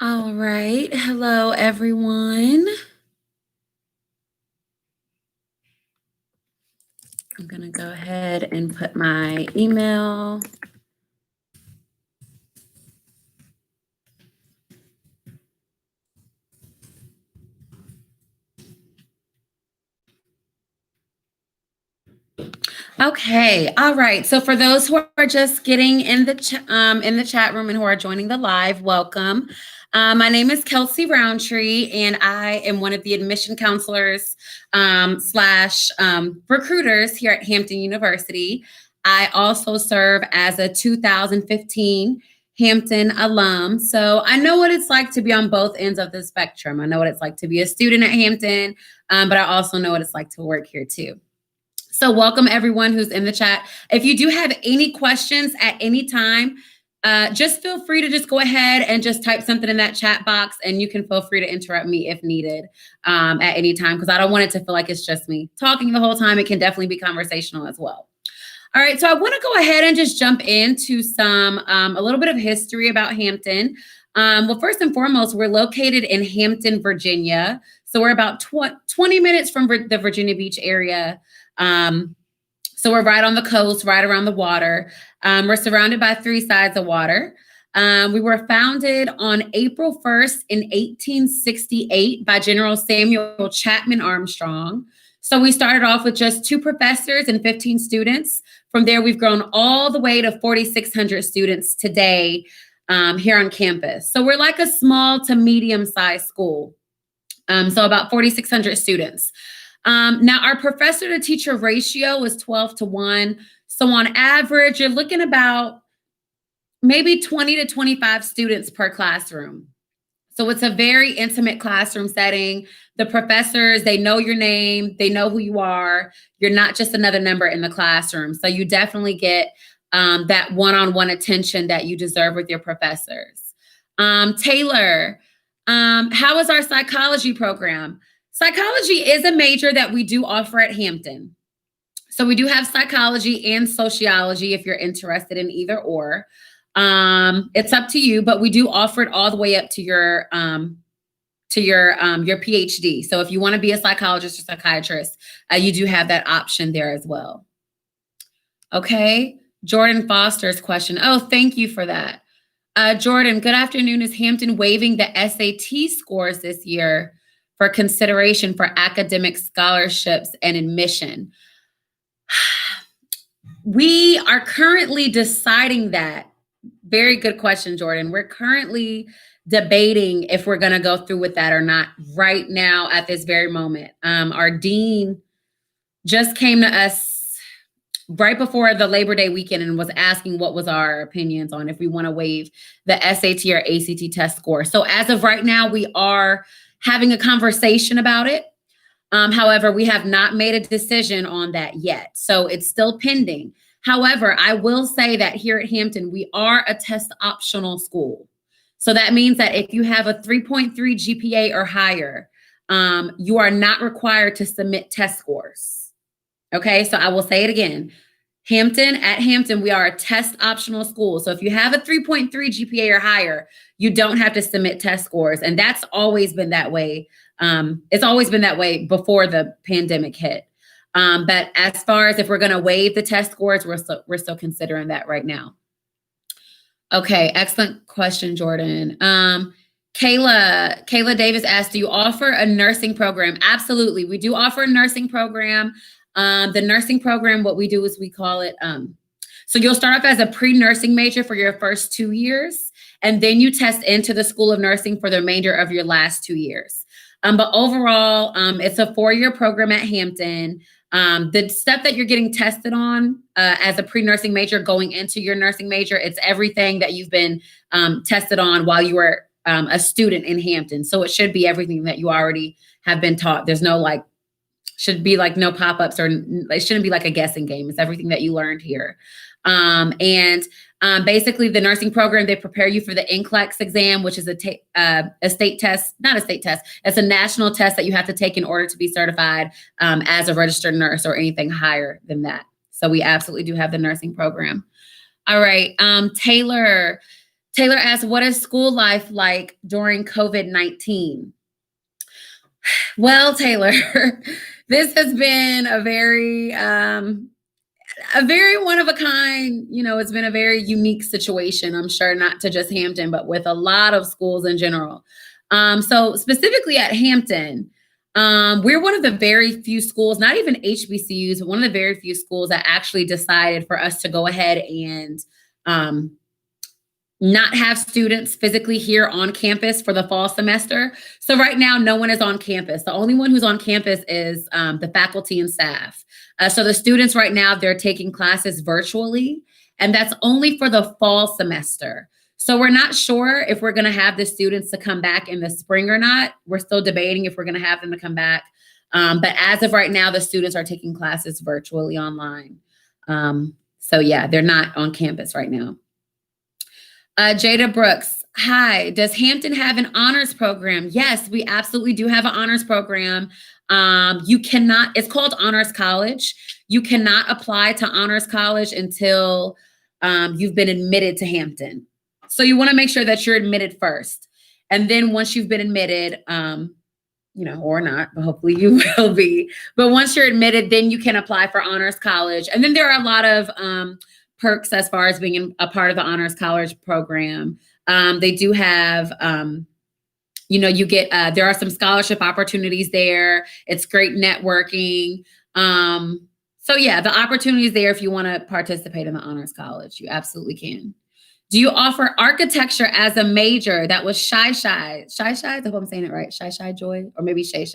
All right. Hello, everyone. I'm going to go ahead and put my email. Okay. All right. So for those who are just getting in the chat room and who are joining the live, welcome. My name is Kelsey Roundtree, and I am one of the admission counselors slash recruiters here at Hampton University. I also serve as a 2015 Hampton alum. So I know what it's like to be on both ends of the spectrum. I know what it's like to be a student at Hampton, but I also know what it's like to work here too. So welcome everyone who's in the chat. If you do have any questions at any time, just feel free to just go ahead and just type something in that chat box, and you can feel free to interrupt me if needed at any time, because I don't want it to feel like it's just me talking the whole time. It can definitely be conversational as well. All right, so I want to go ahead and just jump into a little bit of history about Hampton. Well, first and foremost, we're located in Hampton, Virginia. So we're about 20 minutes from the Virginia Beach area. So we're right on the coast, right around the water. We're surrounded by three sides of water. We were founded on April 1st in 1868 by General Samuel Chapman Armstrong. So we started off with just 2 professors and 15 students. From there, we've grown all the way to 4,600 students today here on campus. So we're like a small to medium-sized school. So about 4,600 students. Now, our professor to teacher ratio is 12-1. So on average, you're looking about maybe 20 to 25 students per classroom. So it's a very intimate classroom setting. The professors, they know your name, they know who you are. You're not just another number in the classroom. So you definitely get that one-on-one attention that you deserve with your professors. Taylor, how is our psychology program? Psychology is a major that we do offer at Hampton. So we do have psychology and sociology if you're interested in either or. It's up to you, but we do offer it all the way up to your PhD. So if you want to be a psychologist or psychiatrist, you do have that option there as well. Okay, Jordan Foster's question. Oh, thank you for that. Jordan, good afternoon. Is Hampton waiving the SAT scores this year for consideration for academic scholarships and admission? We are currently deciding that. Very good question, Jordan. We're currently debating if we're going to go through with that or not right now at this very moment. Our dean just came to us right before the Labor Day weekend and was asking what was our opinions on if we want to waive the SAT or ACT test score. So as of right now, we are having a conversation about it. However, we have not made a decision on that yet. So it's still pending. However, I will say that here at Hampton, we are a test optional school. So that means that if you have a 3.3 GPA or higher, you are not required to submit test scores. Okay, so I will say it again. At Hampton, we are a test optional school. So if you have a 3.3 GPA or higher, you don't have to submit test scores. And that's always been that way. It's always been that way before the pandemic hit. But as far as if we're going to waive the test scores, we're still considering that right now. Okay, excellent question, Jordan. Kayla Davis asked, do you offer a nursing program? Absolutely. We do offer a nursing program. The nursing program, what we do is we call it, so you'll start off as a pre-nursing major for your first 2 years, and then you test into the School of Nursing for the remainder of your last 2 years. But overall, it's a 4-year program at Hampton. The stuff that you're getting tested on as a pre-nursing major going into your nursing major, it's everything that you've been tested on while you were a student in Hampton. So it should be everything that you already have been taught. There's no should be no pop-ups, or it shouldn't be like a guessing game. It's everything that you learned here. Basically the nursing program, they prepare you for the NCLEX exam, which is a state test, not a state test. It's a national test that you have to take in order to be certified as a registered nurse or anything higher than that. So we absolutely do have the nursing program. All right, Taylor, Taylor asked, what is school life like during COVID-19? Well, Taylor, this has been a very one of a kind, it's been a very unique situation, I'm sure, not to just Hampton, but with a lot of schools in general. So specifically at Hampton, we're one of the very few schools, not even HBCUs, but one of the very few schools that actually decided for us to go ahead and not have students physically here on campus for the fall semester. So right now, no one is on campus. The only one who's on campus is the faculty and staff. So the students right now, they're taking classes virtually, and that's only for the fall semester. So we're not sure if we're going to have the students to come back in the spring or not. We're still debating if we're going to have them to come back. But as of right now, the students are taking classes virtually online. So yeah, they're not on campus right now. Jada Brooks, hi, does Hampton have an honors program? Yes, we absolutely do have an honors program. It's called Honors College. You cannot apply to Honors College until you've been admitted to Hampton. So you want to make sure that you're admitted first. And then once you've been admitted, or not, but hopefully you will be. But once you're admitted, then you can apply for Honors College. And then there are a lot of perks as far as being a part of the Honors College program. They do have, you get, there are some scholarship opportunities there. It's great networking. So yeah, the opportunity is there if you want to participate in the Honors College. You absolutely can. Do you offer architecture as a major? That was Shy. I hope I'm saying it right. Shy Joy, or maybe Shay.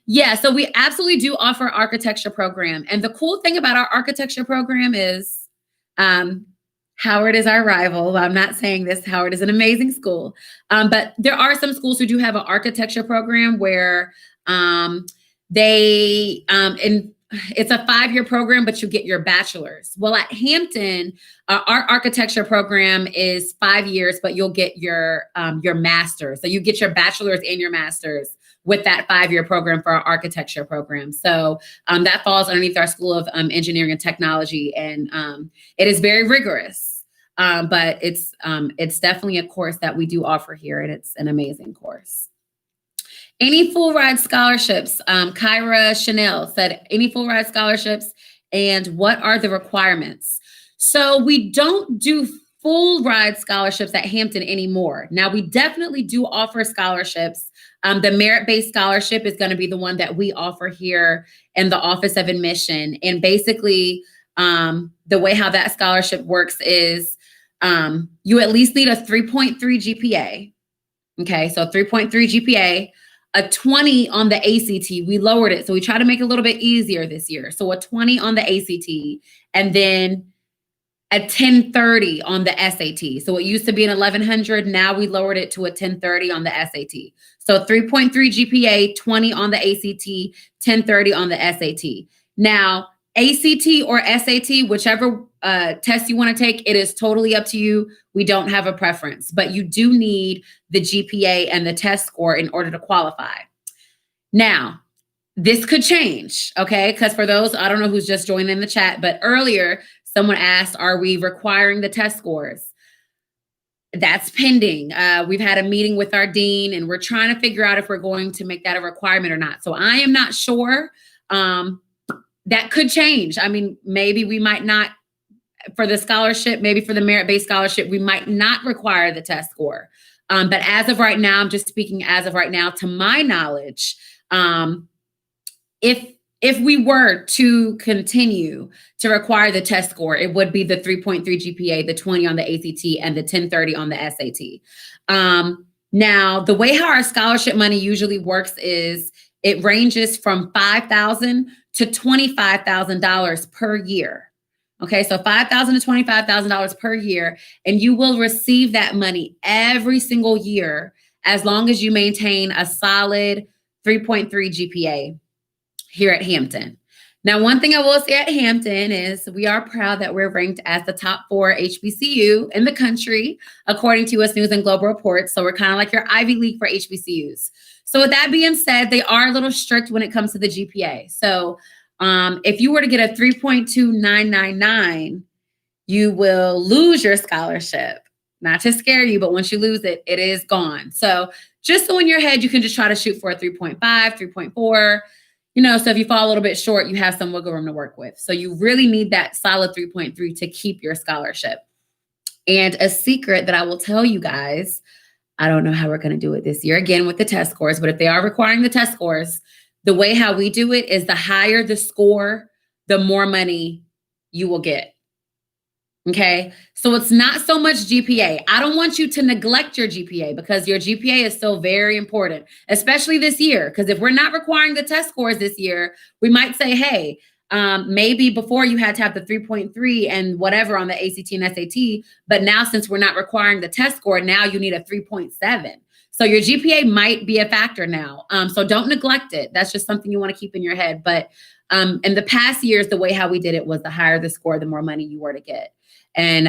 Yeah, so we absolutely do offer architecture program. And the cool thing about our architecture program is Howard is our rival. I'm not saying this. Howard is an amazing school. But there are some schools who do have an architecture program where it's a 5-year program, but you get your bachelor's. Well, at Hampton, our architecture program is 5 years, but you'll get your master's. So you get your bachelor's and your master's with that 5-year program for our architecture program. So that falls underneath our School of Engineering and Technology, and it is very rigorous. But it's definitely a course that we do offer here, and it's an amazing course. Any full ride scholarships? Kyra Chanel said, any full ride scholarships, and what are the requirements? So we don't do full ride scholarships at Hampton anymore. Now, we definitely do offer scholarships. The merit-based scholarship is going to be the one that we offer here in the Office of Admission. And basically, the way how that scholarship works is you at least need a 3.3 GPA. Okay, so 3.3 GPA. A 20 on the ACT. We lowered it. So we try to make it a little bit easier this year. So a 20 on the ACT, and then a 1030 on the SAT. So it used to be an 1100. Now we lowered it to a 1030 on the SAT. So 3.3 GPA, 20 on the ACT, 1030 on the SAT. Now, ACT or SAT, whichever test you want to take, it is totally up to you. We don't have a preference, but you do need the GPA and the test score in order to qualify. Now, this could change, okay? Because for those, I don't know who's just joined in the chat, but earlier someone asked, are we requiring the test scores? That's pending. We've had a meeting with our dean, and we're trying to figure out if we're going to make that a requirement or not. So I am not sure. That could change. I mean, maybe we might not, for the scholarship, maybe for the merit-based scholarship, we might not require the test score. But as of right now, I'm just speaking as of right now, to my knowledge, if we were to continue to require the test score, it would be the 3.3 GPA, the 20 on the ACT, and the 1030 on the SAT. Now, the way how our scholarship money usually works is it ranges from $5,000 to $25,000 per year. Okay, so $5,000 to $25,000 per year, and you will receive that money every single year as long as you maintain a solid 3.3 GPA here at Hampton. Now, one thing I will say at Hampton is we are proud that we're ranked as the top 4 HBCU in the country, according to U.S. News and Global Reports. So we're kind of like your Ivy League for HBCUs. So with that being said, they are a little strict when it comes to the GPA. So if you were to get a 3.2999, you will lose your scholarship. not to scare you, but once you lose it, it is gone. So just so in your head, you can just try to shoot for a 3.5, 3.4. So if you fall a little bit short, you have some wiggle room to work with. So you really need that solid 3.3 to keep your scholarship. And a secret that I will tell you guys, I don't know how we're going to do it this year, again, with the test scores, but if they are requiring the test scores, the way how we do it is the higher the score, the more money you will get. Okay. So it's not so much GPA. I don't want you to neglect your GPA because your GPA is still very important, especially this year. Because if we're not requiring the test scores this year, we might say, hey, maybe before you had to have the 3.3 and whatever on the ACT and SAT, but now since we're not requiring the test score, now you need a 3.7. So your GPA might be a factor now. So don't neglect it. That's just something you want to keep in your head. But in the past years, the way how we did it was the higher the score, the more money you were to get. And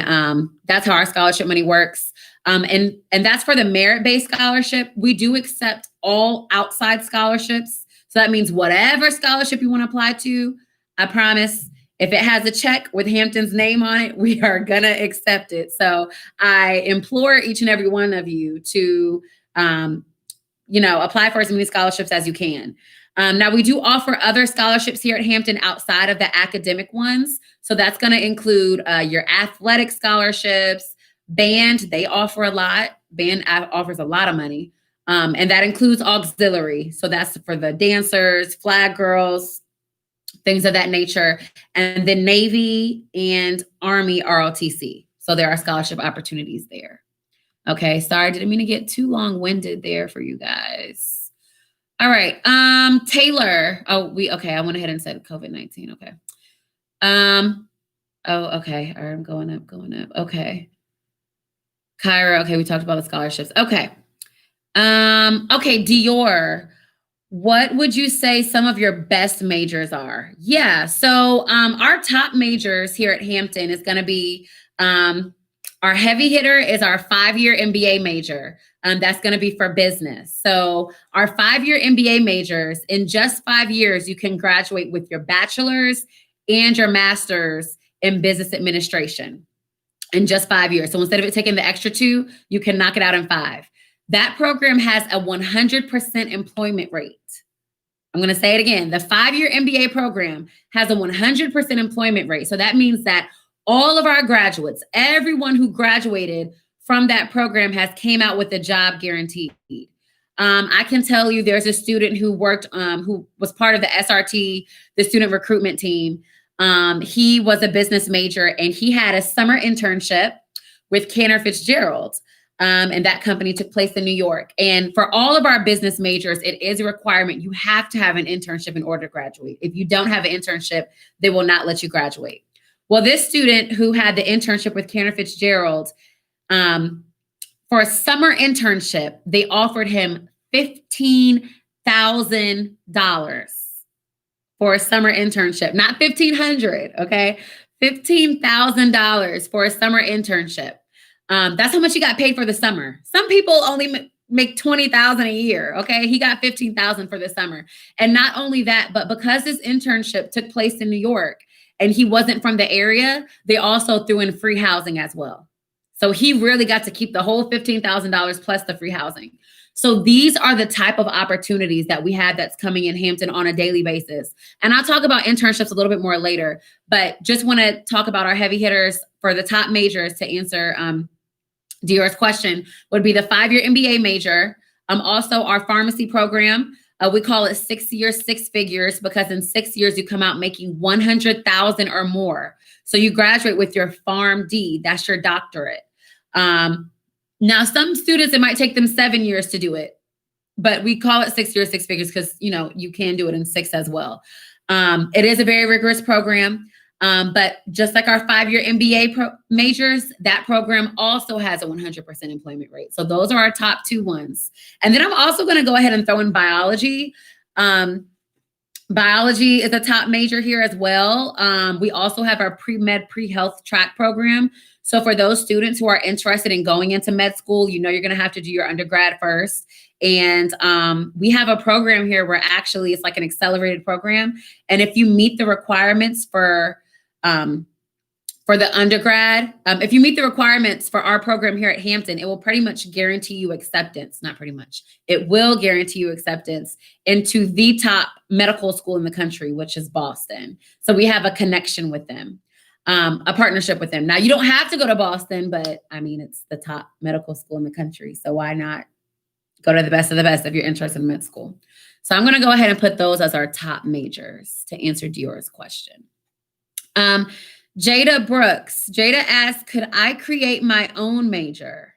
that's how our scholarship money works. And that's for the merit-based scholarship. We do accept all outside scholarships. So that means whatever scholarship you want to apply to, I promise, if it has a check with Hampton's name on it, we are going to accept it. So I implore each and every one of you to, apply for as many scholarships as you can. Now, we do offer other scholarships here at Hampton outside of the academic ones. So that's going to include your athletic scholarships, band. They offer a lot. Band offers a lot of money. And that includes auxiliary. So that's for the dancers, flag girls, things of that nature. And the Navy and Army ROTC. So there are scholarship opportunities there. Okay, sorry, didn't mean to get too long-winded there for you guys. All right, Taylor. I went ahead and said COVID-19. Okay. Okay. All right, I'm going up. Okay. Kyra, okay, we talked about the scholarships. Okay. Okay, Dior. What would you say some of your best majors are? Yeah, so our top majors here at Hampton is going to be our heavy hitter is our 5-year MBA major. That's going to be for business. So our 5-year MBA majors, in just 5 years, you can graduate with your bachelor's and your master's in business administration in just 5 years. So instead of it taking the extra 2, you can knock it out in 5. That program has a 100% employment rate. I'm going to say it again. The 5-year MBA program has a 100% employment rate. So that means that all of our graduates, everyone who graduated from that program has came out with a job guaranteed. I can tell you there's a student who worked, who was part of the SRT, the student recruitment team. He was a business major and he had a summer internship with Cantor Fitzgerald. And that company took place in New York. And for all of our business majors, it is a requirement. You have to have an internship in order to graduate. If you don't have an internship, they will not let you graduate. Well, this student who had the internship with Cantor Fitzgerald, for a summer internship, they offered him $15,000 for a summer internship, not $1,500, okay? $15,000 for a summer internship. That's how much he got paid for the summer. Some people only make $20,000 a year. Okay. He got $15,000 for the summer. And not only that, but because his internship took place in New York and he wasn't from the area, they also threw in free housing as well. So he really got to keep the whole $15,000 plus the free housing. So these are the type of opportunities that we have that's coming in Hampton on a daily basis. And I'll talk about internships a little bit more later, but just want to talk about our heavy hitters for the top majors to answer Dior's question would be the 5-year MBA major. Also our pharmacy program. We call it 6 years, 6 figures, because in 6 years you come out making $100,000 or more. So you graduate with your PharmD. That's your doctorate. Now, some students, it might take them 7 years to do it, but we call it 6 years, 6 figures because, you can do it in 6 as well. It is a very rigorous program. But just like our 5-year MBA majors, that program also has a 100% employment rate. So those are our top 2 ones. And then I'm also going to go ahead and throw in biology. Biology is a top major here as well. We also have our pre-med, pre-health track program. So for those students who are interested in going into med school, you're going to have to do your undergrad first. And we have a program here where actually it's like an accelerated program. And if you meet the requirements for For the undergrad, if you meet the requirements for our program here at Hampton, it will pretty much guarantee you acceptance. Not pretty much. It will guarantee you acceptance into the top medical school in the country, which is Boston. So we have a connection with them, a partnership with them. Now, you don't have to go to Boston, but I mean, it's the top medical school in the country. So why not go to the best of the best if you're interested in med school? So I'm going to go ahead and put those as our top majors to answer Dior's question. Jada Brooks. Jada asked, could I create my own major?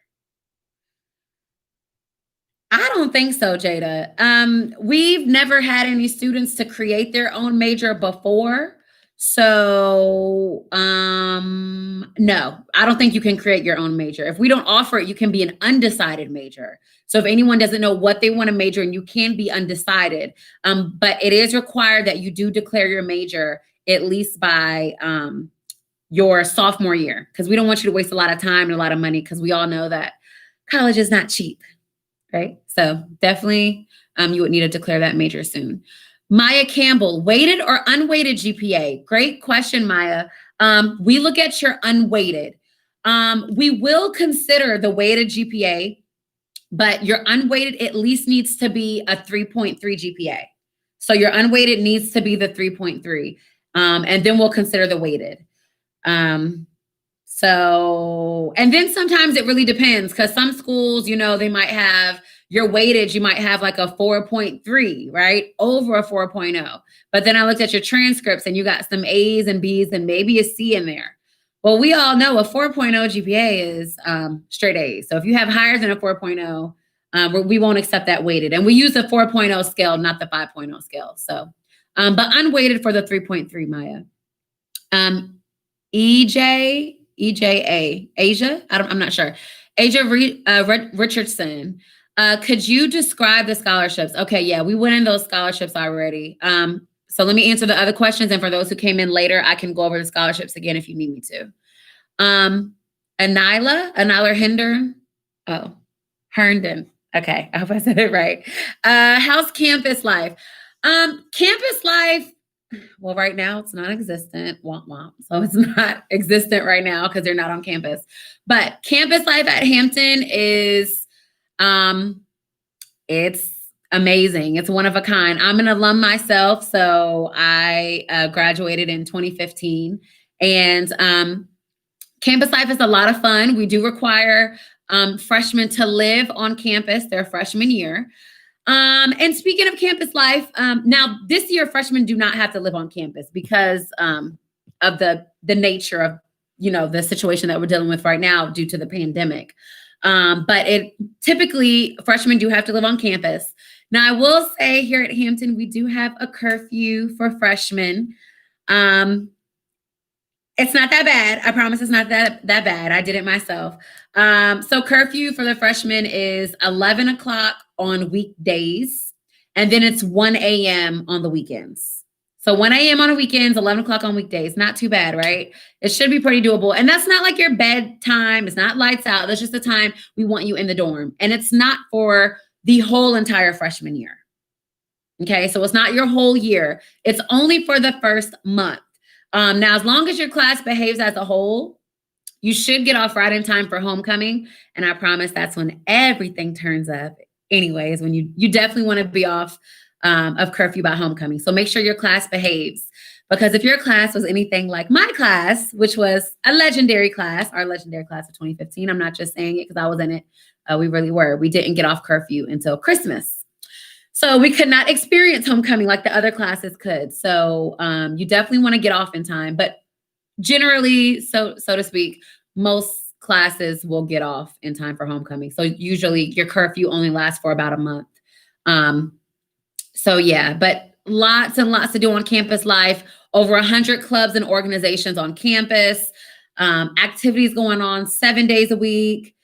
I don't think so, Jada. We've never had any students to create their own major before. So, no, I don't think you can create your own major. If we don't offer it, you can be an undecided major. So if anyone doesn't know what they want to major in, you can be undecided. But it is required that you do declare your major at least by your sophomore year, because we don't want you to waste a lot of time and a lot of money, because we all know that college is not cheap, right? So definitely you would need to declare that major soon. Maya Campbell, weighted or unweighted GPA? Great question, Maya. We look at your unweighted. We will consider the weighted GPA, but your unweighted at least needs to be a 3.3 GPA. So your unweighted needs to be the 3.3, and then we'll consider the weighted. And then sometimes it really depends, because some schools, they might have your weightage, you might have like a 4.3, right? Over a 4.0. But then I looked at your transcripts and you got some A's and B's and maybe a C in there. Well, we all know a 4.0 GPA is straight A's. So if you have higher than a 4.0, we won't accept that weighted. And we use the 4.0 scale, not the 5.0 scale. So, but unweighted for the 3.3, Maya. Asia, I'm not sure. Asia Richardson, could you describe the scholarships? Okay, yeah, we went in those scholarships already. So let me answer the other questions. And for those who came in later, I can go over the scholarships again if you need me to. Anila Herndon. Okay, I hope I said it right. How's campus life? Campus life, well, right now it's non-existent. Womp womp. So it's not existent right now because they're not on campus. But campus life at Hampton is, it's amazing. It's one of a kind. I'm an alum myself, so I graduated in 2015. And campus life is a lot of fun. We do require freshmen to live on campus their freshman year. And speaking of campus life, now this year freshmen do not have to live on campus because of the nature of the situation that we're dealing with right now due to the pandemic. But typically freshmen do have to live on campus. Now I will say here at Hampton we do have a curfew for freshmen. It's not that bad. I promise it's not that bad. I did it myself. So curfew for the freshmen is 11 o'clock on weekdays, and then it's 1 a.m. on the weekends. So 1 a.m. on the weekends, 11 o'clock on weekdays. Not too bad, right? It should be pretty doable. And that's not like your bedtime. It's not lights out. That's just the time we want you in the dorm. And it's not for the whole entire freshman year. Okay, so it's not your whole year. It's only for the first month. Now, as long as your class behaves as a whole, you should get off right in time for homecoming. And I promise that's when everything turns up. Anyways, when you definitely want to be off of curfew by homecoming. So make sure your class behaves. Because if your class was anything like my class, which was a legendary class, our legendary class of 2015, I'm not just saying it because I was in it. We really were. We didn't get off curfew until Christmas. So we could not experience homecoming like the other classes could. So you definitely want to get off in time. But generally, so to speak, most classes will get off in time for homecoming. So usually your curfew only lasts for about a month. So yeah, but lots and lots to do on campus life. Over 100 clubs and organizations on campus. Activities going on 7 days a week.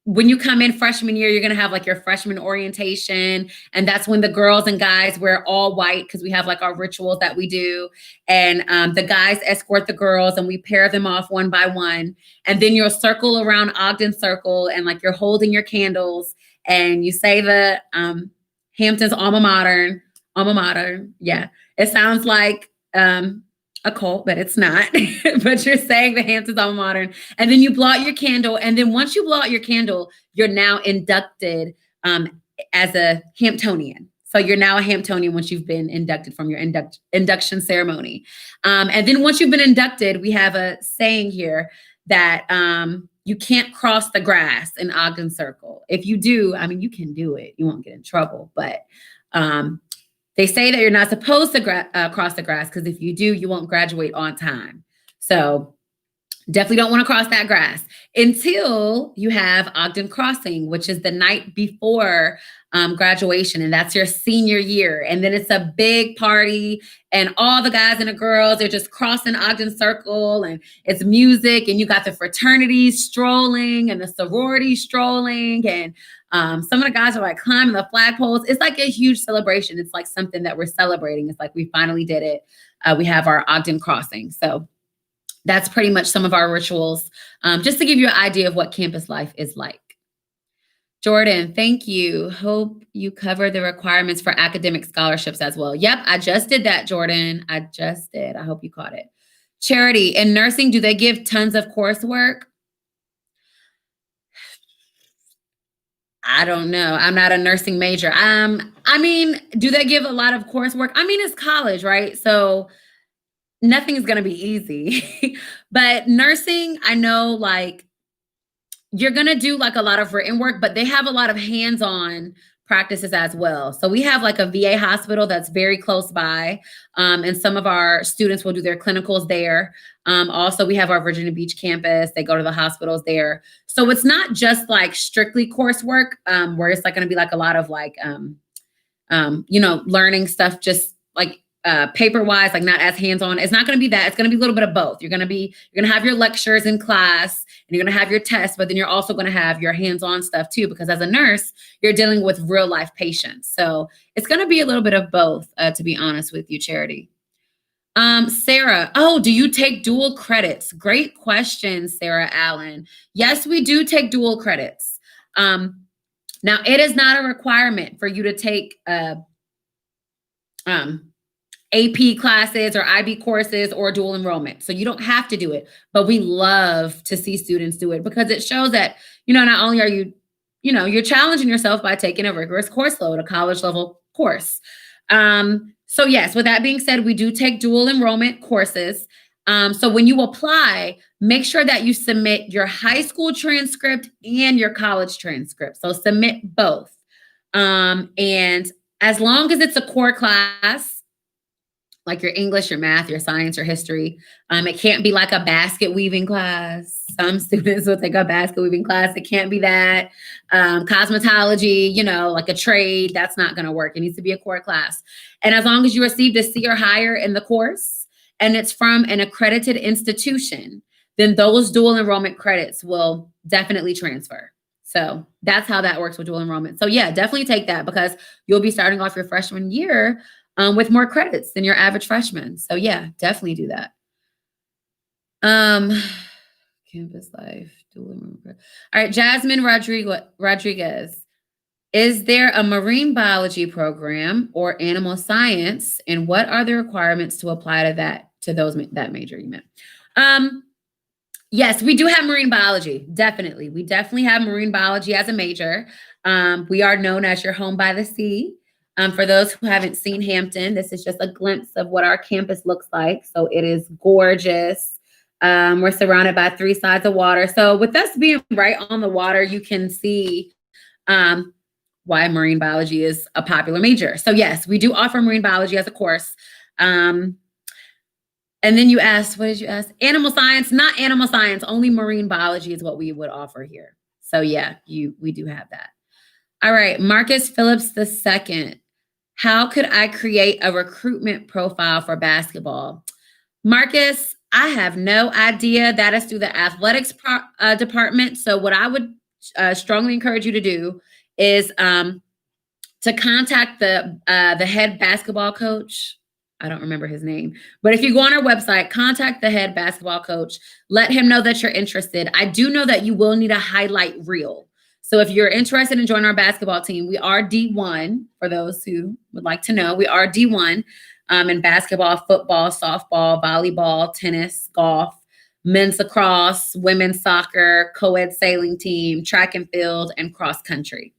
When you come in freshman year, you're going to have like your freshman orientation. And that's when the girls and guys wear all white because we have like our rituals that we do. And the guys escort the girls and we pair them off one by one. And then you'll circle around Ogden Circle and like you're holding your candles and you say the Hampton's alma mater. Yeah. It sounds like a cult, but it's not. But you're saying the Hamptons Alma Mater, and then you blow out your candle, and then once you blow out your candle, you're now inducted as a Hamptonian. So you're now a Hamptonian once you've been inducted from your induction ceremony. And then once you've been inducted, we have a saying here that you can't cross the grass in Ogden Circle. If you do, I mean, you can do it. You won't get in trouble, but they say that you're not supposed to cross the grass because if you do, you won't graduate on time. So definitely don't want to cross that grass until you have Ogden Crossing, which is the night before graduation, and that's your senior year. And then it's a big party, and all the guys and the girls are just crossing Ogden Circle, and it's music, and you got the fraternities strolling and the sororities strolling, and some of the guys are like climbing the flagpoles. It's like a huge celebration. It's like something that we're celebrating. It's like we finally did it. We have our Ogden Crossing. So that's pretty much some of our rituals, just to give you an idea of what campus life is like. Jordan, thank you. Hope you covered the requirements for academic scholarships as well. Yep, I just did that, Jordan. I just did. I hope you caught it. Charity, in nursing, do they give tons of coursework? I don't know. I'm not a nursing major. I mean, do they give a lot of coursework? I mean, it's college, right? So nothing is going to be easy. But nursing, I know, like, you're going to do like a lot of written work, but they have a lot of hands-on practices as well. So we have like a VA hospital that's very close by, and some of our students will do their clinicals there. Also, we have our Virginia Beach campus. They go to the hospitals there. So it's not just like strictly coursework, where it's like going to be like a lot of like, learning stuff, just like paper wise, like not as hands-on. It's not going to be that. It's going to be a little bit of both. You're going to have your lectures in class, and you're going to have your tests, but then you're also going to have your hands-on stuff too, because as a nurse, you're dealing with real life patients. So it's going to be a little bit of both, to be honest with you, Charity. Sarah, do you take dual credits? Great question, Sarah Allen. Yes, we do take dual credits. Now, it is not a requirement for you to take AP classes or IB courses or dual enrollment. So you don't have to do it, but we love to see students do it because it shows that, not only are you, you're challenging yourself by taking a rigorous course load, a college level course. So yes, with that being said, we do take dual enrollment courses. So when you apply, make sure that you submit your high school transcript and your college transcript. So submit both. And as long as it's a core class, like your English, your math, your science, your history. It can't be like a basket weaving class. Some students will take a basket weaving class. It can't be that. Cosmetology, like a trade, that's not going to work. It needs to be a core class. And as long as you received a C or higher in the course, and it's from an accredited institution, then those dual enrollment credits will definitely transfer. So that's how that works with dual enrollment. So yeah, definitely take that because you'll be starting off your freshman year with more credits than your average freshman. So yeah, definitely do that. Campus life. All right, Jasmine Rodriguez. Is there a marine biology program or animal science? And what are the requirements to apply to that major you meant? Yes, we do have marine biology. Definitely. We definitely have marine biology as a major. We are known as your home by the sea. For those who haven't seen Hampton, this is just a glimpse of what our campus looks like. So it is gorgeous. We're surrounded by 3 sides of water. So with us being right on the water, you can see why marine biology is a popular major. So yes, we do offer marine biology as a course. And then you asked, what did you ask? Animal science, not animal science, only marine biology is what we would offer here. So yeah, we do have that. All right, Marcus Phillips II. How could I create a recruitment profile for basketball? Marcus, I have no idea. That is through the athletics department. So what I would strongly encourage you to do is to contact the head basketball coach. I don't remember his name, but if you go on our website, contact the head basketball coach, let him know that you're interested. I do know that you will need a highlight reel. So if you're interested in joining our basketball team, we are D1, for those who would like to know, we are D1. in basketball, football, softball, volleyball, tennis, golf, men's lacrosse, women's soccer, co-ed sailing team, track and field, and cross country.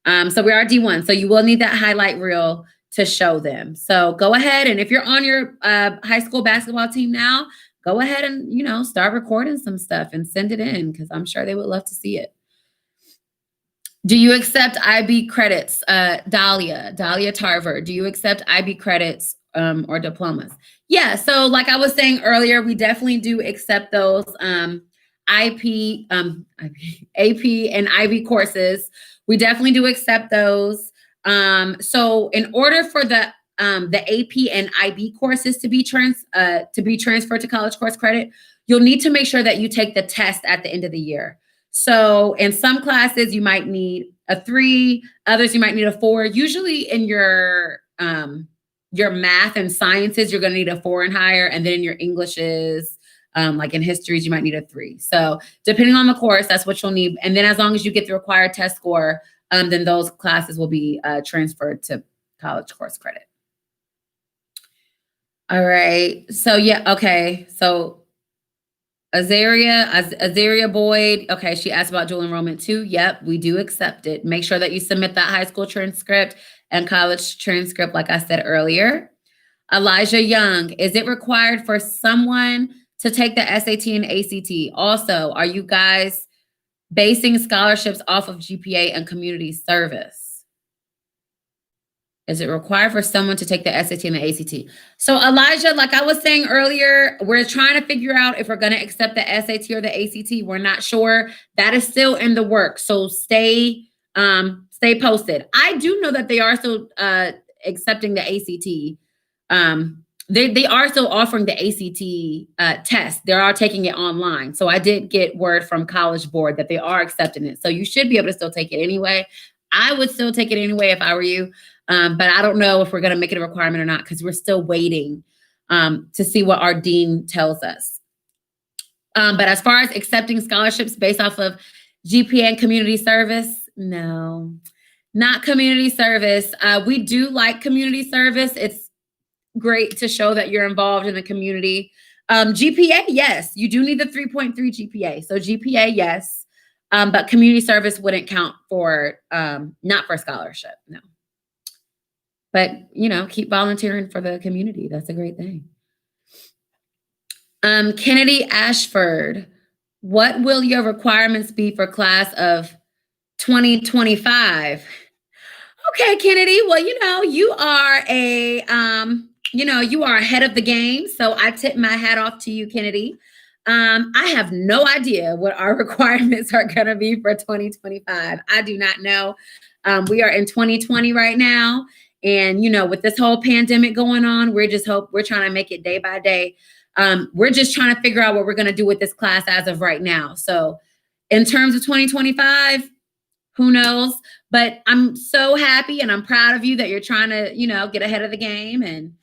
So we are D1. So you will need that highlight reel to show them. So go ahead, and if you're on your high school basketball team now, go ahead and, start recording some stuff and send it in, because I'm sure they would love to see it. Do you accept IB credits? Dahlia Tarver, do you accept IB credits or diplomas? Yeah, so like I was saying earlier, we definitely do accept those AP and IB courses. We definitely do accept those. So in order for the AP and IB courses to be transferred to college course credit, you'll need to make sure that you take the test at the end of the year. So in some classes, you might need a 3, others you might need a 4. Usually in your math and sciences, you're going to need a 4 and higher. And then in your Englishes, like in histories, you might need a 3. So depending on the course, that's what you'll need. And then as long as you get the required test score, then those classes will be transferred to college course credit. All right. So yeah. Okay. So Azaria Boyd. Okay. She asked about dual enrollment too. Yep. We do accept it. Make sure that you submit that high school transcript and college transcript, like I said earlier. Elijah Young, is it required for someone to take the SAT and ACT? Also, are you guys basing scholarships off of GPA and community service? Is it required for someone to take the SAT and the ACT? So Elijah, like I was saying earlier, we're trying to figure out if we're going to accept the SAT or the ACT. We're not sure. That is still in the works. So stay posted. I do know that they are still accepting the ACT. They are still offering the ACT test. They are taking it online. So I did get word from College Board that they are accepting it. So you should be able to still take it anyway. I would still take it anyway if I were you. But I don't know if we're going to make it a requirement or not, because we're still waiting to see what our dean tells us. But as far as accepting scholarships based off of GPA and community service, no, not community service. We do like community service. It's great to show that you're involved in the community. GPA, yes, you do need the 3.3 GPA. So GPA, yes, but community service wouldn't count for, not for scholarship, no. But, keep volunteering for the community. That's a great thing. Kennedy Ashford, what will your requirements be for class of 2025? Okay, Kennedy. Well, you are you are ahead of the game. So I tip my hat off to you, Kennedy. I have no idea what our requirements are going to be for 2025. I do not know. We are in 2020 right now. And, with this whole pandemic going on, we're trying to make it day by day. We're just trying to figure out what we're going to do with this class as of right now. So in terms of 2025, who knows? But I'm so happy and I'm proud of you that you're trying to, get ahead of the game, and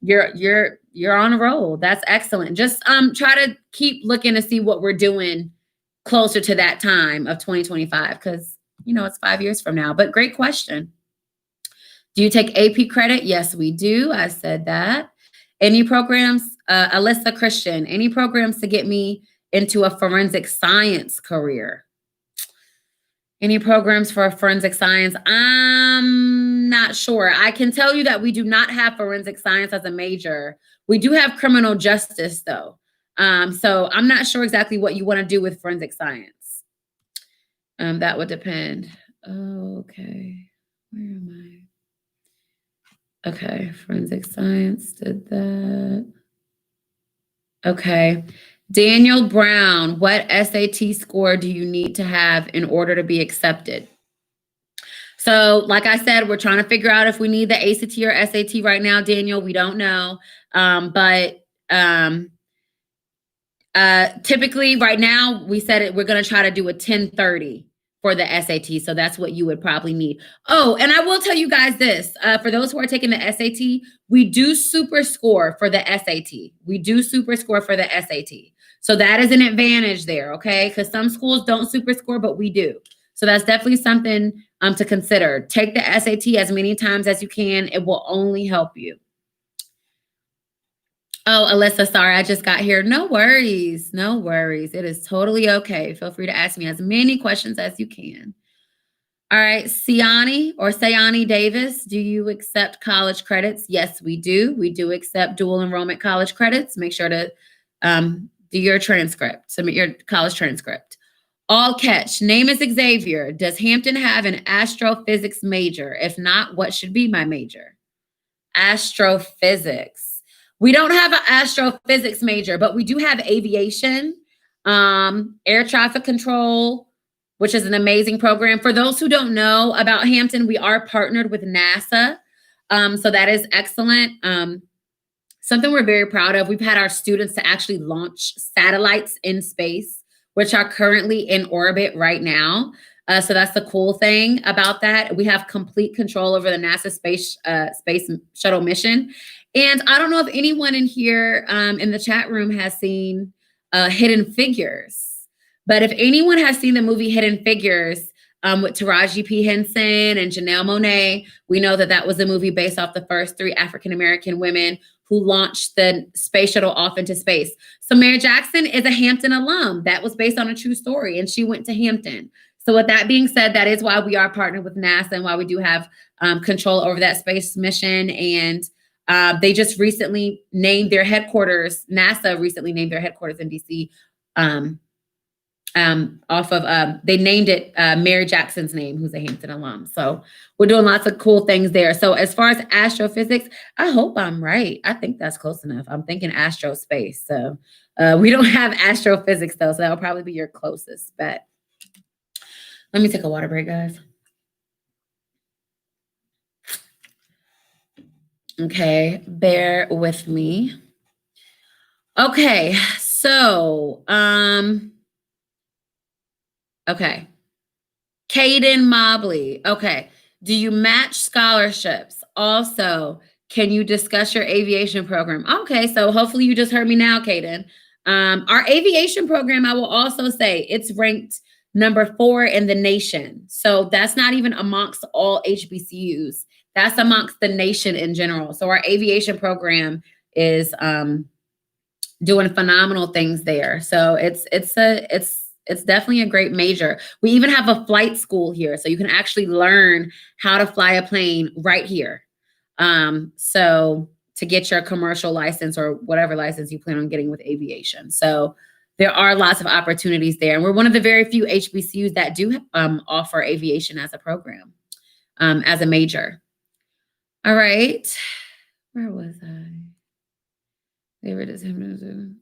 you're on a roll. That's excellent. Just try to keep looking to see what we're doing closer to that time of 2025, because, it's 5 years from now. But great question. Do you take AP credit? Yes, we do. I said that. Any programs, Alyssa Christian, any programs to get me into a forensic science career? Any programs for forensic science? I'm not sure. I can tell you that we do not have forensic science as a major. We do have criminal justice, though. So I'm not sure exactly what you want to do with forensic science. That would depend. Oh, okay. Where am I? Okay, forensic science did that. Okay. Daniel Brown, what SAT score do you need to have in order to be accepted? So, like I said, we're trying to figure out if we need the ACT or SAT right now, Daniel. We don't know. But typically right now, we said we're going to try to do a 1030 for the SAT. So that's what you would probably need. Oh, and I will tell you guys this, for those who are taking the SAT, we do super score for the SAT. We do super score for the SAT. So that is an advantage there, okay? Because some schools don't super score, but we do. So that's definitely something to consider. Take the SAT as many times as you can. It will only help you. Oh, Alyssa, sorry, I just got here. No worries. No worries. It is totally okay. Feel free to ask me as many questions as you can. All right, Siani or Sayani Davis, do you accept college credits? Yes, we do. We do accept dual enrollment college credits. Make sure to do your transcript, submit your college transcript. All catch. Name is Xavier. Does Hampton have an astrophysics major? If not, what should be my major? Astrophysics. We don't have an astrophysics major, but we do have aviation, air traffic control, which is an amazing program. For those who don't know about Hampton, we are partnered with NASA. So that is excellent. Something we're very proud of. We've had our students to actually launch satellites in space, which are currently in orbit right now. So that's the cool thing about that. We have complete control over the NASA space shuttle mission. And I don't know if anyone in here in the chat room has seen Hidden Figures, but if anyone has seen the movie Hidden Figures with Taraji P. Henson and Janelle Monáe, we know that that was a movie based off the first 3 African-American women who launched the space shuttle off into space. So Mary Jackson is a Hampton alum. That was based on a true story, and she went to Hampton. So with that being said, that is why we are partnered with NASA and why we do have control over that space mission. And they just recently named their headquarters, NASA recently named their headquarters in DC they named it Mary Jackson's name, who's a Hampton alum. So we're doing lots of cool things there. So as far as astrophysics, I hope I'm right. I think that's close enough. I'm thinking astrospace. So we don't have astrophysics though, so that'll probably be your closest bet. Let me take a water break, guys. Okay, bear with me. Okay, so okay. Caden Mobley. Okay. Do you match scholarships? Also, can you discuss your aviation program? Okay, so hopefully you just heard me now, Caden. Our aviation program, I will also say, it's ranked number 4 in the nation. So that's not even amongst all HBCUs. That's amongst the nation in general. So our aviation program is doing phenomenal things there. So it's definitely a great major. We even have a flight school here, so you can actually learn how to fly a plane right here. So to get your commercial license or whatever license you plan on getting with aviation. So there are lots of opportunities there. And we're one of the very few HBCUs that do offer aviation as a program, as a major. All right. Where was I? Favorite is him.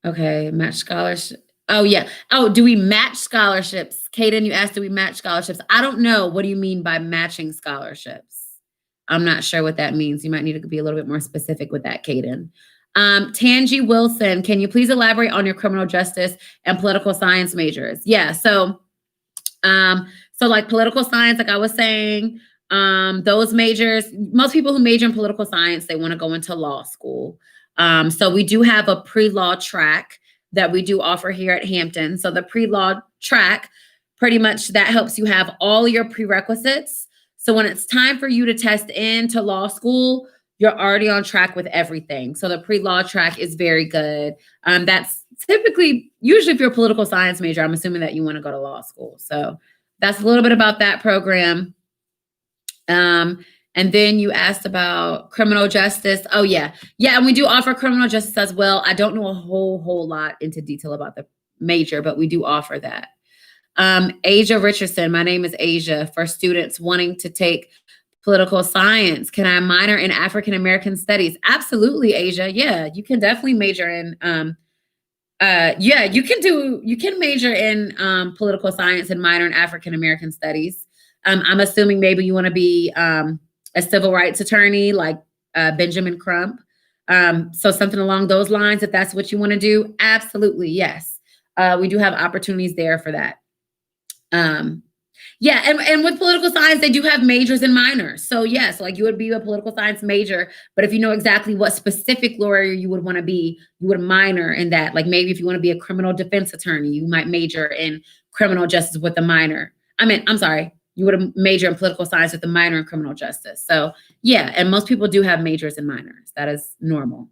Okay, match scholarship. Oh, yeah. Oh, do we match scholarships? Kaden, you asked, do we match scholarships? I don't know. What do you mean by matching scholarships? I'm not sure what that means. You might need to be a little bit more specific with that, Kaden. Tangi Wilson, can you please elaborate on your criminal justice and political science majors? Yeah, so like political science, like I was saying, those majors, most people who major in political science, they want to go into law school. So we do have a pre-law track that we do offer here at Hampton. So the pre-law track, pretty much that helps you have all your prerequisites. So when it's time for you to test into law school, you're already on track with everything. So the pre-law track is very good. That's typically, usually if you're a political science major, I'm assuming that you want to go to law school. So that's a little bit about that program. And then you asked about criminal justice. Oh, yeah. Yeah, and we do offer criminal justice as well. I don't know a whole lot into detail about the major, but we do offer that. Asia Richardson, my name is Asia, for students wanting to take political science. Can I minor in African American studies? Absolutely, Asia. Yeah, you can definitely major in, you can major in political science and minor in African American studies. I'm assuming maybe you want to be a civil rights attorney like Benjamin Crump. So something along those lines, if that's what you want to do, absolutely, yes. We do have opportunities there for that. Yeah, and with political science, they do have majors and minors. So yes, like you would be a political science major, but if you know exactly what specific lawyer you would want to be, you would minor in that. Like maybe if you want to be a criminal defense attorney, you might major in criminal justice with a minor. You would major in political science with a minor in criminal justice. So yeah, and most people do have majors and minors. That is normal.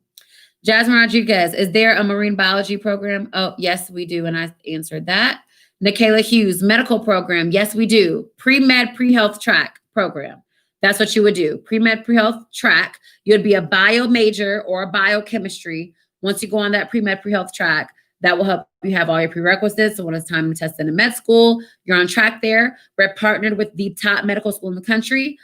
Jasmine Rodriguez, is there a marine biology program? Oh, yes, we do. And I answered that. Nikayla Hughes, medical program. Yes, we do. Pre-med, pre-health track program. That's what you would do. Pre-med, pre-health track. You would be a bio major or a biochemistry. Once you go on that pre-med, pre-health track, that will help you have all your prerequisites. So when it's time to test into med school, you're on track there. We're partnered with the top medical school in the country,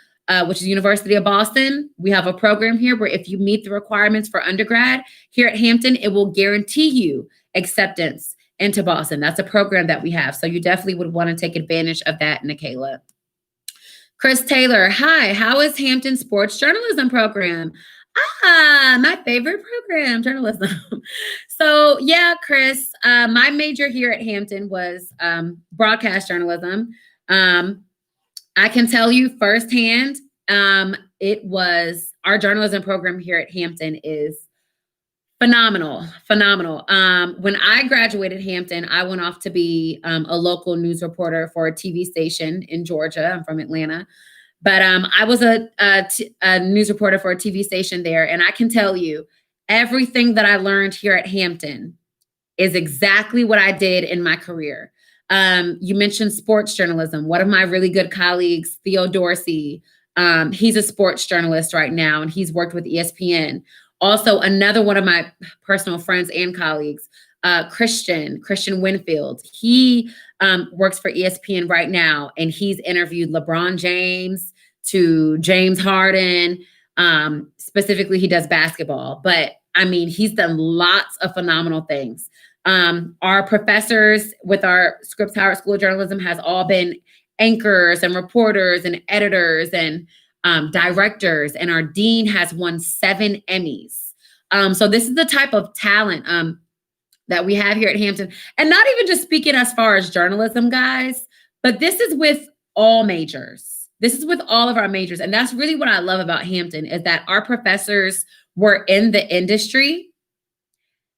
which is University of Boston. We have a program here where if you meet the requirements for undergrad here at Hampton, it will guarantee you acceptance into Boston. That's a program that we have. So you definitely would want to take advantage of that, Nikayla. Chris Taylor, hi, how is Hampton Sports Journalism Program? My favorite program, journalism. So yeah, Chris, my major here at Hampton was broadcast journalism. I can tell you firsthand, it was our journalism program here at Hampton is phenomenal. When I graduated Hampton, I went off to be a local news reporter for a TV station in Georgia. I'm from Atlanta. But I was a news reporter for a TV station there. And I can tell you, everything that I learned here at Hampton is exactly what I did in my career. You mentioned sports journalism. One of my really good colleagues, Theo Dorsey, he's a sports journalist right now, and he's worked with ESPN. Also, another one of my personal friends and colleagues, Christian Winfield. He works for ESPN right now, and he's interviewed LeBron James to James Harden. Specifically, he does basketball, but I mean, he's done lots of phenomenal things. Our professors with our Scripps Howard School of Journalism has all been anchors and reporters and editors and directors, and our dean has won 7 Emmys. So this is the type of talent that we have here at Hampton. And not even just speaking as far as journalism, guys, but this is with all majors. This is with all of our majors. And that's really what I love about Hampton is that our professors were in the industry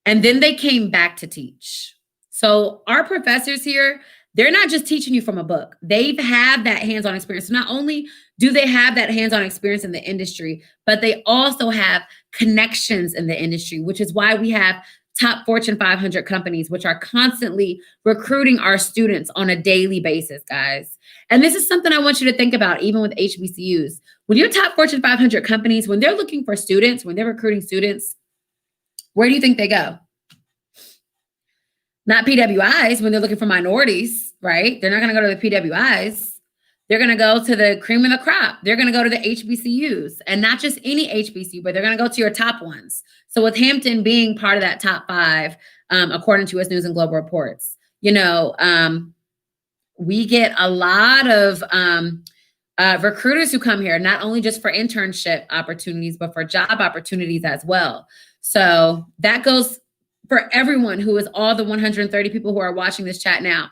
and then they came back to teach. So our professors here, they're not just teaching you from a book. They've had that hands-on experience. So not only do they have that hands-on experience in the industry, but they also have connections in the industry, which is why we have top Fortune 500 companies, which are constantly recruiting our students on a daily basis, guys. And this is something I want you to think about, even with HBCUs. When your top Fortune 500 companies, when they're looking for students, when they're recruiting students, where do you think they go? Not PWIs when they're looking for minorities, right? They're not going to go to the PWIs. They're going to go to the cream of the crop. They're going to go to the HBCUs, and not just any HBCU, but they're going to go to your top ones. So with Hampton being part of that top 5, according to US News and Global Reports, we get a lot of recruiters who come here, not only just for internship opportunities, but for job opportunities as well. So that goes for everyone who is all the 130 people who are watching this chat now.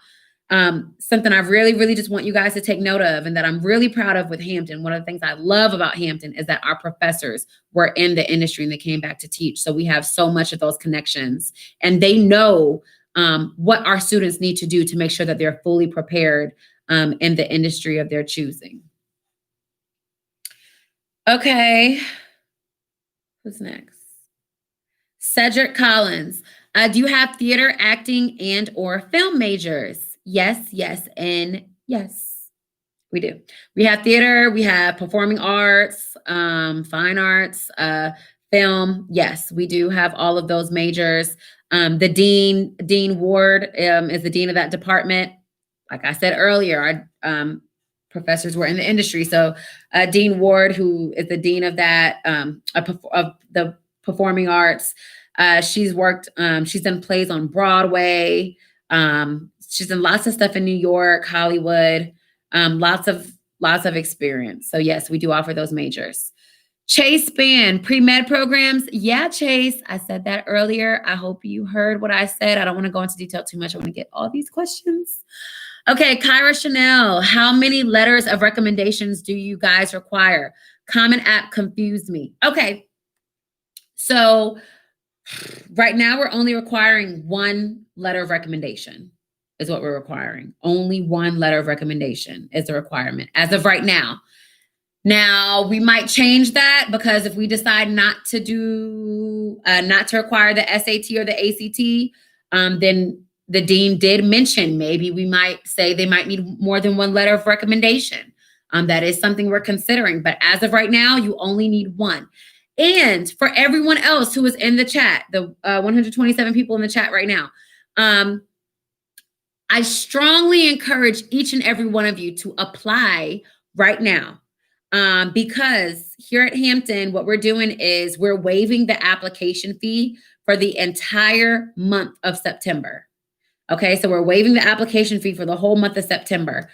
Something I really, really just want you guys to take note of and that I'm really proud of with Hampton. One of the things I love about Hampton is that our professors were in the industry and they came back to teach. So we have so much of those connections and they know what our students need to do to make sure that they're fully prepared in the industry of their choosing. Okay. Who's next? Cedric Collins. Do you have theater, acting, and or film majors? Yes, and yes, we do. We have theater, we have performing arts, fine arts, film. Yes, we do have all of those majors. The Dean Ward, is the dean of that department. Like I said earlier, our professors were in the industry. So Dean Ward, who is the dean of that, of the performing arts, she's done plays on Broadway. She's done lots of stuff in New York, Hollywood, lots of experience. So yes, we do offer those majors. Chase Band, pre-med programs. Yeah, Chase, I said that earlier. I hope you heard what I said. I don't want to go into detail too much. I want to get all these questions. Okay, Kyra Chanel, how many letters of recommendations do you guys require? Common App confused me. Okay, so right now we're only requiring 1 letter of recommendation is what we're requiring. Only 1 letter of recommendation is the requirement as of right now. Now, we might change that because if we decide not to do not to require the SAT or the ACT, then the dean did mention maybe we might say they might need more than one letter of recommendation. That is something we're considering. But as of right now, you only need one. And for everyone else who is in the chat, the 127 people in the chat right now, I strongly encourage each and every one of you to apply right now. Because here at Hampton, what we're doing is we're waiving the application fee for the entire month of September. Okay, so we're waiving the application fee for the whole month of September.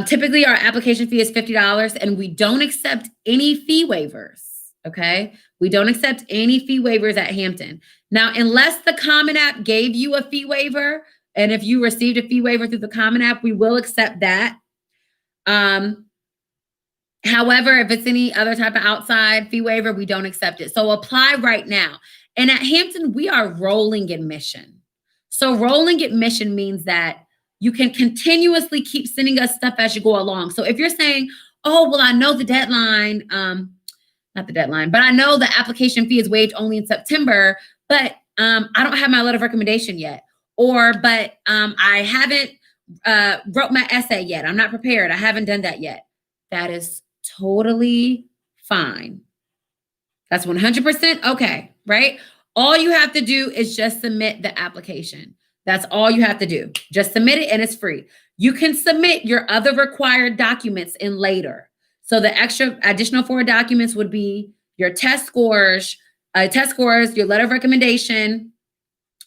Typically our application fee is $50 and we don't accept any fee waivers. Okay, we don't accept any fee waivers at Hampton. Now, unless the Common App gave you a fee waiver, and if you received a fee waiver through the Common App, we will accept that. However, if it's any other type of outside fee waiver, we don't accept it. So apply right now. And at Hampton, we are rolling admission. So rolling admission means that you can continuously keep sending us stuff as you go along. So if you're saying, oh, well, I know the deadline, not the deadline, but I know the application fee is waived only in September, but I don't have my letter of recommendation yet. But I haven't wrote my essay yet. I'm not prepared. I haven't done that yet. That is totally fine. That's 100% okay, right? All you have to do is just submit the application. That's all you have to do. Just submit it and it's free. You can submit your other required documents in later. So the additional 4 documents would be your test scores, your letter of recommendation,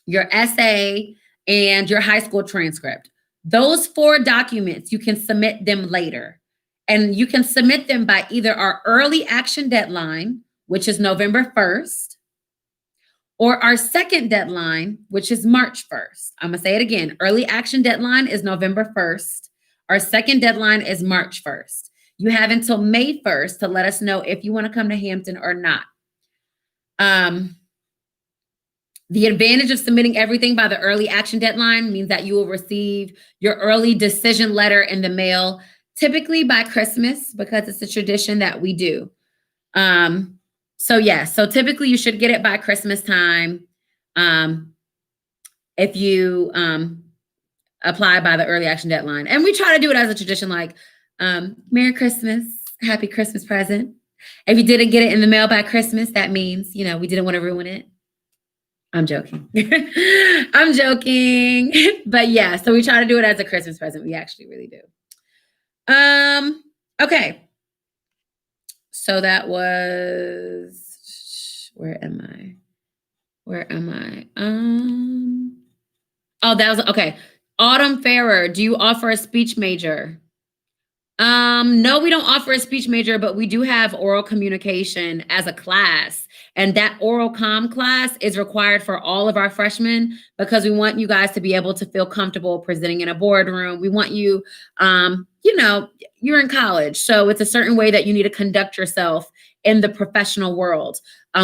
your essay, and your high school transcript. Those 4 documents, you can submit them later. And you can submit them by either our early action deadline, which is November 1st, or our second deadline, which is March 1st. I'm gonna say it again. Early action deadline is November 1st. Our second deadline is March 1st. You have until May 1st to let us know if you wanna come to Hampton or not. The advantage of submitting everything by the early action deadline means that you will receive your early decision letter in the mail, typically by Christmas, because it's a tradition that we do. So typically you should get it by Christmas time. If you apply by the early action deadline. And we try to do it as a tradition, like Merry Christmas, Happy Christmas present. If you didn't get it in the mail by Christmas, that means, we didn't want to ruin it. I'm joking. I'm joking. But yeah, so we try to do it as a Christmas present. We actually really do. Okay. So that was, where am I? That was, okay. Autumn Farrer, do you offer a speech major? No, we don't offer a speech major, but we do have oral communication as a class. And that oral comm class is required for all of our freshmen because we want you guys to be able to feel comfortable presenting in a boardroom. We want you, you're in college, so it's a certain way that you need to conduct yourself in the professional world,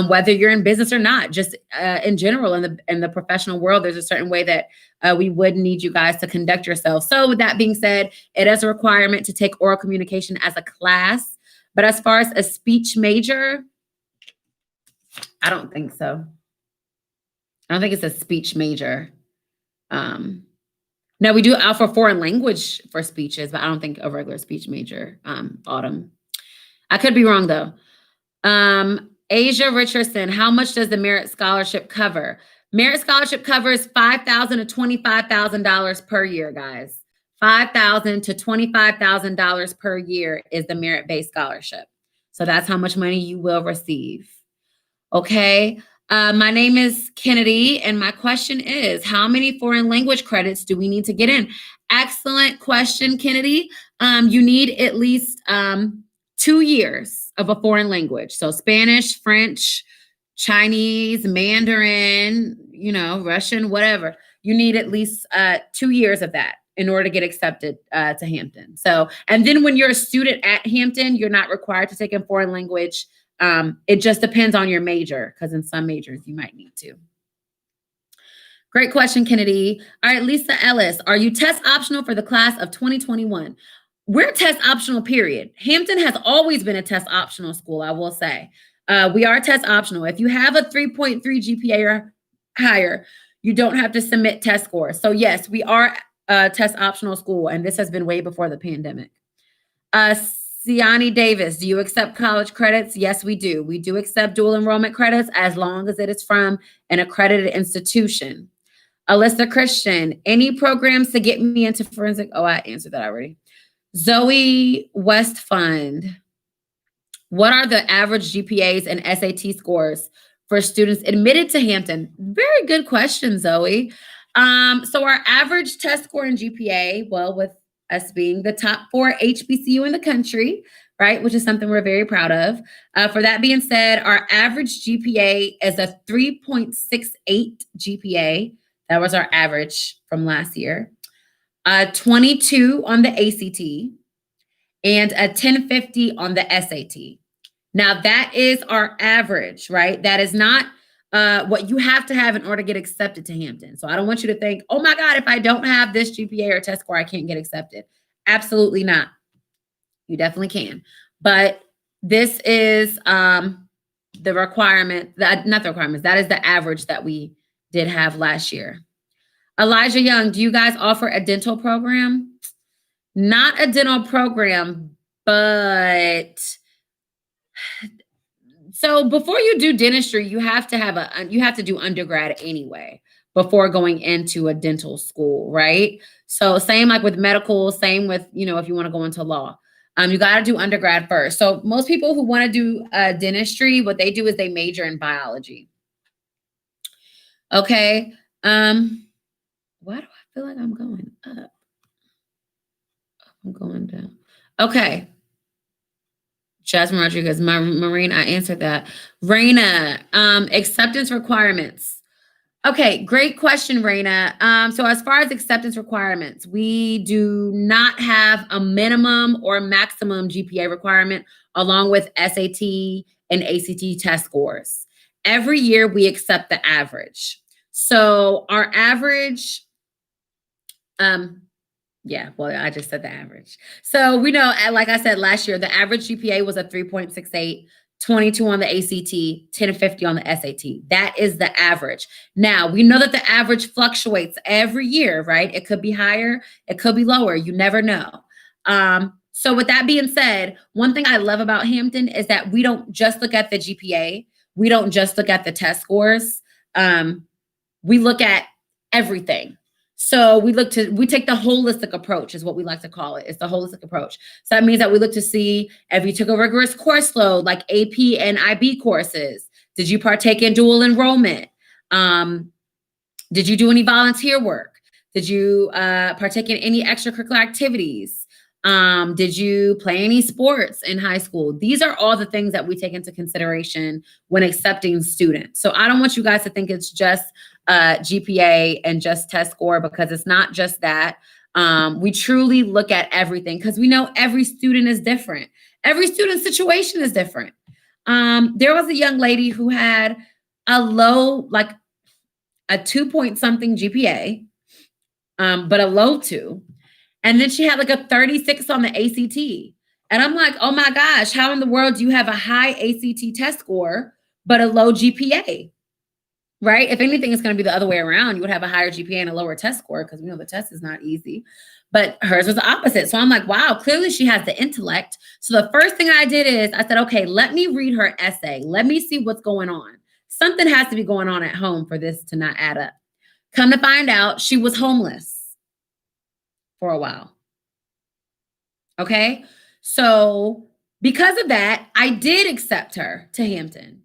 whether you're in business or not, just in general in the professional world, there's a certain way that we would need you guys to conduct yourself. So with that being said, it is a requirement to take oral communication as a class. But as far as a speech major, I don't think so. I don't think it's a speech major. No, we do offer foreign language for speeches, but I don't think a regular speech major, Autumn. I could be wrong though. Asia Richardson, how much does the Merit Scholarship cover? Merit Scholarship covers $5,000 to $25,000 per year, guys. $5,000 to $25,000 per year is the merit-based scholarship. So that's how much money you will receive. Okay. My name is Kennedy, and my question is, how many foreign language credits do we need to get in? Excellent question, Kennedy. You need at least 2 years of a foreign language. So Spanish, French, Chinese, Mandarin, Russian, whatever. You need at least 2 years of that in order to get accepted to Hampton. So, and then when you're a student at Hampton, you're not required to take a foreign language. It just depends on your major, because in some majors you might need to. Great question, Kennedy. All right, Lisa Ellis, are you test optional for the class of 2021? we're test optional, period. Hampton has always been a test optional school, I will say. We are test optional. If you have a 3.3 GPA or higher, you don't have to submit test scores. So yes, we are a test optional school, and this has been way before the pandemic. Siani Davis, do you accept college credits? Yes, we do. We do accept dual enrollment credits as long as it is from an accredited institution. Alyssa Christian, any programs to get me into forensic? Oh, I answered that already. Zoe West Fund, what are the average GPAs and SAT scores for students admitted to Hampton? Very good question, Zoe. So our average test score in GPA, well, with us being the top 4 HBCU in the country, right, which is something we're very proud of. For that being said, our average GPA is a 3.68 GPA. That was our average from last year. 22 on the ACT, and a 1050 on the SAT. Now, that is our average, right? That is not what you have to have in order to get accepted to Hampton. So I don't want you to think, oh my God, if I don't have this GPA or test score, I can't get accepted. Absolutely not. You definitely can. But this is the requirement, not the requirements, that is the average that we did have last year. Elijah Young, do you guys offer a dental program? Not a dental program, but so before you do dentistry, you have to do undergrad anyway before going into a dental school, right? So same like with medical, same with, if you want to go into law. You got to do undergrad first. So most people who want to do dentistry, what they do is they major in biology. Okay. Why do I feel like I'm going up? I'm going down. Okay. Jasmine Rodriguez, Marine, I answered that. Raina, acceptance requirements. Okay, great question, Raina. So as far as acceptance requirements, we do not have a minimum or maximum GPA requirement along with SAT and ACT test scores. Every year we accept the average. So our average, I just said the average. So we know, like I said, last year, the average GPA was a 3.68, 22 on the ACT, 1050 on the SAT. That is the average. Now, we know that the average fluctuates every year, right? It could be higher, it could be lower. You never know. So with that being said, one thing I love about Hampton is that we don't just look at the GPA. We don't just look at the test scores. We look at everything. So we take the holistic approach is what we like to call it. It's the holistic approach. So that means that we look to see if you took a rigorous course load like AP and IB courses. Did you partake in dual enrollment? Did you do any volunteer work? Did you partake in any extracurricular activities? Did you play any sports in high school? These are all the things that we take into consideration when accepting students. So I don't want you guys to think it's just GPA and just test score, because it's not just that. We truly look at everything because we know every student is different. Every student's situation is different. There was a young lady who had a low, like a 2 point something GPA, but a low 2. And then she had like a 36 on the ACT. And I'm like, oh my gosh, how in the world do you have a high ACT test score, but a low GPA? Right? If anything, it's going to be the other way around. You would have a higher GPA and a lower test score because we know the test is not easy. But hers was the opposite. So I'm like, wow, clearly she has the intellect. So the first thing I did is I said, okay, let me read her essay. Let me see what's going on. Something has to be going on at home for this to not add up. Come to find out, she was homeless for a while. Okay? So because of that, I did accept her to Hampton.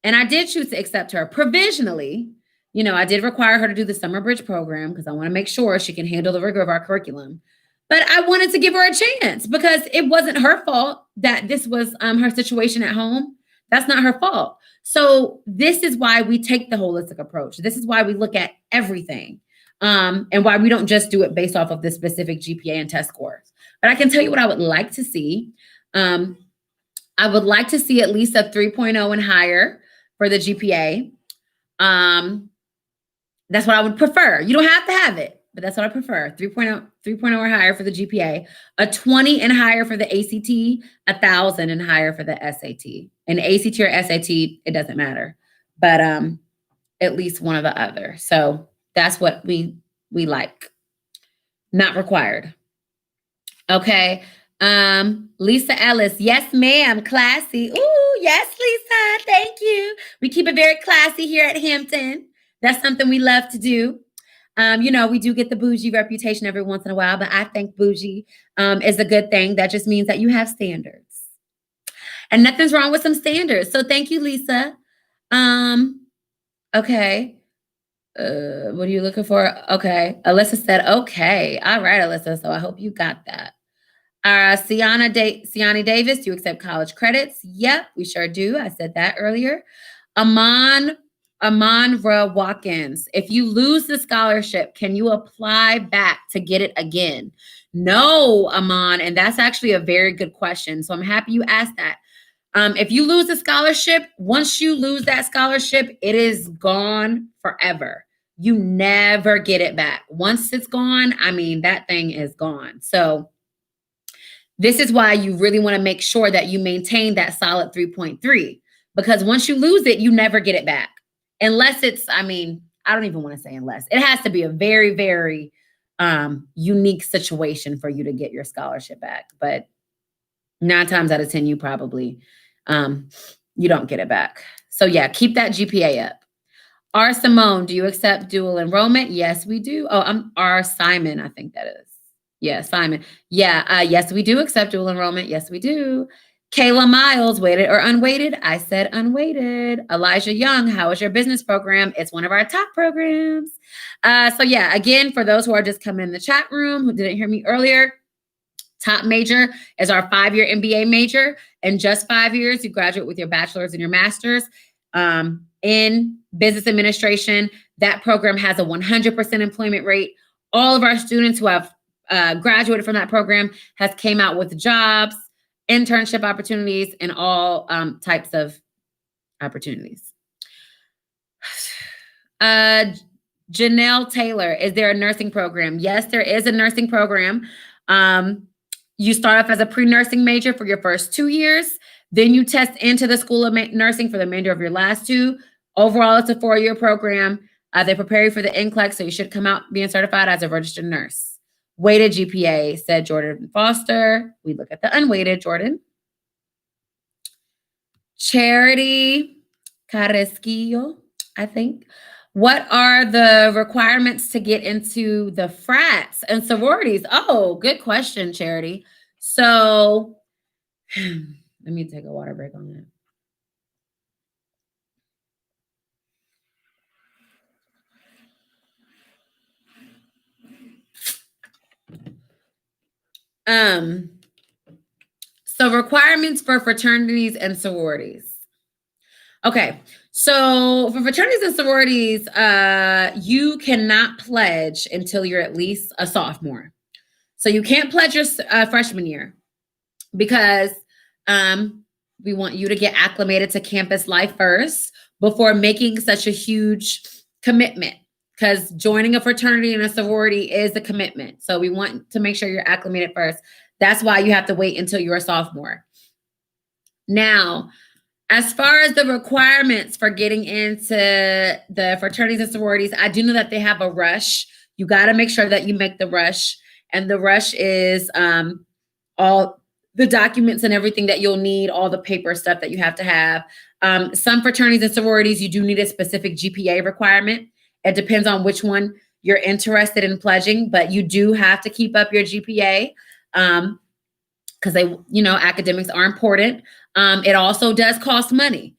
And I did choose to accept her provisionally. I did require her to do the summer bridge program because I want to make sure she can handle the rigor of our curriculum. But I wanted to give her a chance because it wasn't her fault that this was her situation at home. That's not her fault. So this is why we take the holistic approach. This is why we look at everything, and why we don't just do it based off of the specific GPA and test scores. But I can tell you what I would like to see. I would like to see at least a 3.0 and higher for the GPA. That's what I would prefer. You don't have to have it. but that's what I prefer. 3.0 or higher for the GPA, a 20 and higher for the ACT, 1,000 and higher for the SAT. And ACT or SAT, it doesn't matter, but at least one or the other. So that's what we like. Not required. Okay. Lisa Ellis, yes, ma'am, classy. Ooh, yes, Lisa, thank you. We keep it very classy here at Hampton. That's something we love to do. We do get the bougie reputation every once in a while, but I think bougie is a good thing. That just means that you have standards. And nothing's wrong with some standards. So thank you, Lisa. Okay. What are you looking for? Okay. Alyssa said, okay. All right, Alyssa. So I hope you got that. Siani Davis, do you accept college credits? Yep, we sure do. I said that earlier. Amonra Watkins, if you lose the scholarship, can you apply back to get it again? No, Amon, and that's actually a very good question. So I'm happy you asked that. If you lose the scholarship, once you lose that scholarship, it is gone forever. You never get it back. Once it's gone, I mean, that thing is gone. So this is why you really want to make sure that you maintain that solid 3.3, because once you lose it, you never get it back. Unless it's, I don't even want to say unless. It has to be a very, very unique situation for you to get your scholarship back. But 9 times out of 10, you probably, you don't get it back. So yeah, keep that GPA up. R. Simone, do you accept dual enrollment? Yes, we do. Oh, I'm R. Simon, I think that is. Yeah, Simon. Yeah, yes, we do accept dual enrollment. Yes, we do. Kayla Miles, weighted or unweighted? I said unweighted. Elijah Young, how is your business program? It's one of our top programs. So yeah, again, for those who are just coming in the chat room, who didn't hear me earlier, top major is our 5-year MBA major. In just 5 years, you graduate with your bachelor's and your master's in business administration. That program has a 100% employment rate. All of our students who have graduated from that program has came out with jobs, internship opportunities, and all types of opportunities. Janelle Taylor, is there a nursing program? Yes, there is a nursing program. You start off as a pre-nursing major for your first 2 years. Then you test into the School of Nursing for the remainder of your last 2. Overall, it's a 4-year program. They prepare you for the NCLEX, so you should come out being certified as a registered nurse. Weighted GPA, said Jordan Foster. We look at the unweighted, Jordan. Charity Carrasquillo, I think. What are the requirements to get into the frats and sororities? Oh, good question, Charity. So let me take a water break on that. So requirements for fraternities and sororities. Okay, so for fraternities and sororities, you cannot pledge until you're at least a sophomore. So you can't pledge your freshman year because we want you to get acclimated to campus life first before making such a huge commitment, because joining a fraternity and a sorority is a commitment. So we want to make sure you're acclimated first. That's why you have to wait until you're a sophomore. Now, as far as the requirements for getting into the fraternities and sororities, I do know that they have a rush. You got to make sure that you make the rush. And the rush is all the documents and everything that you'll need, all the paper stuff that you have to have. Some fraternities and sororities, you do need a specific GPA requirement. It depends on which one you're interested in pledging, but you do have to keep up your GPA because academics are important. It also does cost money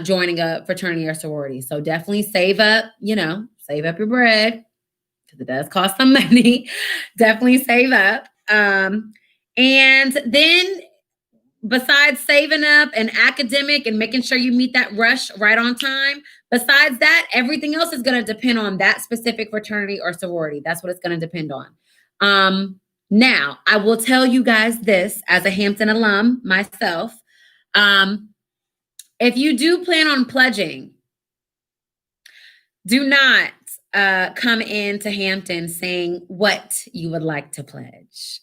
joining a fraternity or sorority. So definitely save up your bread because it does cost some money. Definitely save up. And then besides saving up and academic and making sure you meet that rush right on time, besides that, everything else is going to depend on that specific fraternity or sorority. That's what it's going to depend on. Now, I will tell you guys this as a Hampton alum myself. If you do plan on pledging, do not come into Hampton saying what you would like to pledge.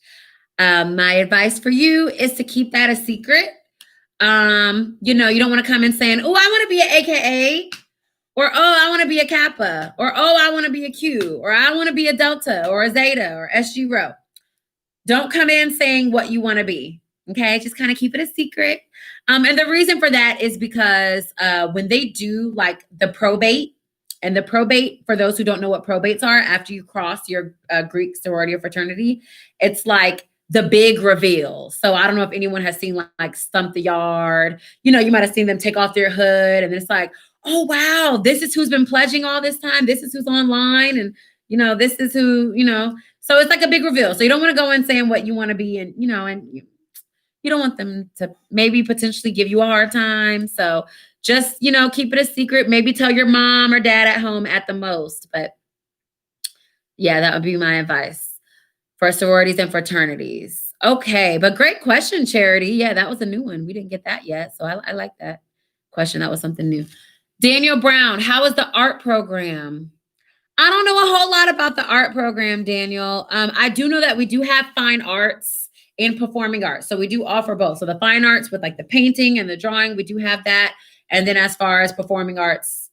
My advice for you is to keep that a secret. You don't want to come in saying, oh, I want to be an AKA, or oh, I want to be a Kappa, or oh, I want to be a Q, or I want to be a Delta, or a Zeta, or SG Rho. Don't come in saying what you want to be. Okay, just kind of keep it a secret. And the reason for that is because when they do like the probate, and the probate, for those who don't know what probates are, after you cross your Greek sorority or fraternity, it's like the big reveal. So I don't know if anyone has seen like Stump the Yard. You might have seen them take off their hood, and it's like, oh wow, this is who's been pledging all this time. This is who's online, and this is who. So it's like a big reveal. So you don't want to go in saying what you want to be, and you don't want them to maybe potentially give you a hard time. So just, keep it a secret. Maybe tell your mom or dad at home at the most. But yeah, that would be my advice for sororities and fraternities. Okay, but great question, Charity. Yeah, that was a new one. We didn't get that yet. So I like that question. That was something new. Daniel Brown, how is the art program? I don't know a whole lot about the art program, Daniel. I do know that we do have fine arts and performing arts. So we do offer both. So the fine arts with like the painting and the drawing, we do have that. And then as far as performing arts,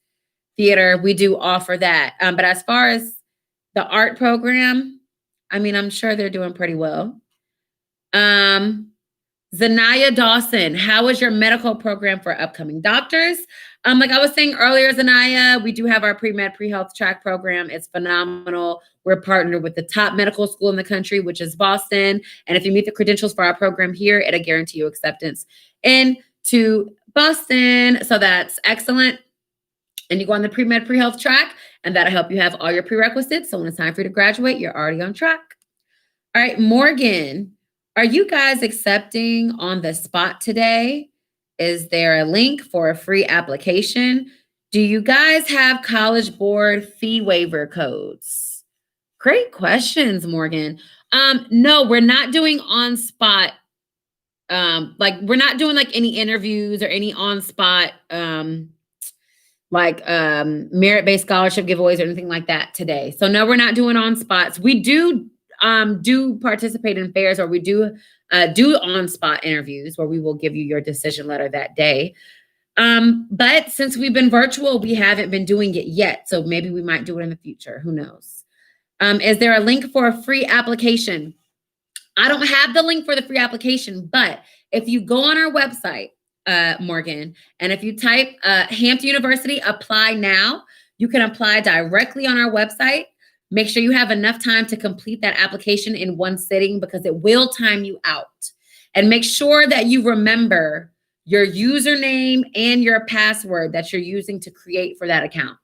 theater, we do offer that. But as far as the art program, I mean, I'm sure they're doing pretty well. Zanaya Dawson, how is your medical program for upcoming doctors? Like I was saying earlier, Zanaya, we do have our pre-med, pre-health track program. It's phenomenal. We're partnered with the top medical school in the country, which is Boston. And if you meet the credentials for our program here, it'll guarantee you acceptance into Boston. So that's excellent. And you go on the pre-med, pre-health track, and that'll help you have all your prerequisites. So when it's time for you to graduate, you're already on track. All right, Morgan, are you guys accepting on the spot today? Is there a link for a free application? Do you guys have College Board fee waiver codes? Great questions, Morgan. No, we're not doing on spot. We're not doing like any interviews or any on spot merit-based scholarship giveaways or anything like that today. So no, we're not doing on spots. We do participate in fairs, or we do on-spot interviews where we will give you your decision letter that day. But since we've been virtual, we haven't been doing it yet. So maybe we might do it in the future. Who knows? Is there a link for a free application? I don't have the link for the free application, but if you go on our website, Morgan, and if you type Hampton University, apply now, you can apply directly on our website. Make sure you have enough time to complete that application in one sitting because it will time you out. And make sure that you remember your username and your password that you're using to create for that account.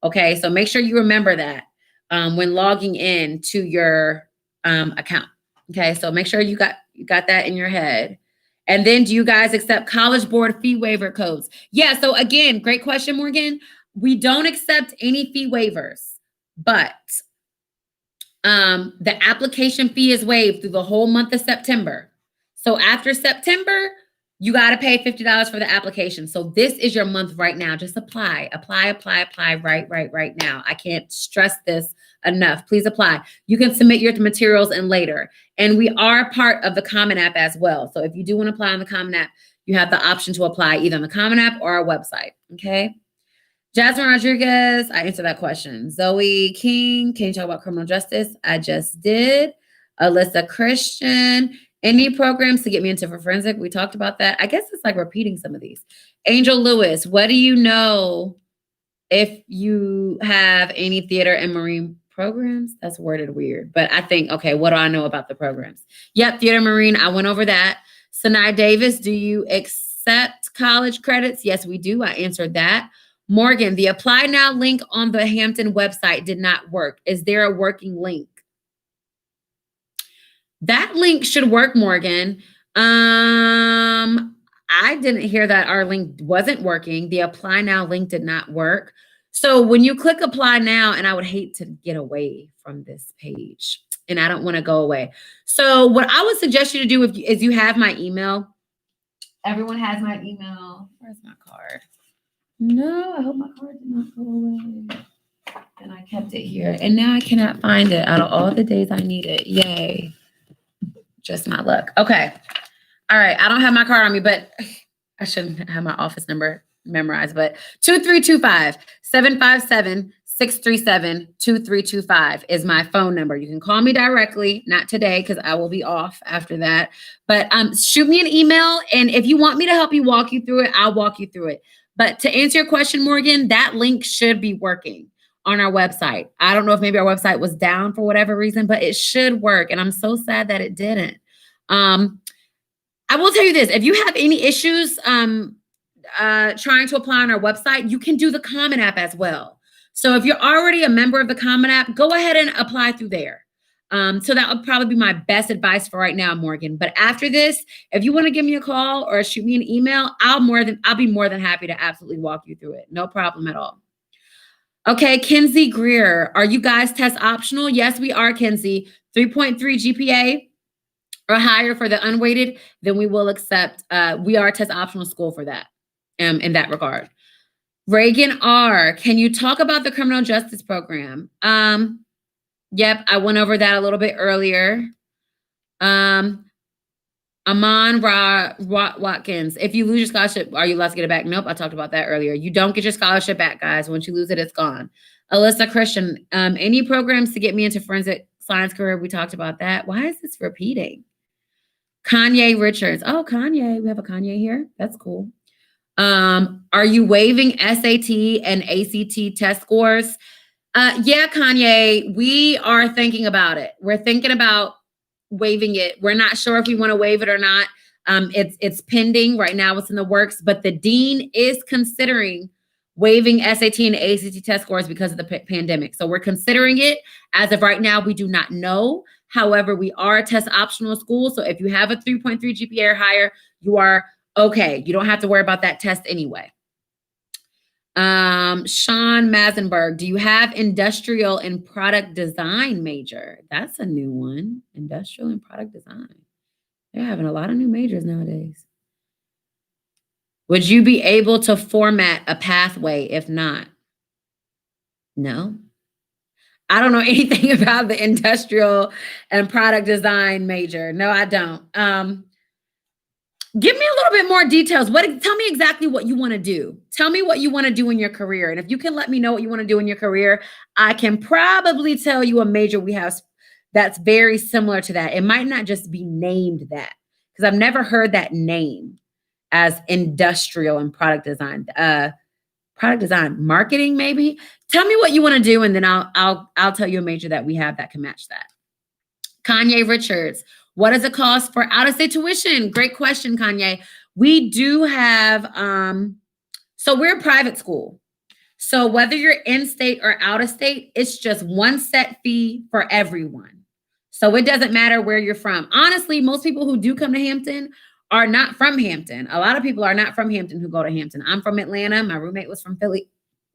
Okay, so make sure you remember that when logging in to your account. Okay, so make sure you got that in your head. And then do you guys accept College Board fee waiver codes? Yeah, so again, great question, Morgan. We don't accept any fee waivers, but the application fee is waived through the whole month of September. So after September, you got to pay $50 for the application. So this is your month right now. Just apply right now. I can't stress this enough. Please apply. You can submit your materials in later. And we are part of the Common App as well. So if you do want to apply on the Common App, you have the option to apply either on the Common App or our website. Okay. Jasmine Rodriguez, I answered that question. Zoe King, can you talk about criminal justice? I just did. Alyssa Christian, any programs to get me into forensic? We talked about that. I guess it's like repeating some of these. Angel Lewis, what do you know if you have any theater and marine programs? That's worded weird, but I think, okay, what do I know about the programs? Yep, theater marine, I went over that. Sinai Davis, do you accept college credits? Yes, we do. I answered that. Morgan, the apply now link on the Hampton website did not work. Is there a working link? That link should work, Morgan. I didn't hear that our link wasn't working. The apply now link did not work. So when you click apply now, and I would hate to get away from this page, and I don't want to go away. So what I would suggest you to do is you have my email. Everyone has my email. Where's my card? No, I hope my card did not go away. And I kept it here, and now I cannot find it out of all the days I need it. Yay. Just my luck. Okay. All right. I don't have my card on me, but I shouldn't have my office number memorized, but 2325-757-637-2325 is my phone number. You can call me directly, not today because I will be off after that. But shoot me an email, and if you want me to help you walk you through it, I'll walk you through it. But to answer your question, Morgan, that link should be working on our website. I don't know if maybe our website was down for whatever reason, but it should work. And I'm so sad that it didn't. I will tell you this, if you have any issues trying to apply on our website, you can do the Common App as well. So if you're already a member of the Common App, go ahead and apply through there. So that would probably be my best advice for right now, Morgan. But after this, if you want to give me a call or shoot me an email, I'll be more than happy to absolutely walk you through it. No problem at all. Okay, Kinsey Greer, are you guys test optional? Yes, we are, Kinsey. 3.3 GPA or higher for the unweighted, then we will accept. We are a test optional school for that, in that regard. Reagan R, can you talk about the criminal justice program? Yep, I went over that a little bit earlier. Amon Watkins, if you lose your scholarship, are you allowed to get it back? Nope, I talked about that earlier. You don't get your scholarship back, guys. Once you lose it, it's gone. Alyssa Christian, any programs to get me into forensic science career? We talked about that. Why is this repeating? Kanye Richards. Oh, Kanye. We have a Kanye here. That's cool. Are you waiving SAT and ACT test scores? Yeah, Kanye, we are thinking about it. We're thinking about waiving it. We're not sure if we want to waive it or not. It's pending right now. It's in the works, but the dean is considering waiving SAT and ACT test scores because of the pandemic. So we're considering it. As of right now, we do not know. However, we are a test optional school. So if you have a 3.3 GPA or higher, you are okay. You don't have to worry about that test anyway. Sean Mazenberg, do you have industrial and product design major? That's a new one. Industrial and product design. They're having a lot of new majors nowadays. Would you be able to format a pathway if not? No. I don't know anything about the industrial and product design major. No, I don't. Give me a little bit more details. Tell me exactly what you want to do. Tell me what you want to do in your career. And if you can let me know what you want to do in your career, I can probably tell you a major we have that's very similar to that. It might not just be named that, because I've never heard that name as industrial and product design. Product design, marketing, maybe. Tell me what you want to do, and then I'll tell you a major that we have that can match that. Kanye Richards, what does it cost for out-of-state tuition? Great question, Kanye. We do have, so we're a private school. So whether you're in-state or out-of-state, it's just one set fee for everyone. So it doesn't matter where you're from. Honestly, most people who do come to Hampton are not from Hampton. A lot of people are not from Hampton who go to Hampton. I'm from Atlanta. My roommate was from Philly.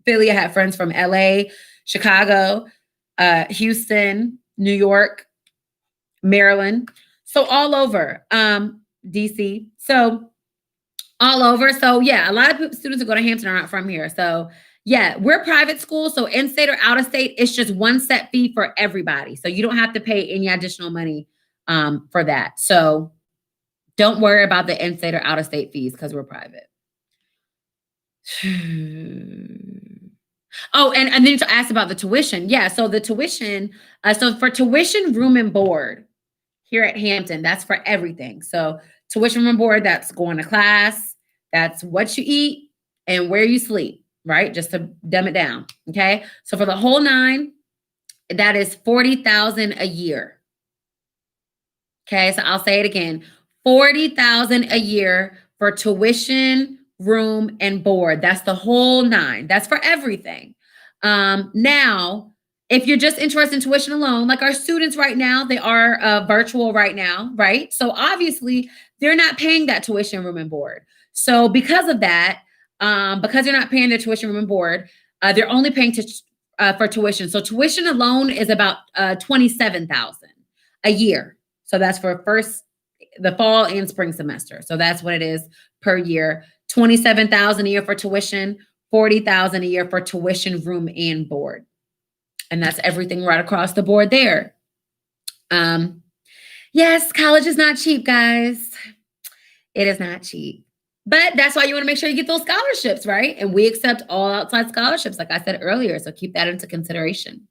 I have friends from LA, Chicago, Houston, New York, Maryland. So all over, DC. So all over. So yeah, a lot of students who go to Hampton are not from here. So yeah, we're private school. So in-state or out-of-state, it's just one set fee for everybody. So you don't have to pay any additional money for that. So don't worry about the in-state or out-of-state fees because we're private. Oh, and then to ask about the tuition. Yeah, so the tuition, so for tuition, room and board here at Hampton, that's for everything. So tuition, room and board, that's going to class, that's what you eat and where you sleep, right? Just to dumb it down, okay? So for the whole 9, that is $40,000 a year. Okay, so I'll say it again. $40,000 a year for tuition, room, and board. That's the whole 9. That's for everything. Now, if you're just interested in tuition alone, like our students right now, they are virtual right now, right? So obviously, they're not paying that tuition, room, and board. So because of that, because they're not paying their tuition, room, and board, they're only paying for tuition. So tuition alone is about $27,000 a year. So that's for the fall and spring semester. So that's what it is per year. $27,000 a year for tuition, $40,000 a year for tuition, room, and board. And that's everything right across the board there. Yes, college is not cheap, guys. It is not cheap. But that's why you want to make sure you get those scholarships, right? And we accept all outside scholarships, like I said earlier. So keep that into consideration.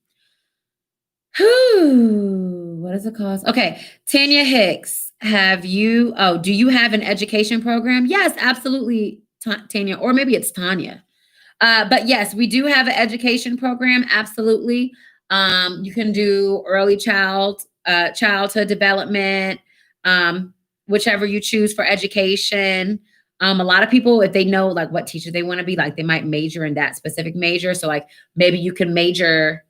Whew, what does it cost? Okay, Tanya Hicks, do you have an education program? Yes, absolutely, Tanya, or maybe it's Tanya. But yes, we do have an education program. Absolutely. You can do early childhood development, whichever you choose for education. A lot of people, if they know like what teacher they want to be, like they might major in that specific major. So like maybe you can major,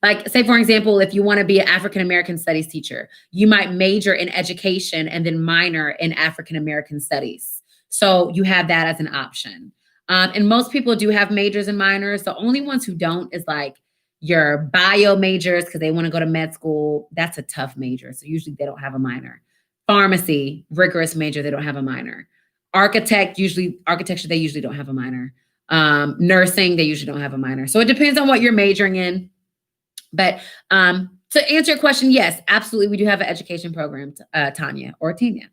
like say for example, if you want to be an African American studies teacher, you might major in education and then minor in African American studies. So you have that as an option. And most people do have majors and minors. The only ones who don't is like your bio majors because they want to go to med school. That's a tough major. So usually they don't have a minor. Pharmacy, rigorous major, they don't have a minor. Architecture, they usually don't have a minor. Nursing, they usually don't have a minor. So it depends on what you're majoring in. But to answer your question, yes, absolutely. We do have an education program, Tanya or Tina.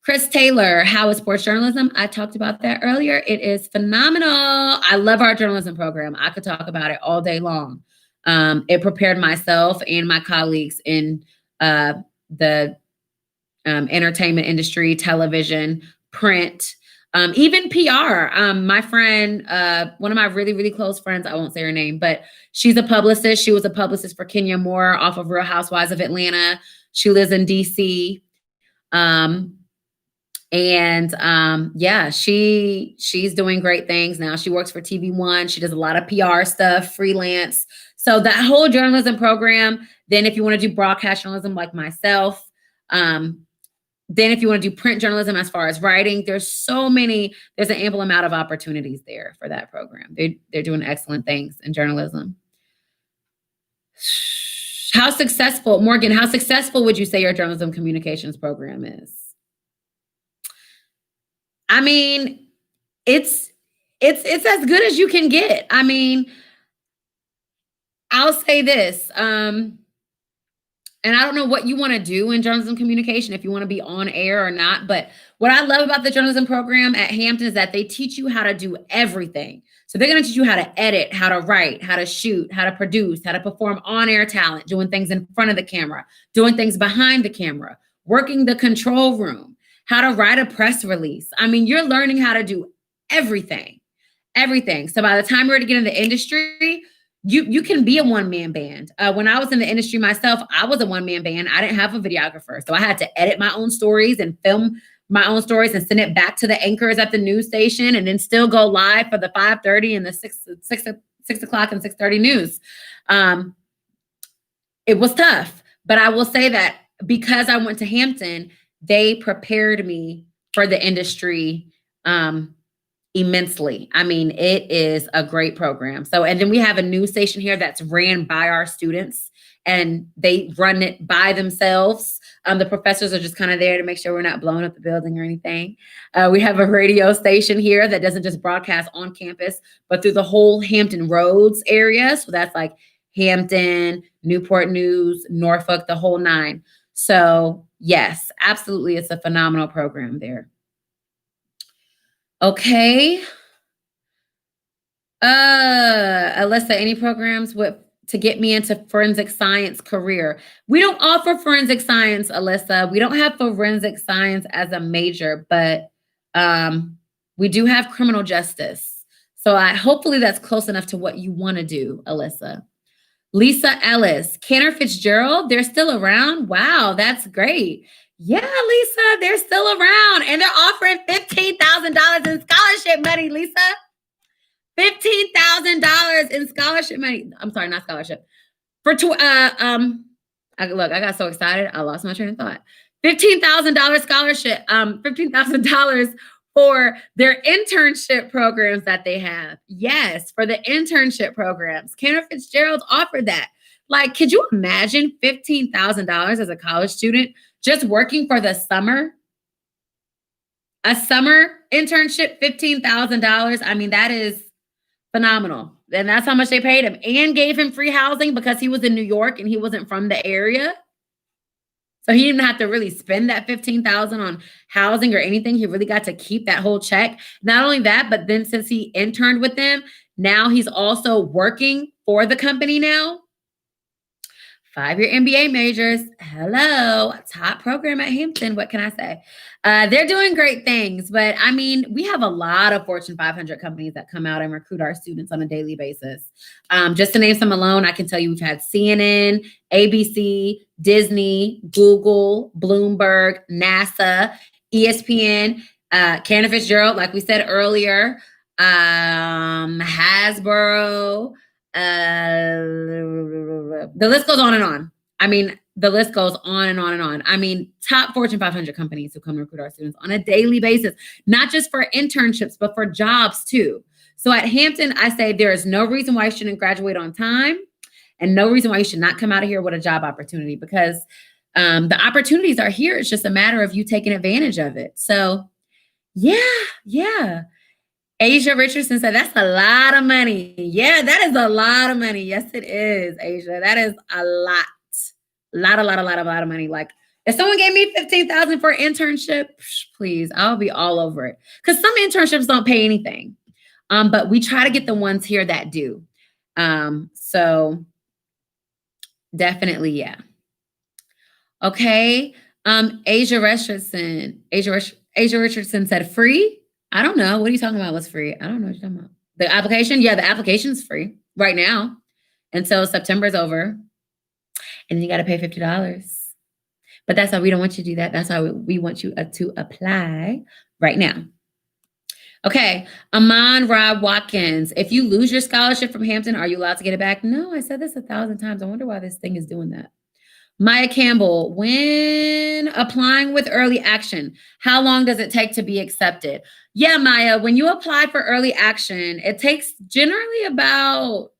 Chris Taylor, how is sports journalism? I talked about that earlier. It is phenomenal. I love our journalism program. I could talk about it all day long. It prepared myself and my colleagues in the entertainment industry, television, print, even PR. My friend, one of my really, really close friends, I won't say her name, but she's a publicist. She was a publicist for Kenya Moore off of Real Housewives of Atlanta. She lives in DC. Yeah, she's doing great things now. She works for TV One. She does a lot of PR stuff, freelance. So that whole journalism program, then if you want to do broadcast journalism like myself, then if you want to do print journalism as far as writing, there's an ample amount of opportunities there for that program. They're doing excellent things in journalism. Morgan, how successful would you say your journalism communications program is? I mean, it's as good as you can get. I mean, I'll say this, and I don't know what you want to do in journalism communication, if you want to be on air or not. But what I love about the journalism program at Hampton is that they teach you how to do everything. So they're going to teach you how to edit, how to write, how to shoot, how to produce, how to perform on-air talent, doing things in front of the camera, doing things behind the camera, working the control room, how to write a press release. I mean, you're learning how to do everything. So by the time you're ready to get in the industry, you can be a one-man band. When I was in the industry myself, I was a one-man band. I didn't have a videographer. So I had to edit my own stories and film my own stories and send it back to the anchors at the news station and then still go live for the 5:30 and the 6 o'clock and 6:30 news. It was tough, but I will say that because I went to Hampton, they prepared me for the industry immensely. I mean, it is a great program. So, and then we have a news station here that's ran by our students and they run it by themselves. The professors are just kind of there to make sure we're not blowing up the building or anything. We have a radio station here that doesn't just broadcast on campus, but through the whole Hampton Roads area. So that's like Hampton, Newport News, Norfolk, the whole nine. So yes, absolutely. It's a phenomenal program there. Okay. Alyssa, any programs to get me into forensic science career? We don't offer forensic science, Alyssa. We don't have forensic science as a major, but we do have criminal justice. So hopefully that's close enough to what you want to do, Alyssa. Lisa Ellis, Cantor Fitzgerald, they're still around? Wow, that's great. Yeah, Lisa, they're still around and they're offering $15,000 in scholarship money, Lisa. $15,000 in scholarship money. I'm sorry, not scholarship. I got so excited, I lost my train of thought. $15,000 scholarship, $15,000 for their internship programs that they have. Yes, for the internship programs. Cantor Fitzgerald offered that. Like, could you imagine $15,000 as a college student just working for the summer? A summer internship, $15,000. I mean, that is Phenomenal. And that's how much they paid him and gave him free housing because he was in New York and he wasn't from the area. So he didn't have to really spend that 15,000 on housing or anything. He really got to keep that whole check. Not only that, but then since he interned with them, now he's also working for the company now. 5-year MBA majors. Hello, top program at Hampton. What can I say? They're doing great things, but I mean, we have a lot of Fortune 500 companies that come out and recruit our students on a daily basis. Just to name some alone, I can tell you we've had CNN, ABC, Disney, Google, Bloomberg, NASA, ESPN, Cantor Fitzgerald, like we said earlier, Hasbro, the list goes on and on. I mean, the list goes on and on and on. I mean, top Fortune 500 companies who come to recruit our students on a daily basis, not just for internships, but for jobs too. So at Hampton, I say there is no reason why you shouldn't graduate on time and no reason why you should not come out of here with a job opportunity because the opportunities are here. It's just a matter of you taking advantage of it. So yeah. Asia Richardson said, that's a lot of money. Yeah, that is a lot of money. Yes, it is, Asia. That is a lot. A lot of money. Like, if someone gave me 15,000 for an internship, please, I'll be all over it. Because some internships don't pay anything. But we try to get the ones here that do. So definitely, yeah. Okay. Asia Richardson said free. I don't know. What are you talking about? What's free? I don't know what you're talking about. The application? Yeah, the application's free right now until September's over. And then you got to pay $50. But that's why we don't want you to do that. That's why we want you to apply right now. Okay. Amon Rob Watkins. If you lose your scholarship from Hampton, are you allowed to get it back? No, I said this 1,000 times. I wonder why this thing is doing that. Maya Campbell, when applying with early action, how long does it take to be accepted? Yeah, Maya, when you apply for early action, it takes generally about,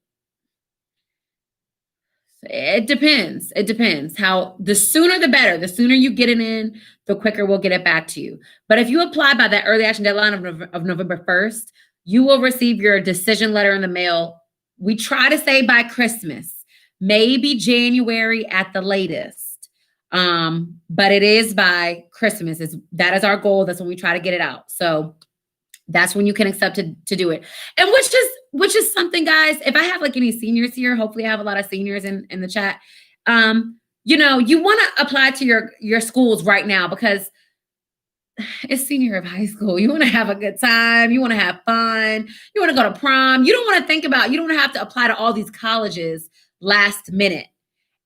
it depends. It depends. How the sooner the better. The sooner you get it in, the quicker we'll get it back to you. But if you apply by that early action deadline of November 1st, you will receive your decision letter in the mail. We try to say by Christmas. Maybe January at the latest. But it is by Christmas. That is our goal. That's when we try to get it out. So that's when you can accept to do it. And which is something, guys, if I have like any seniors here, hopefully I have a lot of seniors in the chat. You want to apply to your schools right now because it's senior year of high school. You want to have a good time. You want to have fun. You want to go to prom. You don't want to think about, you don't have to apply to all these colleges last minute.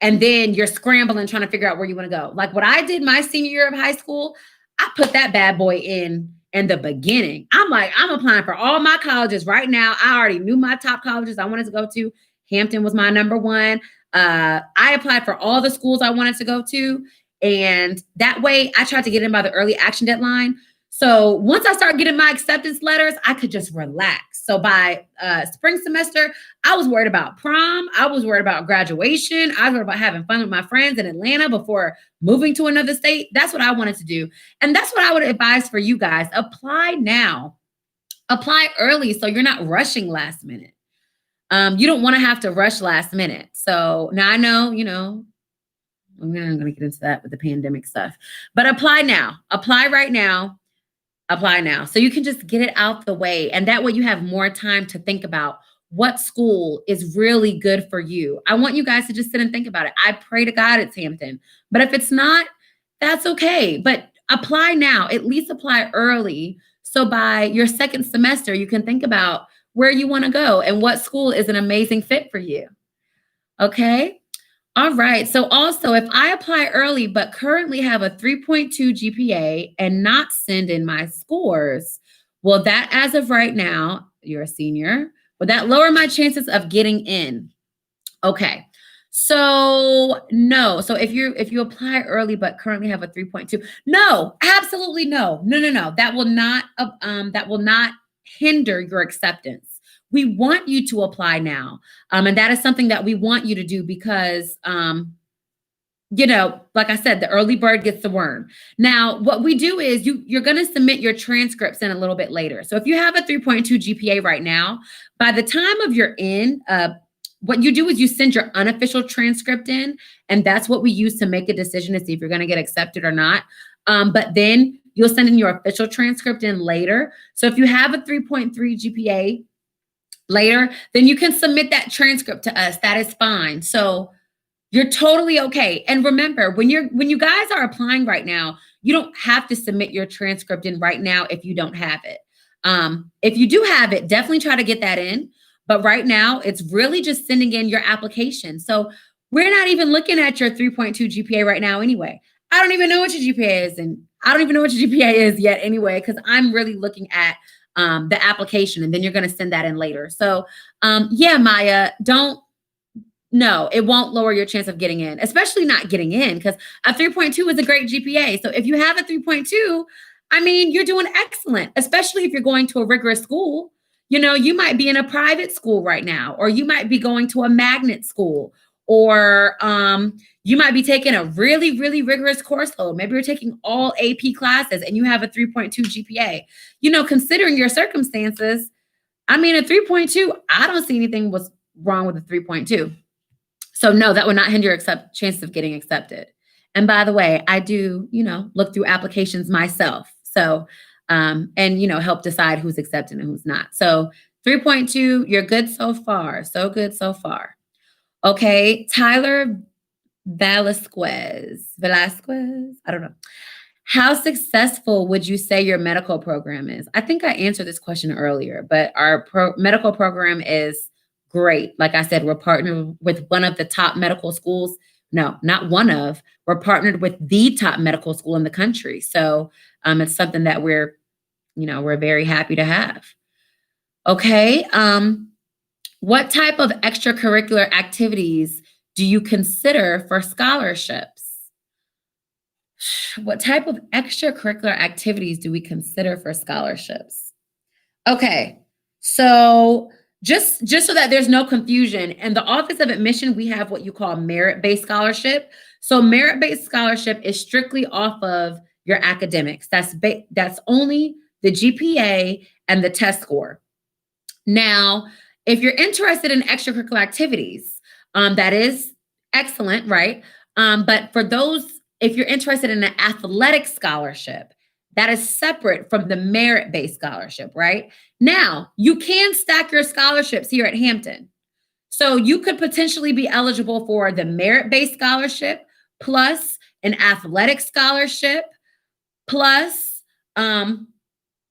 And then you're scrambling, trying to figure out where you want to go. Like what I did my senior year of high school, I put that bad boy in the beginning. I'm like, I'm applying for all my colleges right now. I already knew my top colleges I wanted to go to. Hampton was my number one. I applied for all the schools I wanted to go to. And that way I tried to get in by the early action deadline. So once I started getting my acceptance letters, I could just relax. So by spring semester, I was worried about prom. I was worried about graduation. I was worried about having fun with my friends in Atlanta before moving to another state. That's what I wanted to do. And that's what I would advise for you guys. Apply now. Apply early so you're not rushing last minute. You don't want to have to rush last minute. So now I know, I'm going to get into that with the pandemic stuff. But apply now. Apply right now. Apply now. So you can just get it out the way. And that way you have more time to think about what school is really good for you. I want you guys to just sit and think about it. I pray to God it's Hampton. But if it's not, that's okay. But apply now. At least apply early. So by your second semester, you can think about where you want to go and what school is an amazing fit for you. Okay? All right. So also, if I apply early, but currently have a 3.2 GPA and not send in my scores, will that, as of right now, you're a senior, will that lower my chances of getting in? Okay. So no. So if you apply early, but currently have a 3.2, no, absolutely no. No. That will not hinder your acceptance. We want you to apply now. And that is something that we want you to do because like I said, the early bird gets the worm. Now, what we do is you're going to submit your transcripts in a little bit later. So if you have a 3.2 GPA right now, by the time of your end, what you do is you send your unofficial transcript in, and that's what we use to make a decision to see if you're going to get accepted or not. But then you'll send in your official transcript in later. So if you have a 3.3 GPA later, then you can submit that transcript to us. That is fine. So you're totally okay. And remember, when you guys are applying right now, you don't have to submit your transcript in right now if you don't have it. If you do have it, definitely try to get that in. But right now, it's really just sending in your application. So we're not even looking at your 3.2 GPA right now anyway. I don't even know what your GPA is, and I don't even know what your GPA is yet anyway, because I'm really looking at the application, and then you're going to send that in later. So yeah, Maya, no, it won't lower your chance of getting in, especially not getting in, because a 3.2 is a great GPA. So if you have a 3.2, I mean, you're doing excellent, especially if you're going to a rigorous school. You might be in a private school right now, or you might be going to a magnet school, or you might be taking a really, really rigorous course load. Maybe you're taking all AP classes and you have a 3.2 GPA. Considering your circumstances, I mean, a 3.2, I don't see anything was wrong with a 3.2. So no, that would not hinder your chances of getting accepted. And by the way, I do, look through applications myself. So, and, help decide who's accepted and who's not. So 3.2, you're good so far. So good so far. Okay. Tyler Velasquez, I don't know. How successful would you say your medical program is? I think I answered this question earlier, but our medical program is great. Like I said, we're partnered with one of the top medical schools. No, not one of. We're partnered with the top medical school in the country. So it's something that we're very happy to have. Okay. What type of extracurricular activities do you consider for scholarships? What type of extracurricular activities do we consider for scholarships? Okay. So just so that there's no confusion, in the Office of Admission, we have what you call merit-based scholarship. So merit-based scholarship is strictly off of your academics. That's only the GPA and the test score. Now, if you're interested in extracurricular activities, that is excellent, right? But for those, if you're interested in an athletic scholarship, that is separate from the merit-based scholarship, right? Now, you can stack your scholarships here at Hampton. So you could potentially be eligible for the merit-based scholarship plus an athletic scholarship plus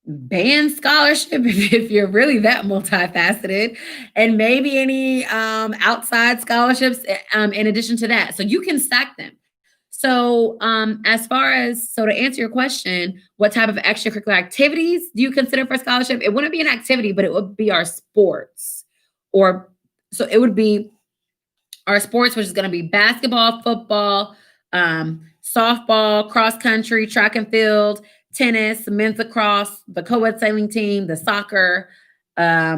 band scholarship if you're really that multifaceted, and maybe any outside scholarships in addition to that. So you can stack them. So to answer your question, what type of extracurricular activities do you consider for scholarship? It wouldn't be an activity, but it would be our sports. So it would be our sports, which is going to be basketball, football, softball, cross country, track and field, tennis, men's lacrosse, the co-ed sailing team, the soccer. I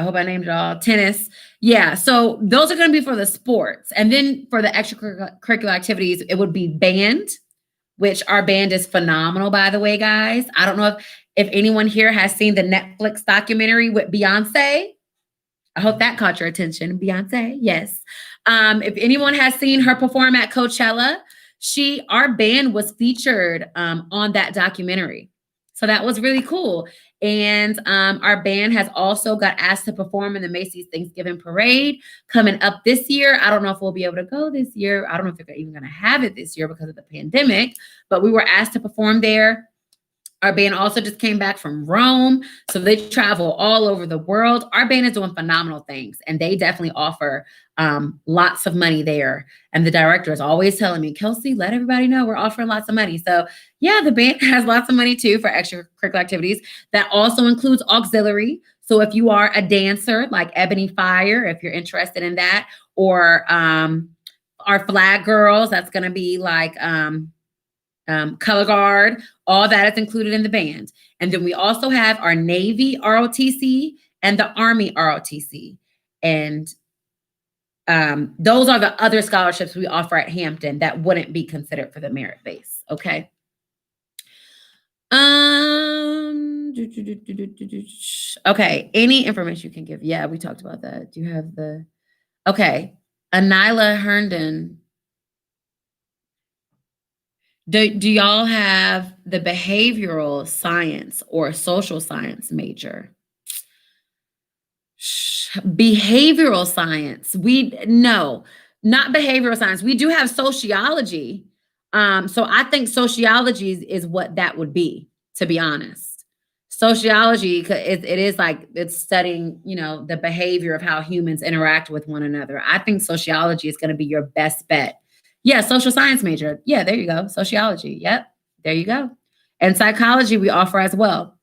hope I named it all. Tennis. Yeah. So those are going to be for the sports. And then for the extracurricular activities, it would be band, which our band is phenomenal, by the way, guys. I don't know if anyone here has seen the Netflix documentary with Beyonce. I hope that caught your attention. Beyonce. Yes. If anyone has seen her perform at Coachella, our band was featured on that documentary. So that was really cool. And our band has also got asked to perform in the Macy's Thanksgiving Parade coming up this year. I don't know if we'll be able to go this year. I don't know if they're even going to have it this year because of the pandemic, but we were asked to perform there. Our band also just came back from Rome, so they travel all over the world. Our band is doing phenomenal things, and they definitely offer lots of money there. And the director is always telling me, Kelsey, let everybody know we're offering lots of money. So yeah, the band has lots of money too for extracurricular activities. That also includes auxiliary. So if you are a dancer like Ebony Fire, if you're interested in that, or our flag girls, that's going to be like color guard, all that is included in the band. And then we also have our Navy ROTC and the Army ROTC. And Those are the other scholarships we offer at Hampton that wouldn't be considered for the merit base. Okay. Okay. Any information you can give? Yeah, we talked about that. Do you have the? Okay. Anila Herndon. Do y'all have the behavioral science or social science major? Behavioral science. No, not behavioral science. We do have sociology. So I think sociology is what that would be, to be honest. Sociology, it is like it's studying, the behavior of how humans interact with one another. I think sociology is going to be your best bet. Yeah, social science major. Yeah, there you go. Sociology. Yep, there you go. And psychology we offer as well.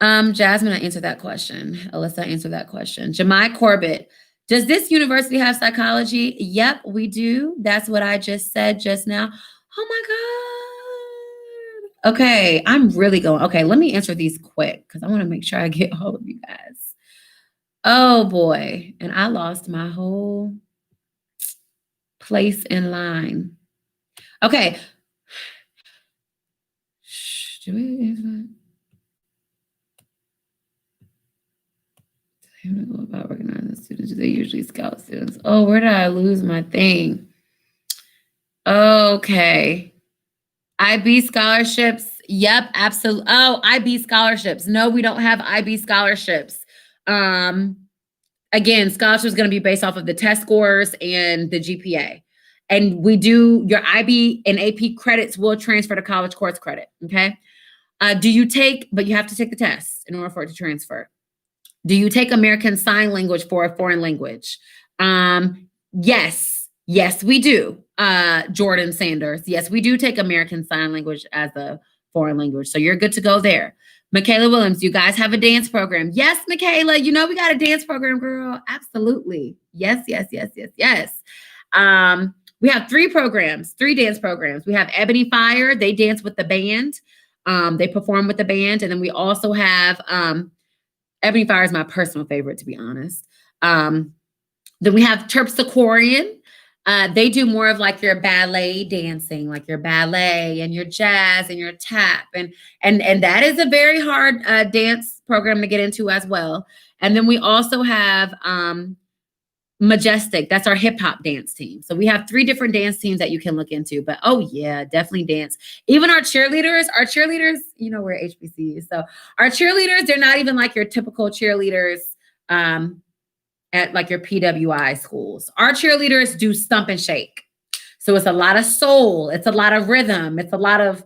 Jasmine, I answered that question. Alyssa answered that question. Jemai Corbett, does this university have psychology? Yep, we do. That's what I just said just now. Oh my God. Okay, I'm really going. Okay, let me answer these quick because I want to make sure I get all of you guys. Oh boy. And I lost my whole place in line. Okay. Do we answer? About organizing students? Do they usually scout students? Oh, where did I lose my thing? Okay. IB scholarships. Yep, absolutely. Oh, IB scholarships. No, we don't have IB scholarships. Again, scholarships is going to be based off of the test scores and the GPA. And we do, your IB and AP credits will transfer to college course credit. Okay. But you have to take the test in order for it to transfer. Do you take American Sign Language for a foreign language? Yes, we do. Jordan Sanders. Yes, we do take American Sign Language as a foreign language. So you're good to go there. Michaela Williams, you guys have a dance program. Yes, Michaela, we got a dance program, girl. Absolutely. Yes. We have three dance programs. We have Ebony Fire. They dance with the band. They perform with the band. And then we also have Ebony Fire is my personal favorite, to be honest. Then we have Terpsichorean. They do more of like your ballet dancing, like your ballet and your jazz and your tap. And that is a very hard dance program to get into as well. And then we also have Majestic. That's our hip hop dance team. So we have 3 different dance teams that you can look into. But oh yeah, definitely dance. Even our cheerleaders, we're at HBCU. So our cheerleaders, they're not even like your typical cheerleaders at like your PWI schools. Our cheerleaders do stump and shake. So it's a lot of soul. It's a lot of rhythm. It's a lot of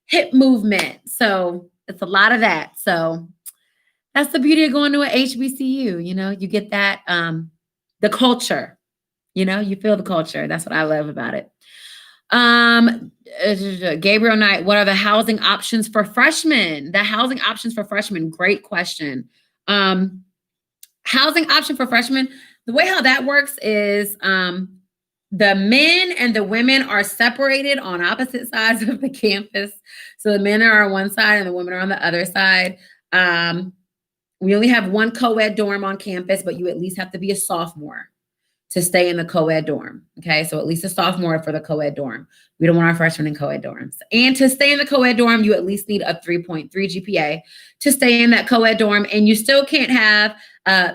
hip movement. So it's a lot of that. So that's the beauty of going to an HBCU. You get that, the culture, you feel the culture. That's what I love about it. Gabriel Knight, what are the housing options for freshmen? The housing options for freshmen, great question. Housing option for freshmen, the way how that works is the men and the women are separated on opposite sides of the campus. So the men are on one side and the women are on the other side. We only have one co-ed dorm on campus, but you at least have to be a sophomore to stay in the co-ed dorm. Okay, so at least a sophomore for the co-ed dorm. We don't want our freshmen in co-ed dorms. And to stay in the co-ed dorm, you at least need a 3.3 GPA to stay in that co-ed dorm. And you still can't have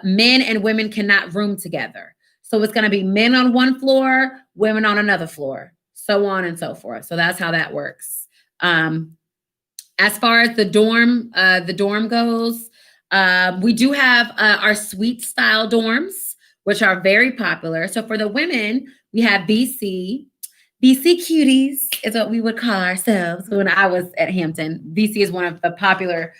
men and women cannot room together. So it's going to be men on one floor, women on another floor, so on and so forth. So that's how that works. As far as the dorm goes, we do have our suite style dorms, which are very popular. So for the women, we have BC cuties is what we would call ourselves when I was at Hampton. BC is one of the popular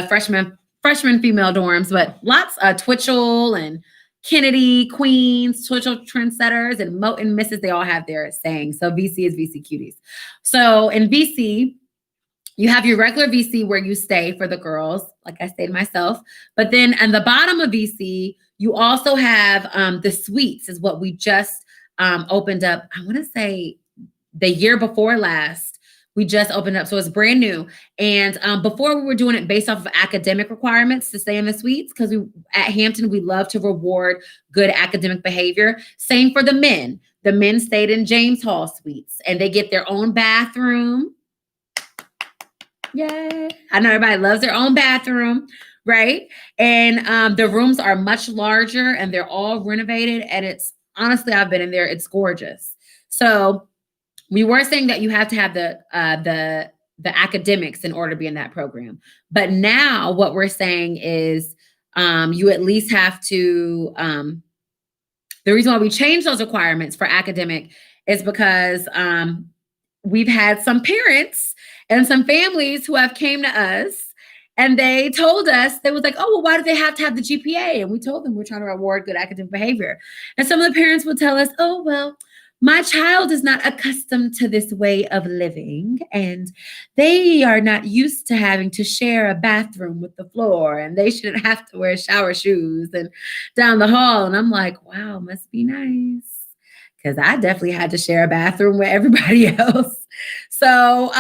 freshman female dorms, but lots of Twitchell and Kennedy, Queens, Twitchell Trendsetters, and Moat and Mrs. They all have their saying. So BC is BC cuties. So in BC, you have your regular VC where you stay for the girls, like I stayed myself. But then on the bottom of VC, you also have the suites is what we just opened up. I want to say the year before last, We just opened up, so it's brand new. And before we were doing it based off of academic requirements to stay in the suites, because we at Hampton we love to reward good academic behavior. Same for the men. The men stayed in James Hall suites, and they get their own bathroom. Yay! I know everybody loves their own bathroom, right? And the rooms are much larger, and they're all renovated. And it's honestly, I've been in there; it's gorgeous. So we were saying that you have to have the academics in order to be in that program. But now what we're saying is you at least have to the reason why we changed those requirements for academic is because we've had some parents and some families who have came to us and they told us, they was like, oh, well, why do they have to have the GPA? And we told them we're trying to reward good academic behavior. And some of the parents would tell us, oh, well, my child is not accustomed to this way of living, and they are not used to having to share a bathroom with the floor, and they shouldn't have to wear shower shoes and down the hall. And I'm like, wow, must be nice. Because I definitely had to share a bathroom with everybody else. So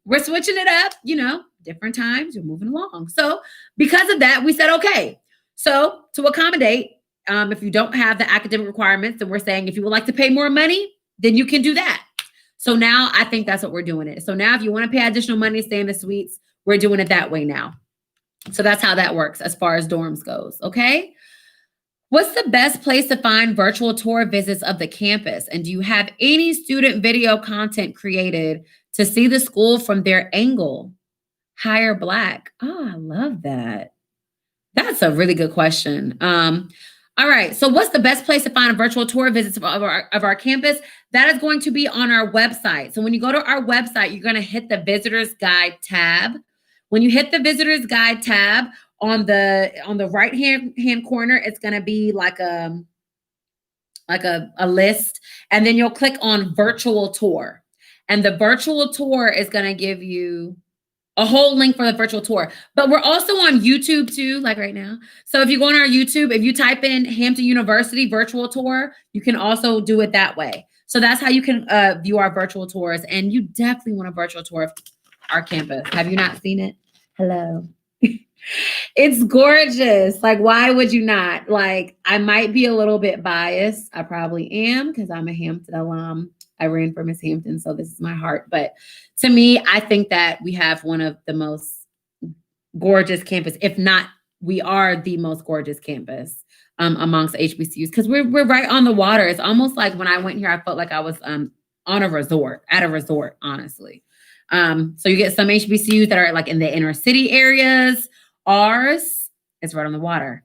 we're switching it up, different times, we're moving along. So because of that, we said, okay, so to accommodate, if you don't have the academic requirements, and we're saying if you would like to pay more money, then you can do that. So now I think that's what we're doing it. So now if you want to pay additional money, stay in the suites, we're doing it that way now. So that's how that works as far as dorms goes. Okay. What's the best place to find virtual tour visits of the campus? And do you have any student video content created to see the school from their angle? Hire Black. Oh, I love that. That's a really good question. All right. So what's the best place to find a virtual tour visits of our campus? That is going to be on our website. So when you go to our website, you're going to hit the Visitors Guide tab. When you hit the Visitors Guide tab on the right hand corner, it's going to be like a list. And then you'll click on virtual tour. And the virtual tour is going to give you a whole link for the virtual tour. But we're also on YouTube too, like right now. So if you go on our YouTube, if you type in Hampton University virtual tour, you can also do it that way. So that's how you can view our virtual tours. And you definitely want a virtual tour of our campus. Have you not seen it? Hello. It's gorgeous. Like, why would you not? Like, I might be a little bit biased. I probably am because I'm a Hampton alum. I ran for Miss Hampton, so this is my heart. But to me, I think that we have one of the most gorgeous campus, if not, we are the most gorgeous campus amongst HBCUs because we're right on the water. It's almost like when I went here, I felt like I was on a resort, honestly. So you get some HBCUs that are like in the inner city areas. Ours is right on the water.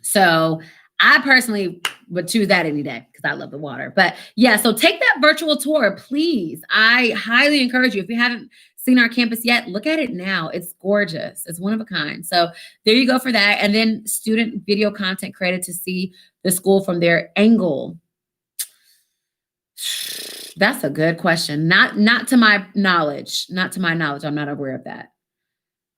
So I personally would choose that any day because I love the water. But yeah, so take that virtual tour, please. I highly encourage you. If you haven't seen our campus yet, look at it now. It's gorgeous. It's one of a kind. So there you go for that. And then student video content created to see the school from their angle. That's a good question. Not to my knowledge. I'm not aware of that.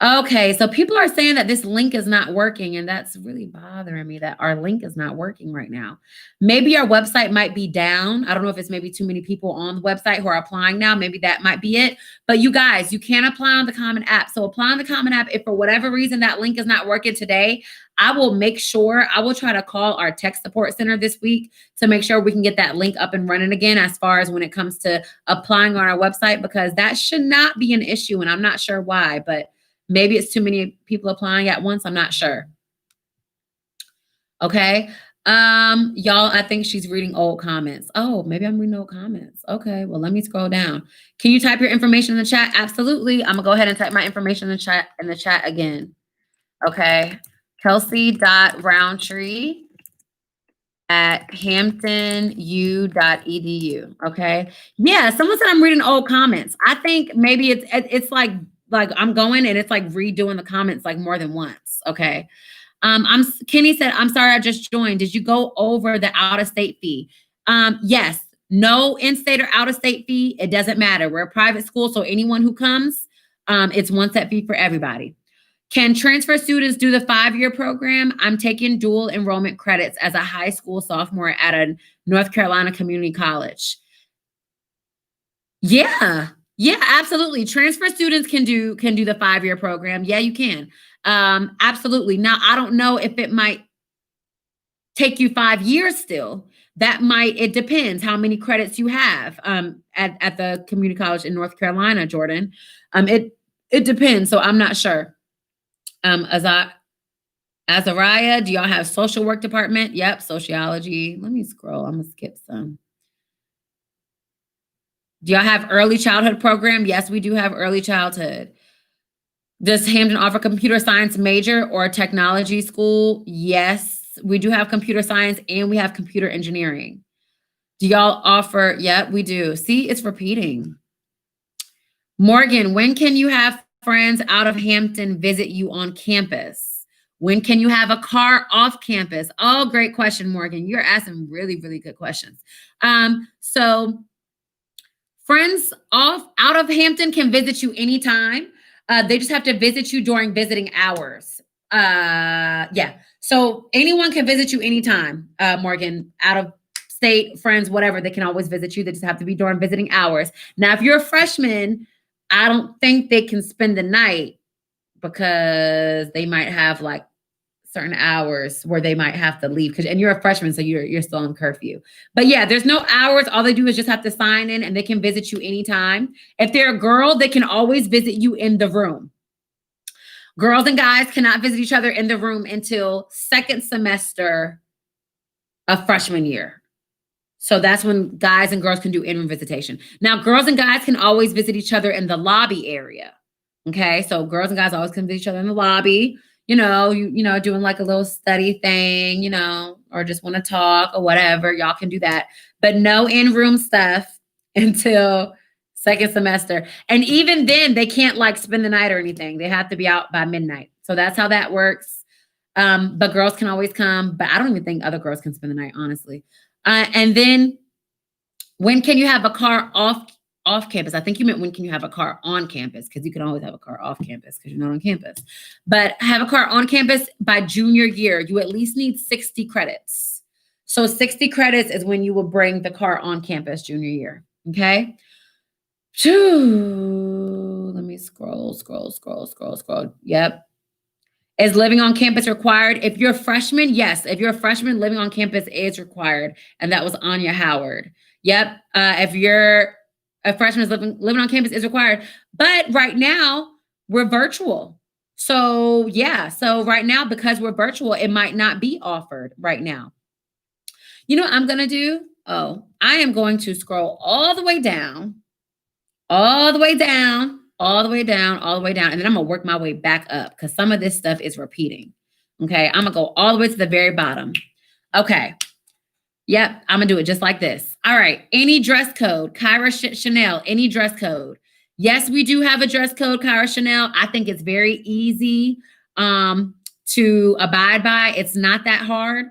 Okay, so people are saying that this link is not working, and that's really bothering me that our link is not working right now. Maybe our website might be down. I don't know if it's maybe too many people on the website who are applying now. Maybe that might be it. But you guys, you can apply on the Common App. So apply on the Common App. If for whatever reason that link is not working today, I will try to call our tech support center this week to make sure we can get that link up and running again as far as when it comes to applying on our website, because that should not be an issue, and I'm not sure why, but maybe it's too many people applying at once. I'm not sure. Okay. Y'all, I think she's reading old comments. Oh, maybe I'm reading old comments. Okay. Well, let me scroll down. Can you type your information in the chat? Absolutely. I'm gonna go ahead and type my information in the chat again. Okay. Kelsey.Roundtree at hamptonu.edu. Okay. Yeah. Someone said I'm reading old comments. I think maybe it's like I'm going and it's like redoing the comments like more than once. Okay. Kenny said, I'm sorry, I just joined. Did you go over the out-of-state fee? Yes. No in-state or out-of-state fee. It doesn't matter. We're a private school, so anyone who comes, it's one set fee for everybody. Can transfer students do the 5-year program? I'm taking dual enrollment credits as a high school sophomore at a North Carolina community college. Yeah. Yeah, absolutely. Transfer students can do the 5-year program. Yeah, you can. Absolutely. Now, I don't know if it might take you 5 years still. That might, it depends how many credits you have at the community college in North Carolina, Jordan. It depends. So I'm not sure. As I Azariah, do y'all have social work department? Yep, sociology. Let me scroll. I'm gonna skip some. Do y'all have early childhood program? Yes, we do have early childhood. Does Hampton offer computer science major or technology school? Yes, we do have computer science and we have computer engineering. Do y'all offer? Yeah, we do. See, it's repeating. Morgan, when can you have friends out of Hampton visit you on campus? When can you have a car off campus? Oh, great question, Morgan. You're asking really, really good questions. So friends off out of Hampton can visit you anytime. They just have to visit you during visiting hours. Yeah. So anyone can visit you anytime, Morgan, out of state, friends, whatever. They can always visit you. They just have to be during visiting hours. Now, if you're a freshman, I don't think they can spend the night because they might have like certain hours where they might have to leave because and you're a freshman, so you're still on curfew. But yeah, there's no hours. All they do is just have to sign in and they can visit you anytime. If they're a girl, they can always visit you in the room. Girls and guys cannot visit each other in the room until second semester of freshman year. So that's when guys and girls can do in-room visitation. Now, girls and guys can always visit each other in the lobby area. Okay, so girls and guys always can visit each other in the lobby. Doing like a little study thing, or just want to talk or whatever. Y'all can do that, but no in-room stuff until second semester. And even then, they can't like spend the night or anything. They have to be out by midnight. So that's how that works. But girls can always come. But I don't even think other girls can spend the night, honestly. And then when can you have a car off campus? I think you meant when can you have a car on campus, because you can always have a car off campus because you're not on campus. But have a car on campus by junior year. You at least need 60 credits. So 60 credits is when you will bring the car on campus junior year. Okay. Let me scroll. Yep. Is living on campus required? If you're a freshman, yes. If you're a freshman, living on campus is required. And that was Anya Howard. Yep. If you're a freshman, is living on campus is required. But right now, we're virtual. So yeah. So right now, because we're virtual, it might not be offered right now. You know what I'm going to do? Oh, I am going to scroll all the way down, all the way down, all the way down, all the way down. And then I'm going to work my way back up because some of this stuff is repeating. Okay. I'm going to go all the way to the very bottom. Okay. Yep. I'm going to do it just like this. All right. Any dress code, Kyra Chanel, any dress code. Yes, we do have a dress code, Kyra Chanel. I think it's very easy to abide by. It's not that hard.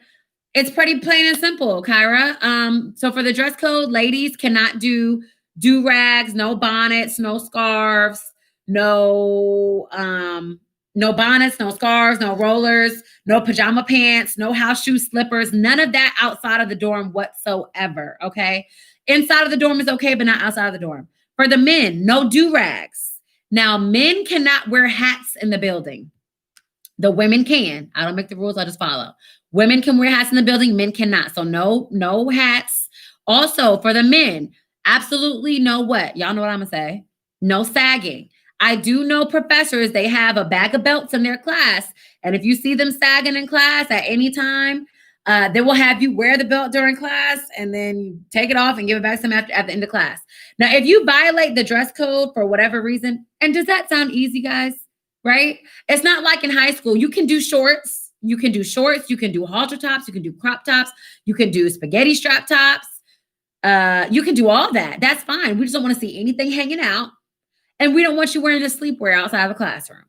It's pretty plain and simple, Kyra. So for the dress code, ladies cannot do do-rags, no bonnets, no scarves, no bonnets, no scarves, no rollers, no pajama pants, no house shoes, slippers, none of that outside of the dorm whatsoever, okay? Inside of the dorm is okay, but not outside of the dorm. For the men, no do-rags. Now, men cannot wear hats in the building. The women can. I don't make the rules, I just follow. Women can wear hats in the building, men cannot. So no hats. Also, for the men, absolutely no what? Y'all know what I'm gonna say. No sagging. I do know professors, they have a bag of belts in their class. And if you see them sagging in class at any time, they will have you wear the belt during class and then you take it off and give it back to them at the end of class. Now, if you violate the dress code for whatever reason, and does that sound easy, guys? Right? It's not like in high school. You can do shorts. You can do halter tops. You can do crop tops. You can do spaghetti strap tops. You can do all that. That's fine. We just don't want to see anything hanging out. And we don't want you wearing the sleepwear outside of the classroom.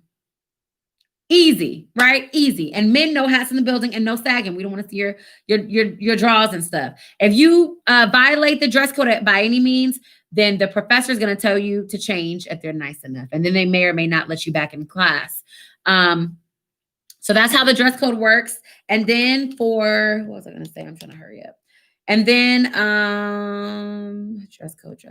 Easy, right? Easy. And men, no hats in the building and no sagging. We don't want to see your drawers and stuff. If you violate the dress code by any means, then the professor is going to tell you to change if they're nice enough. And then they may or may not let you back in class. So that's how the dress code works. And then what was I going to say? I'm trying to hurry up. And then dress code.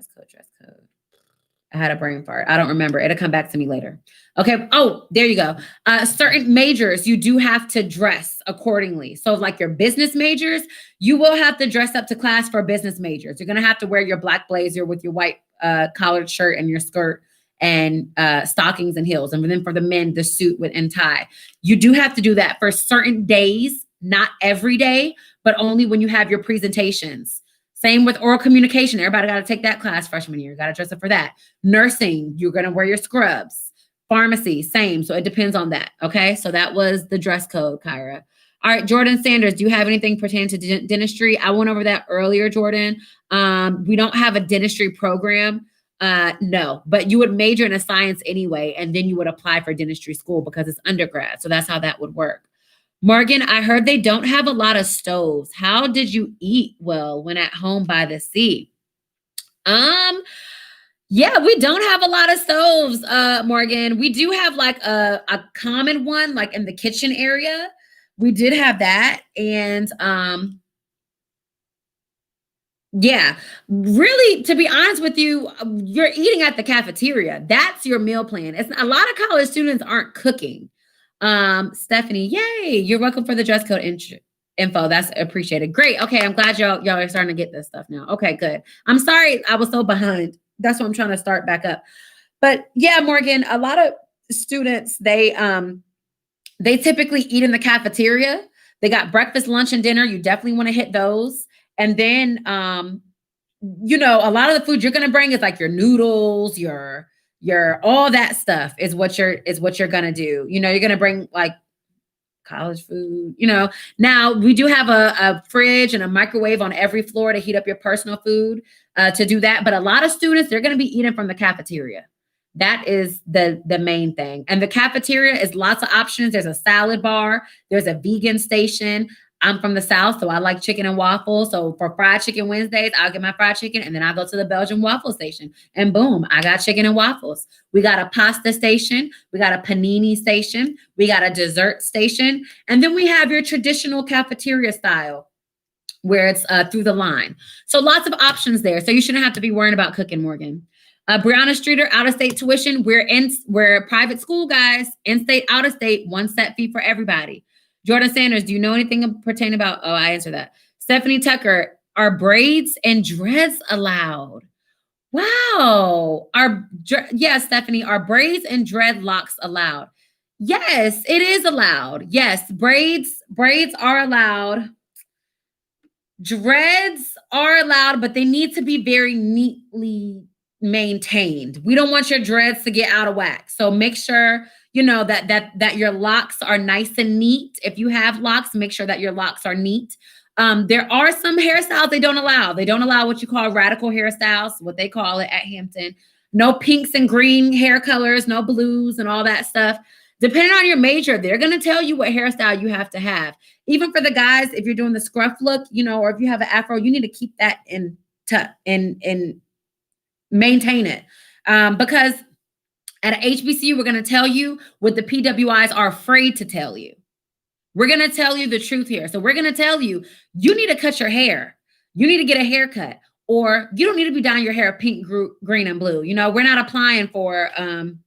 I had a brain fart. I don't remember. It'll come back to me later. Okay. Oh, there you go. Certain majors, you do have to dress accordingly. So, like your business majors, you will have to dress up to class for business majors. You're going to have to wear your black blazer with your white collared shirt and your skirt and stockings and heels. And then for the men, the suit with and tie. You do have to do that for certain days, not every day, but only when you have your presentations. Same with oral communication. Everybody got to take that class freshman year. Got to dress up for that. Nursing, you're going to wear your scrubs. Pharmacy, same. So it depends on that. Okay. So that was the dress code, Kyra. All right, Jordan Sanders, do you have anything pertaining to dentistry? I went over that earlier, Jordan. We don't have a dentistry program. No, but you would major in a science anyway, and then you would apply for dentistry school because it's undergrad. So that's how that would work. Morgan, I heard they don't have a lot of stoves. How did you eat well when at home by the sea? Yeah, we don't have a lot of stoves, Morgan. We do have like a common one, like in the kitchen area. We did have that. And yeah, really, to be honest with you, you're eating at the cafeteria. That's your meal plan. It's a lot of college students aren't cooking. Stephanie, yay, you're welcome for the dress code info. That's appreciated. Great. Okay, I'm glad y'all are starting to get this stuff now. Okay, good. I'm sorry I was so behind. That's what I'm trying to start back up. But yeah, Morgan, a lot of students, they typically eat in the cafeteria. They got breakfast, lunch, and dinner. You definitely want to hit those. And then a lot of the food you're gonna bring is like your noodles, your all that stuff is what you're gonna do. You're gonna bring like college food. Now we do have a fridge and a microwave on every floor to heat up your personal food to do that. But a lot of students, they're gonna be eating from the cafeteria. That is the main thing. And the cafeteria is lots of options. There's a salad bar. There's a vegan station. I'm from the South, so I like chicken and waffles. So for fried chicken Wednesdays, I'll get my fried chicken and then I'll go to the Belgian waffle station and boom, I got chicken and waffles. We got a pasta station. We got a panini station. We got a dessert station. And then we have your traditional cafeteria style where it's through the line. So lots of options there. So you shouldn't have to be worrying about cooking, Morgan. Brianna Streeter, out-of-state tuition. We're private school, guys. In-state, out-of-state, one set fee for everybody. Jordan Sanders, do you know anything pertaining about? Oh, I answered that. Stephanie Tucker, are braids and dreads allowed? Wow. Yes, Stephanie, are braids and dreadlocks allowed? Yes, it is allowed. Yes, braids are allowed. Dreads are allowed, but they need to be very neatly maintained. We don't want your dreads to get out of whack. So make sure that your locks are nice and neat. If you have locks, make sure that your locks are neat. There are some hairstyles they don't allow. They don't allow what you call radical hairstyles, what they call it at Hampton. No pinks and green hair colors, no blues and all that stuff. Depending on your major, they're going to tell you what hairstyle you have to have. Even for the guys, if you're doing the scruff look, or if you have an afro, you need to keep that in tuck and maintain it. Because at an HBCU, we're going to tell you what the PWIs are afraid to tell you. We're going to tell you the truth here. So we're going to tell you, you need to cut your hair. You need to get a haircut. Or you don't need to be dyeing your hair pink, green, and blue. We're not applying for, I'm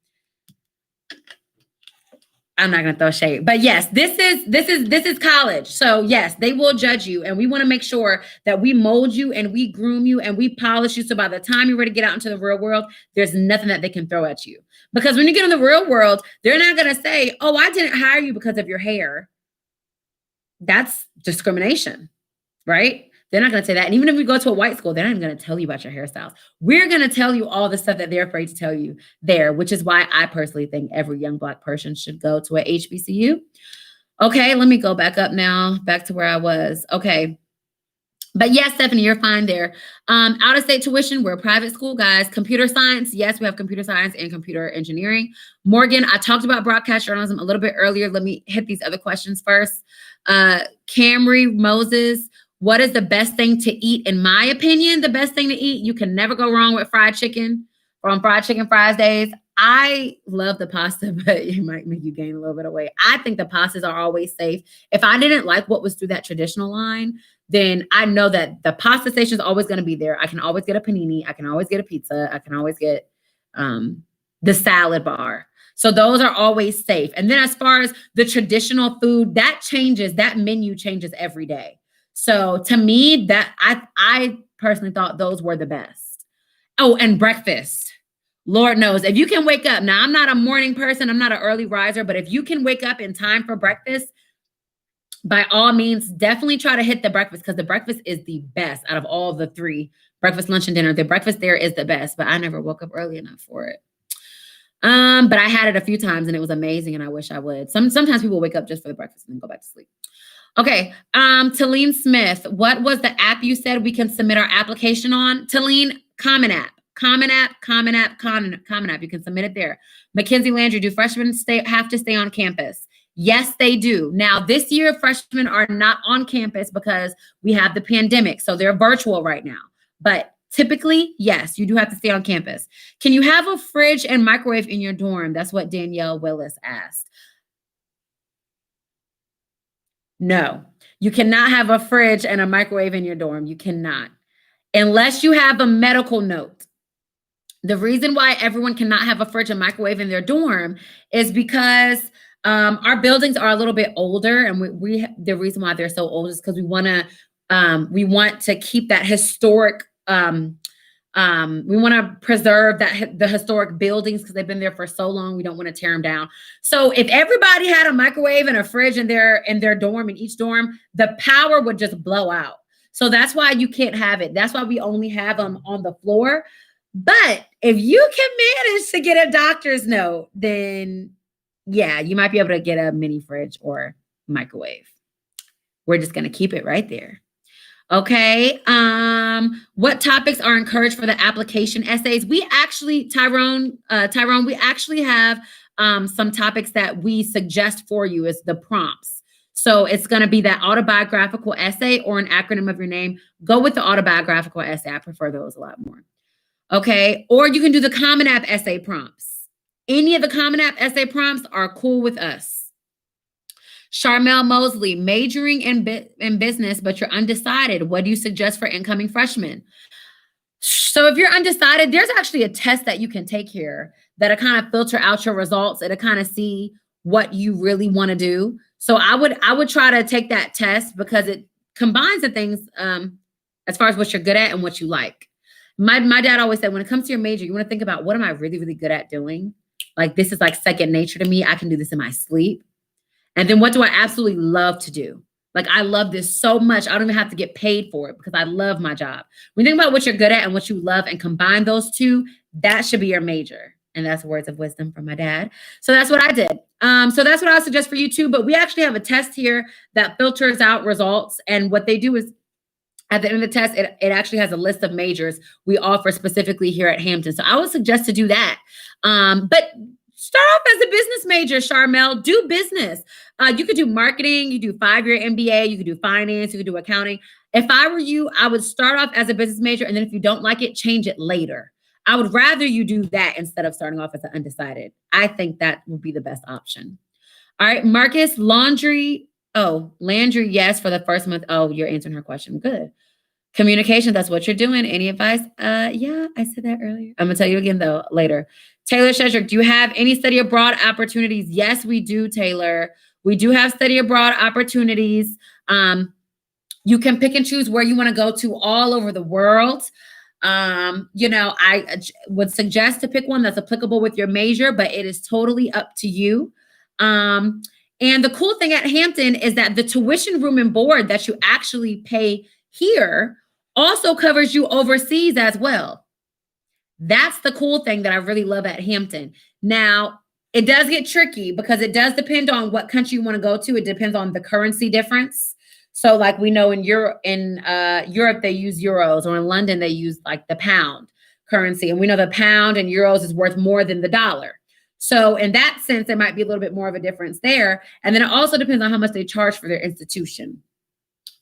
not going to throw shade, but yes, this is college. So yes, they will judge you. And we want to make sure that we mold you and we groom you and we polish you. So by the time you're ready to get out into the real world, there's nothing that they can throw at you. Because when you get in the real world, they're not going to say, oh, I didn't hire you because of your hair. That's discrimination, right? They're not going to say that. And even if we go to a white school, they're not even going to tell you about your hairstyles. We're going to tell you all the stuff that they're afraid to tell you there, which is why I personally think every young Black person should go to a HBCU. Okay, let me go back up now, back to where I was. Okay. But yes, Stephanie, you're fine there. Out-of-state tuition, we're a private school, guys. Computer science, yes, we have computer science and computer engineering. Morgan, I talked about broadcast journalism a little bit earlier. Let me hit these other questions first. Camry Moses, what is the best thing to eat? In my opinion, the best thing to eat, you can never go wrong with fried chicken or on fried chicken Fridays. I love the pasta, but it might make you gain a little bit of weight. I think the pastas are always safe. If I didn't like what was through that traditional line, then I know that the pasta station is always going to be there. I can always get a panini. I can always get a pizza. I can always get the salad bar. So those are always safe. And then as far as the traditional food, that changes, that menu changes every day. So to me, that I personally thought those were the best. Oh, and breakfast. Lord knows, if you can wake up, now I'm not a morning person, I'm not an early riser, but if you can wake up in time for breakfast, by all means, definitely try to hit the breakfast, because the breakfast is the best out of all the three, breakfast, lunch, and dinner. The breakfast there is the best, but I never woke up early enough for it. But I had it a few times and it was amazing, and I wish I would. Sometimes people wake up just for the breakfast and then go back to sleep. Okay. Talene Smith, what was the app you said we can submit our application on? Talene, Common App. Common App. You can submit it there. Mackenzie Landry, do freshmen have to stay on campus? Yes, they do. Now, this year, freshmen are not on campus because we have the pandemic, so they're virtual right now. But typically, yes, you do have to stay on campus. Can you have a fridge and microwave in your dorm? That's what Danielle Willis asked. No, you cannot have a fridge and a microwave in your dorm. You cannot, unless you have a medical note. The reason why everyone cannot have a fridge and microwave in their dorm is because our buildings are a little bit older, and we the reason why they're so old is because we want to keep that historic. We want to preserve the historic buildings because they've been there for so long. We don't want to tear them down. So if everybody had a microwave and a fridge in their dorm, in each dorm, the power would just blow out. So that's why you can't have it. That's why we only have them on the floor. But if you can manage to get a doctor's note, then yeah, you might be able to get a mini fridge or microwave. We're just going to keep it right there. Okay. What topics are encouraged for the application essays? We actually, Tyrone, we actually have some topics that we suggest for you as the prompts. So it's going to be that autobiographical essay or an acronym of your name. Go with the autobiographical essay. I prefer those a lot more. Okay. Or you can do the Common App essay prompts. Any of the Common App essay prompts are cool with us. Charmel Mosley, majoring in business, but you're undecided. What do you suggest for incoming freshmen? So if you're undecided, there's actually a test that you can take here that'll kind of filter out your results. It'll kind of see what you really want to do. So I would try to take that test because it combines the things as far as what you're good at and what you like. My dad always said, when it comes to your major, you want to think about, what am I really, really good at doing? Like, this is like second nature to me. I can do this in my sleep. And then what do I absolutely love to do? Like, I love this so much. I don't even have to get paid for it because I love my job. When you think about what you're good at and what you love and combine those two, that should be your major. And that's words of wisdom from my dad. So that's what I did. So that's what I suggest for you too. But we actually have a test here that filters out results. And what they do is, at the end of the test, it actually has a list of majors we offer specifically here at Hampton. So I would suggest to do that. But start off as a business major, Charmel. Do business. You could do marketing. You do 5-year MBA. You could do finance. You could do accounting. If I were you, I would start off as a business major. And then if you don't like it, change it later. I would rather you do that instead of starting off as an undecided. I think that would be the best option. All right, Marcus, Landry, yes, for the first month. Oh, you're answering her question. Good. Communication, that's what you're doing. Any advice? Yeah, I said that earlier. I'm gonna tell you again though later. Taylor Shedrick, do you have any study abroad opportunities? Yes, we do, Taylor. We do have study abroad opportunities. You can pick and choose where you want to go to all over the world. I would suggest to pick one that's applicable with your major, but it is totally up to you. And the cool thing at Hampton is that the tuition, room, and board that you actually pay here also covers you overseas as well. That's the cool thing that I really love at Hampton. Now, it does get tricky because it does depend on what country you want to go to. It depends on the currency difference. So like we know in Europe, they use euros, or in London, they use like the pound currency. And we know the pound and euros is worth more than the dollar. So in that sense, there might be a little bit more of a difference there. And then it also depends on how much they charge for their institution.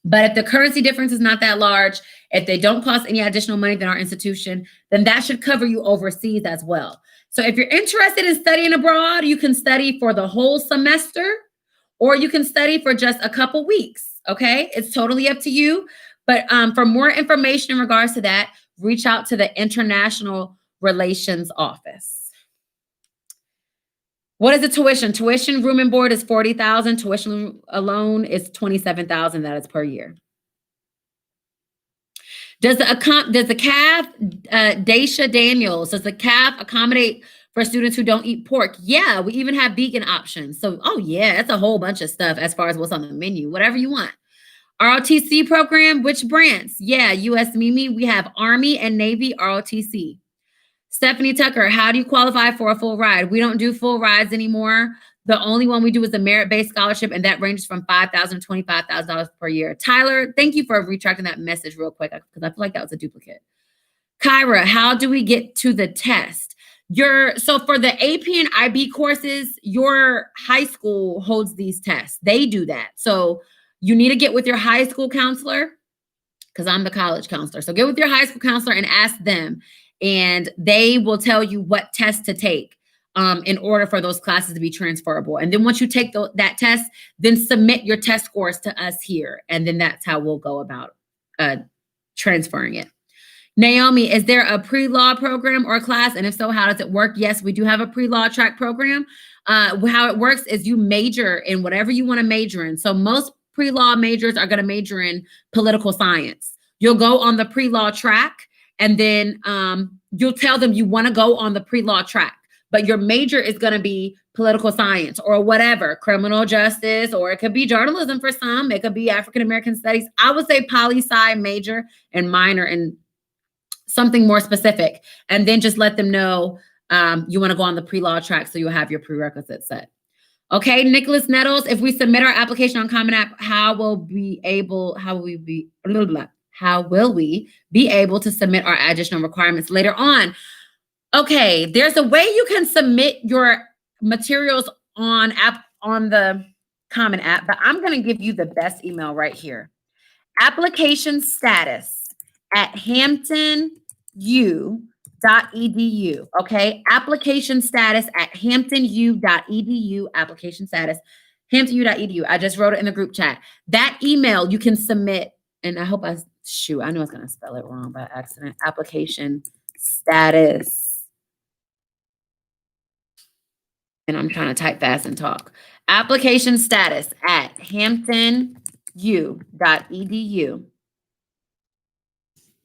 But if the currency difference is not that large, if they don't cost any additional money than our institution, then that should cover you overseas as well. So if you're interested in studying abroad, you can study for the whole semester, or you can study for just a couple weeks. Okay, it's totally up to you. But for more information in regards to that, reach out to the International Relations Office. What is the tuition? Tuition, room and board is $40,000. Tuition alone is $27,000. That is per year. Does the CAF, Daisha Daniels, does the CAF accommodate for students who don't eat pork? Yeah, we even have vegan options. So, oh yeah, it's a whole bunch of stuff as far as what's on the menu, whatever you want. ROTC program, which branch? Yeah, US Mimi, we have Army and Navy ROTC. Stephanie Tucker, how do you qualify for a full ride? We don't do full rides anymore. The only one we do is the merit-based scholarship, and that ranges from $5,000 to $25,000 per year. Tyler, thank you for retracting that message real quick because I feel like that was a duplicate. Kyra, how do we get to the test? So for the AP and IB courses, your high school holds these tests. They do that. So you need to get with your high school counselor, because I'm the college counselor. So get with your high school counselor and ask them, and they will tell you what test to take in order for those classes to be transferable. And then once you take that test, then submit your test scores to us here. And then that's how we'll go about transferring it. Naomi, is there a pre-law program or class? And if so, how does it work? Yes, we do have a pre-law track program. How it works is you major in whatever you want to major in. So most pre-law majors are going to major in political science. You'll go on the pre-law track, and then you'll tell them you want to go on the pre-law track, but your major is going to be political science or whatever, criminal justice, or it could be journalism for some. It could be African-American studies. I would say poli-sci major and minor in something more specific, and then just let them know you want to go on the pre-law track so you'll have your prerequisites set. Okay, Nicholas Nettles, if we submit our application on Common App, how will we be able to submit our additional requirements later on? Okay, there's a way you can submit your materials on the Common App, but I'm going to give you the best email right here. Application status at hamptonu.edu. Okay, application status at hamptonu.edu. Application status, hamptonu.edu. I just wrote it in the group chat. That email you can submit, and I hope I know I was going to spell it wrong by accident. Application status. And I'm trying to type fast and talk. Application status at hamptonu.edu.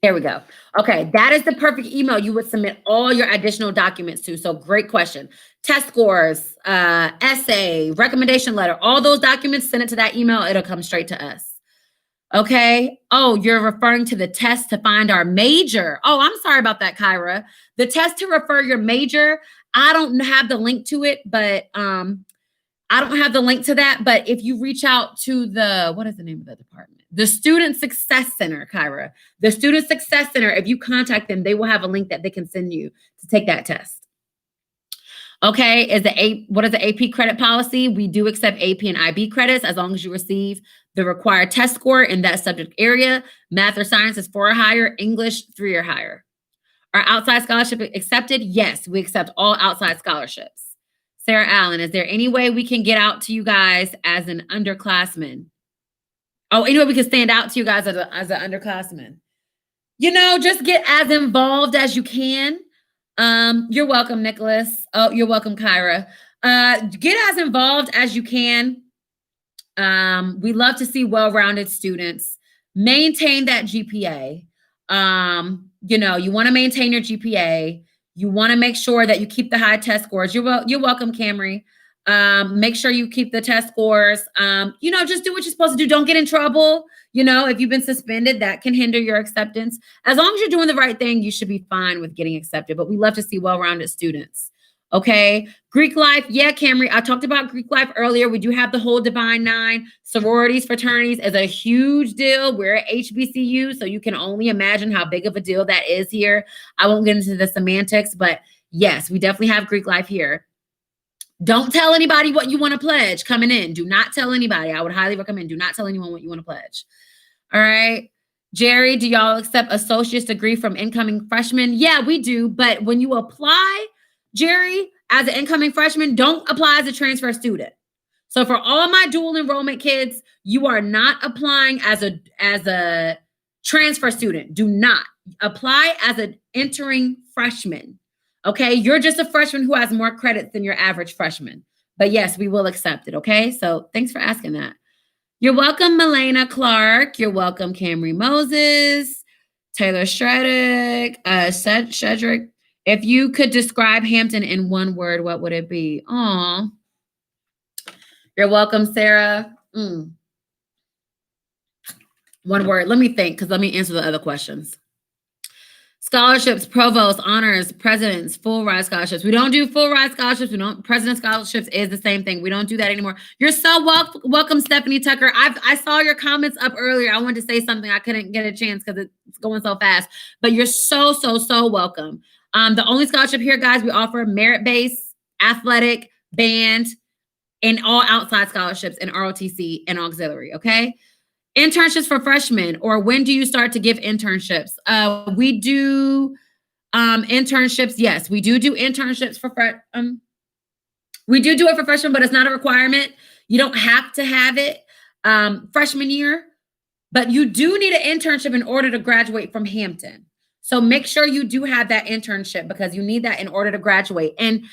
There we go. Okay, that is the perfect email you would submit all your additional documents to. So great question. Test scores, essay, recommendation letter, all those documents, send it to that email. It'll come straight to us. Okay. Oh, you're referring to the test to find our major. Oh, I'm sorry about that, Kyra. The test to refer your major, I don't have the link to it, but I don't have the link to that. But if you reach out to what is the name of the department? The Student Success Center, Kyra. The Student Success Center, if you contact them, they will have a link that they can send you to take that test. Okay, what is the AP credit policy? We do accept AP and IB credits as long as you receive the required test score in that subject area. Math or science is 4 or higher, English 3 or higher. Are outside scholarship accepted? Yes, we accept all outside scholarships. Sarah Allen, is there any way we can get out to you guys as an underclassman? Oh, anyway, we can stand out to you guys as an underclassman. Just get as involved as you can. You're welcome, Nicholas. Oh, you're welcome, Kyra. Get as involved as you can. We love to see well-rounded students. Maintain that GPA. You want to maintain your GPA. You want to make sure that you keep the high test scores. You're welcome, Camry. Make sure you keep the test scores. Just do what you're supposed to do. Don't get in trouble. If you've been suspended, that can hinder your acceptance. As long as you're doing the right thing, you should be fine with getting accepted. But we love to see well-rounded students. Okay. Greek life. Yeah, Camry. I talked about Greek life earlier. We do have the whole Divine Nine. Sororities, fraternities is a huge deal. We're at HBCU, so you can only imagine how big of a deal that is here. I won't get into the semantics, but yes, we definitely have Greek life here. Don't tell anybody what you want to pledge coming in. Do not tell anybody. I would highly recommend do not tell anyone what you want to pledge. All right. Jerry, do y'all accept associate's degree from incoming freshmen? Yeah, we do. But when you apply, Jerry, as an incoming freshman, don't apply as a transfer student. So for all my dual enrollment kids, you are not applying as a transfer student. Do not apply as an entering freshman. Okay, you're just a freshman who has more credits than your average freshman. But yes, we will accept it. Okay, so thanks for asking that. You're welcome, Melena Clark. You're welcome, Camry Moses, Taylor Shreddick, Shedrick. If you could describe Hampton in one word, what would it be? Aw. You're welcome, Sarah. One word. Let me think, because let me answer the other questions. Scholarships, provost, honors, presidents, full ride scholarships. We don't do full ride scholarships. We don't. President scholarships is the same thing. We don't do that anymore. You're so welcome, Stephanie Tucker. I saw your comments up earlier. I wanted to say something. I couldn't get a chance because it's going so fast. But you're so welcome. The only scholarship here, guys, we offer merit-based, athletic, band, and all outside scholarships in ROTC and auxiliary. Okay. Internships for freshmen, or when do you start to give internships? We do internships. Yes, we do internships for we do it for freshmen, but it's not a requirement. You don't have to have it freshman year, but you do need an internship in order to graduate from Hampton. So make sure you do have that internship because you need that in order to graduate. And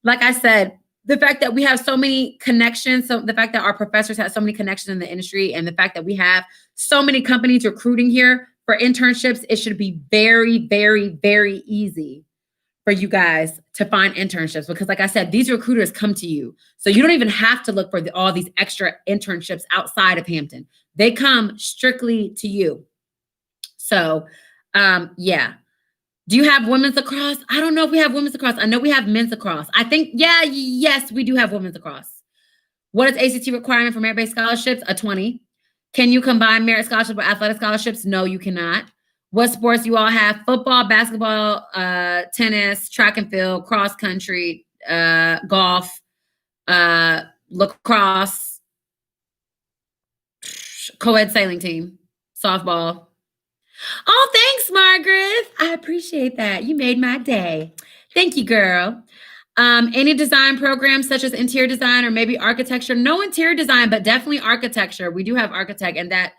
like I said, the fact that we have so many connections, so the fact that our professors have so many connections in the industry, and the fact that we have so many companies recruiting here for internships, it should be very, very, very easy for you guys to find internships. Because like I said, these recruiters come to you. So you don't even have to look for all these extra internships outside of Hampton. They come strictly to you. So yeah. Do you have women's lacrosse? I don't know if we have women's lacrosse. I know we have men's lacrosse. I think, yes, we do have women's lacrosse. What is ACT requirement for merit-based scholarships? A 20. Can you combine merit scholarships with athletic scholarships? No, you cannot. What sports do you all have? Football, basketball, tennis, track and field, cross country, golf, lacrosse, co-ed sailing team, softball. Oh, thanks, Margaret. I appreciate that. You made my day. Thank you, girl. Any design programs such as interior design or maybe architecture? No interior design, but definitely architecture. We do have architect, and that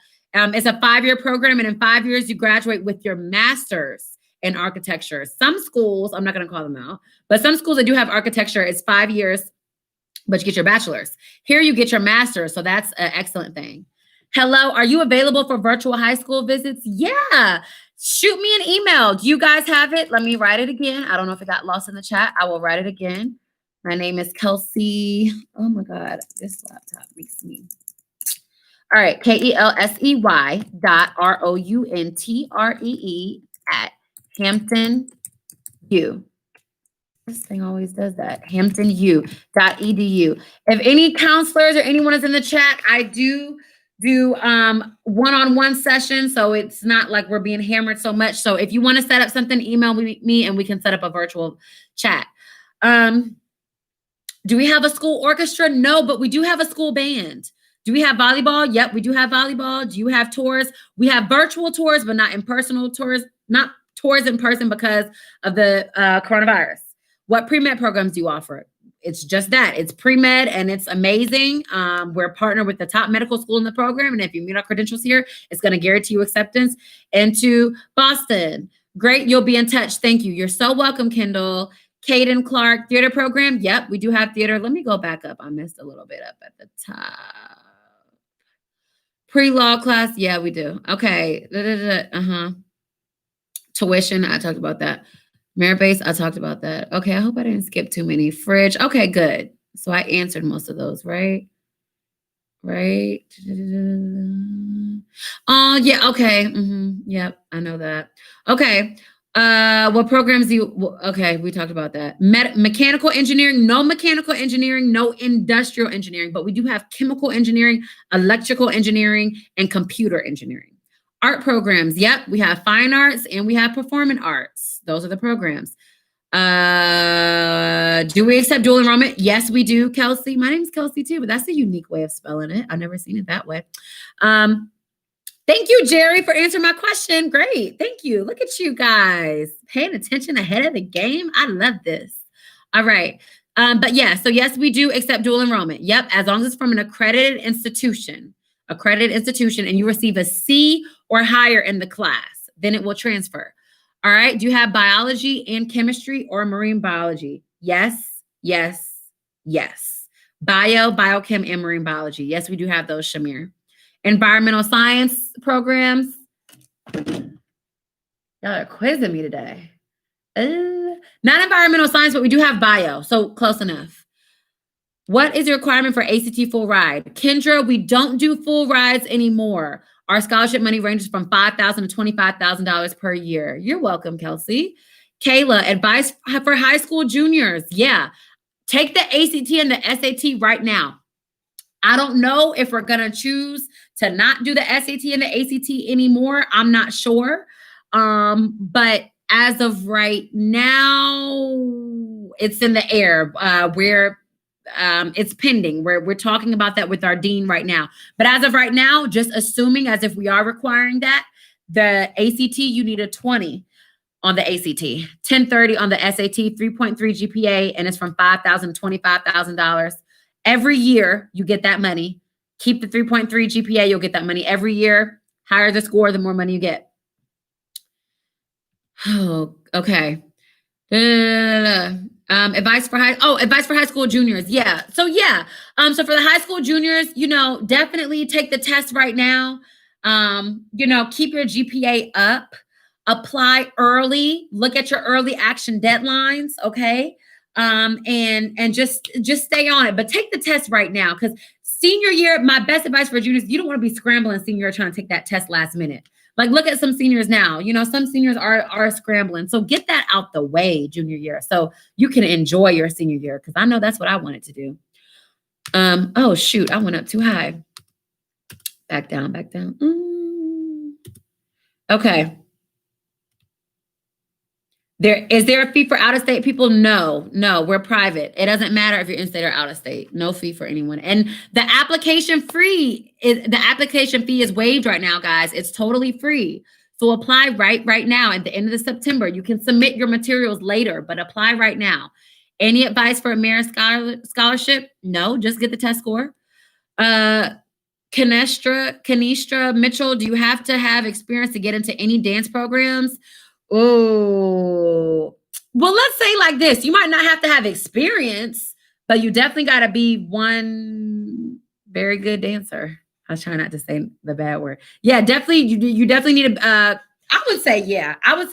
is a 5-year program. And in 5 years, you graduate with your master's in architecture. Some schools, I'm not going to call them out, but some schools that do have architecture, it's 5 years, but you get your bachelor's. Here you get your master's. So that's an excellent thing. Hello, are you available for virtual high school visits? Yeah, shoot me an email. Do you guys have it? Let me write it again. I don't know if it got lost in the chat. I will write it again. My name is Kelsey. Oh my God, this laptop makes me. All right, KELSEY.ROUNTREE at Hampton U. This thing always does that. HamptonU.edu. If any counselors or anyone is in the chat, I do one-on-one sessions, so it's not like we're being hammered so much. So if you want to set up something, email me and we can set up a virtual chat. Do we have a school orchestra? No, but we do have a school band. Do we have volleyball? Yep, we do have volleyball. Do you have tours? We have virtual tours, but not in-person tours, not tours in person because of the coronavirus. What pre-med programs do you offer? It's just that. It's pre-med and it's amazing. We're partnered with the top medical school in the program. And if you meet our credentials here, it's going to guarantee you acceptance into Boston. Great. You'll be in touch. Thank you. You're so welcome, Kendall. Caden Clark, theater program. Yep, we do have theater. Let me go back up. I missed a little bit up at the top. Pre-law class. Yeah, we do. Okay. Tuition. I talked about that. Merit-based, I talked about that. Okay, I hope I didn't skip too many. Fridge, okay, good. So I answered most of those, right? Right? Oh, yeah, okay. Yep, I know that. Okay, what programs do you, okay, we talked about that. Mechanical engineering, no industrial engineering, but we do have chemical engineering, electrical engineering, and computer engineering. Art programs, yep, we have fine arts and we have performing arts. Those are the programs. Do we accept dual enrollment? Yes, we do, Kelsey. My name's Kelsey too, but that's a unique way of spelling it. I've never seen it that way. Thank you, Jerry, for answering my question. Great, thank you. Look at you guys paying attention ahead of the game. I love this. All right, but yeah, so yes, we do accept dual enrollment. Yep, as long as it's from an accredited institution, and you receive a C or higher in the class, then it will transfer. All right. Do you have biology and chemistry or marine biology? Yes, yes, yes. Biochem, and marine biology. Yes, we do have those, Shamir. Environmental science programs. Y'all are quizzing me today. Not environmental science, but we do have bio. So close enough. What is the requirement for ACT full ride? Kendra, we don't do full rides anymore. Our scholarship money ranges from $5,000 to $25,000 per year. You're welcome, Kelsey. Kayla, advice for high school juniors. Yeah, take the ACT and the SAT right now. I don't know if we're going to choose to not do the SAT and the ACT anymore. I'm not sure. But as of right now, it's in the air. It's pending. We're talking about that with our dean right now. But as of right now, just assuming as if we are requiring that, the ACT, you need a 20 on the ACT, 1030 on the SAT, 3.3 GPA, and it's from $5,000 to $25,000. Every year, you get that money. Keep the 3.3 GPA, you'll get that money every year. Higher the score, the more money you get. Oh, okay. Advice for high school juniors. Yeah. So for the high school juniors, definitely take the test right now. Keep your GPA up, apply early, look at your early action deadlines. Okay. And just stay on it, but take the test right now. Cause senior year, my best advice for juniors, you don't want to be scrambling senior year trying to take that test last minute. Like, look at some seniors now. Some seniors are scrambling. So get that out the way junior year so you can enjoy your senior year, because I know that's what I wanted to do. Oh, shoot. I went up too high. Back down. Okay. Is there a fee for out-of-state people? No, we're private. It doesn't matter if you're in-state or out-of-state. No fee for anyone. And the application fee is waived right now, guys. It's totally free. So apply right now at the end of September. You can submit your materials later, but apply right now. Any advice for a merit scholarship? No, just get the test score. Kanistra Mitchell, do you have to have experience to get into any dance programs? Oh, well, let's say like this. You might not have to have experience, but you definitely got to be one very good dancer. I was trying not to say the bad word. Yeah, definitely. You definitely need I would say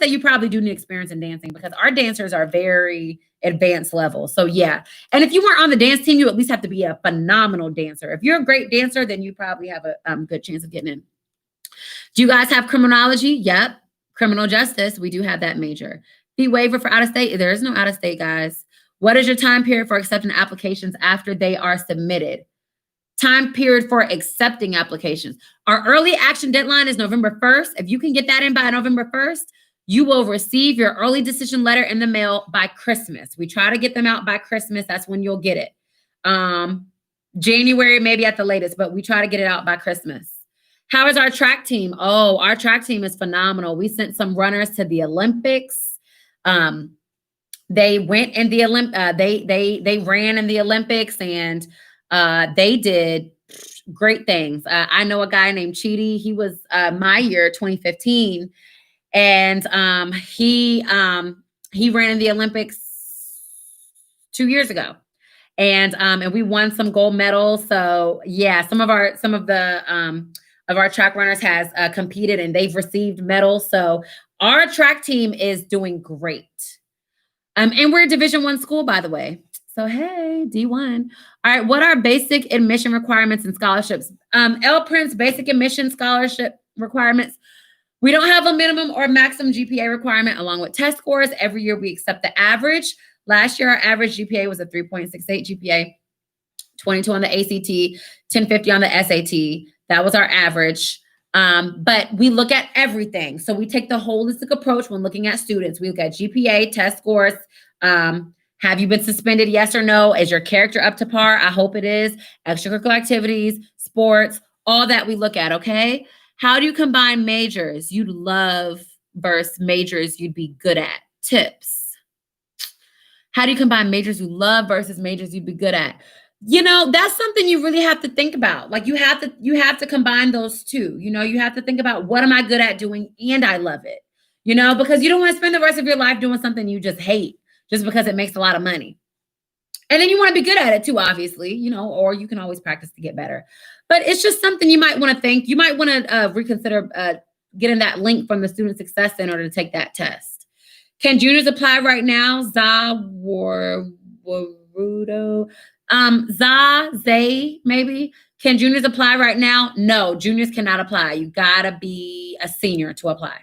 you probably do need experience in dancing, because our dancers are very advanced level. So yeah. And if you weren't on the dance team, you at least have to be a phenomenal dancer. If you're a great dancer, then you probably have a good chance of getting in. Do you guys have criminology? Yep. Criminal justice, we do have that major. Fee waiver for out-of-state, there is no out-of-state, guys. What is your time period for accepting applications after they are submitted? Time period for accepting applications. Our early action deadline is November 1st. If you can get that in by November 1st, you will receive your early decision letter in the mail by Christmas. We try to get them out by Christmas. That's when you'll get it. January, maybe at the latest, but we try to get it out by Christmas. How is our track team? Oh, our track team is phenomenal. We sent some runners to the Olympics. They went in the they ran in the Olympics, and they did great things. I know a guy named Chidi. He was my year, 2015, and he ran in the Olympics 2 years ago. And we won some gold medals. So yeah, some of our track runners has competed, and they've received medals. So our track team is doing great. And we're a Division I school, by the way. So hey, D1. All right, what are basic admission requirements and scholarships? LPrints basic admission scholarship requirements. We don't have a minimum or maximum GPA requirement along with test scores. Every year we accept the average. Last year, our average GPA was a 3.68 GPA, 22 on the ACT, 1050 on the SAT. That was our average. But we look at everything. So we take the holistic approach when looking at students. We look at GPA, test scores. Have you been suspended? Yes or no? Is your character up to par? I hope it is. Extracurricular activities, sports, all that we look at, okay? How do you combine majors you'd love versus majors you'd be good at? Tips. How do you combine majors you love versus majors you'd be good at? That's something you really have to think about. Like you have to combine those two. You have to think about, what am I good at doing and I love it. because you don't want to spend the rest of your life doing something you just hate just because it makes a lot of money. And then you want to be good at it too, obviously, or you can always practice to get better. But it's just something you might want to think. You might want to reconsider getting that link from the Student Success Center to take that test. Can juniors apply right now? Zay, maybe. Can juniors apply right now? No, juniors cannot apply. You gotta be a senior to apply.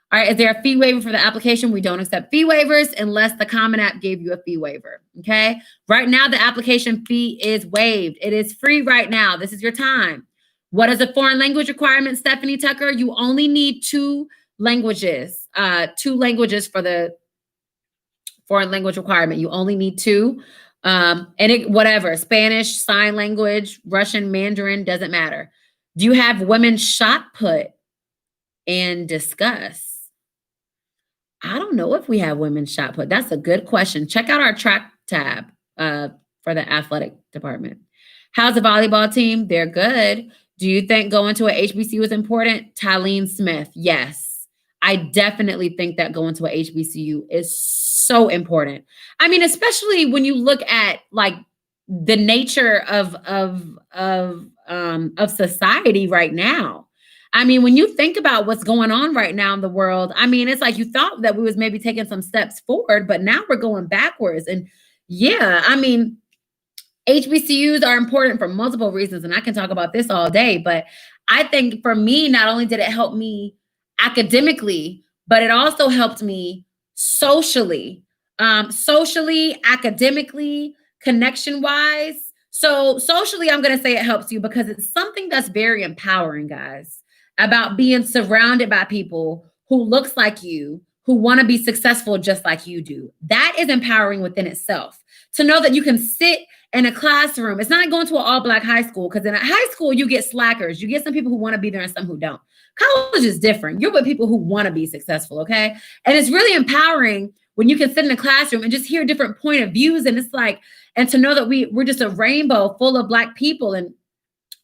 All right, is there a fee waiver for the application? We don't accept fee waivers unless the Common App gave you a fee waiver, okay? Right now, the application fee is waived. It is free right now. This is your time. What is a foreign language requirement, Stephanie Tucker? You only need 2 languages, 2 languages for the foreign language requirement. You only need 2. Whatever, Spanish, sign language, Russian, Mandarin, doesn't matter. Do you have women shot put and discuss? I don't know if we have women shot put. That's a good question. Check out our track tab for the athletic department. How's the volleyball team? They're good. Do you think going to a HBCU is important? Tylene Smith, yes. I definitely think that going to a HBCU is so important. I mean, especially when you look at like the nature of society right now. I mean, when you think about what's going on right now in the world, I mean, it's like you thought that we was maybe taking some steps forward, but now we're going backwards. And yeah, I mean, HBCUs are important for multiple reasons, and I can talk about this all day, but I think for me, not only did it help me academically, but it also helped me socially, academically, connection-wise. So socially, I'm going to say it helps you because it's something that's very empowering, guys, about being surrounded by people who looks like you, who want to be successful just like you do. That is empowering within itself. To know that you can sit in a classroom. It's not going to an all-Black high school, because in a high school, you get slackers. You get some people who want to be there and some who don't. College is different. You're with people who want to be successful, okay? And it's really empowering when you can sit in a classroom and just hear different point of views. And it's like, and to know that we're just a rainbow full of Black people and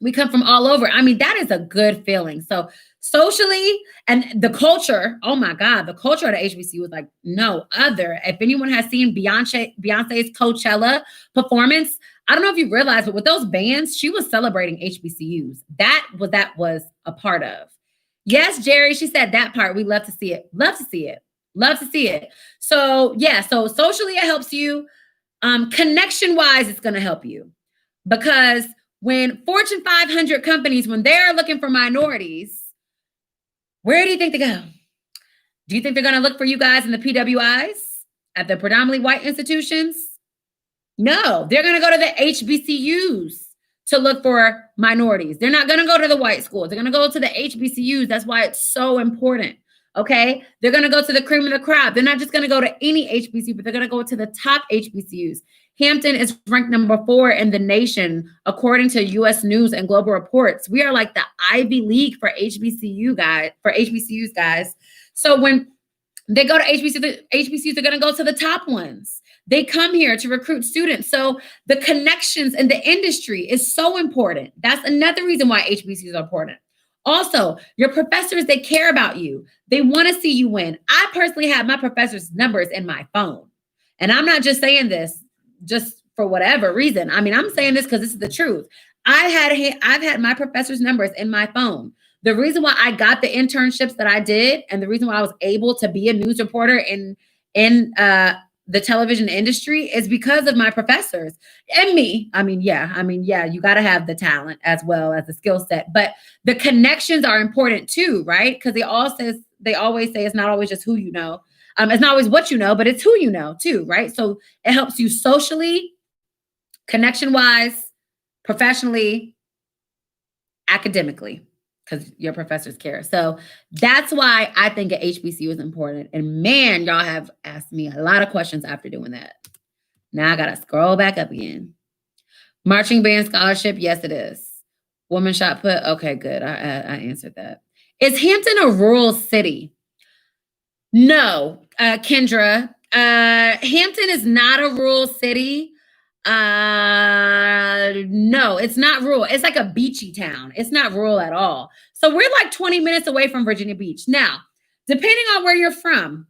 we come from all over. I mean, that is a good feeling. So socially, and the culture, oh my God, the culture at the HBCU was like no other. If anyone has seen Beyonce's Coachella performance, I don't know if you realize, but with those bands, she was celebrating HBCUs. That was a part of. Yes, Jerry, she said that part. We love to see it. Love to see it. Love to see it. So yeah, so socially it helps you. Connection-wise, it's going to help you. Because when Fortune 500 companies, when they're looking for minorities, where do you think they go? Do you think they're going to look for you guys in the PWIs at the predominantly white institutions? No, they're going to go to the HBCUs to look for minorities. They're not going to go to the white schools. They're going to go to the HBCUs. That's why it's so important. Okay. They're going to go to the cream of the crop. They're not just going to go to any HBCU, but they're going to go to the top HBCUs. Hampton is ranked number 4 in the nation, according to U.S. News and Global Reports. We are like the Ivy League for HBCUs, guys. So when they go to HBCUs, they're going to go to the top ones. They come here to recruit students. So the connections in the industry is so important. That's another reason why HBCUs are important. Also, your professors, they care about you. They want to see you win. I personally have my professors' numbers in my phone. And I'm not just saying this just for whatever reason. I mean, I'm saying this because this is the truth. I've had my professors' numbers in my phone. The reason why I got the internships that I did, and the reason why I was able to be a news reporter in the television industry, is because of my professors and me. I mean, yeah, you got to have the talent as well as the skill set, but the connections are important too, right? Because they always say it's not always just who you know. It's not always what you know, but it's who you know too, right? So it helps you socially, connection-wise, professionally, academically, because your professors care. So that's why I think an HBCU is important. And man, y'all have asked me a lot of questions after doing that. Now I got to scroll back up again. Marching band scholarship, yes, it is. Woman shot put, okay, good. I answered that. Is Hampton a rural city? No, Kendra. Hampton is not a rural city. No, it's not rural. It's like a beachy town. It's not rural at all. So we're like 20 minutes away from Virginia Beach. Now, depending on where you're from.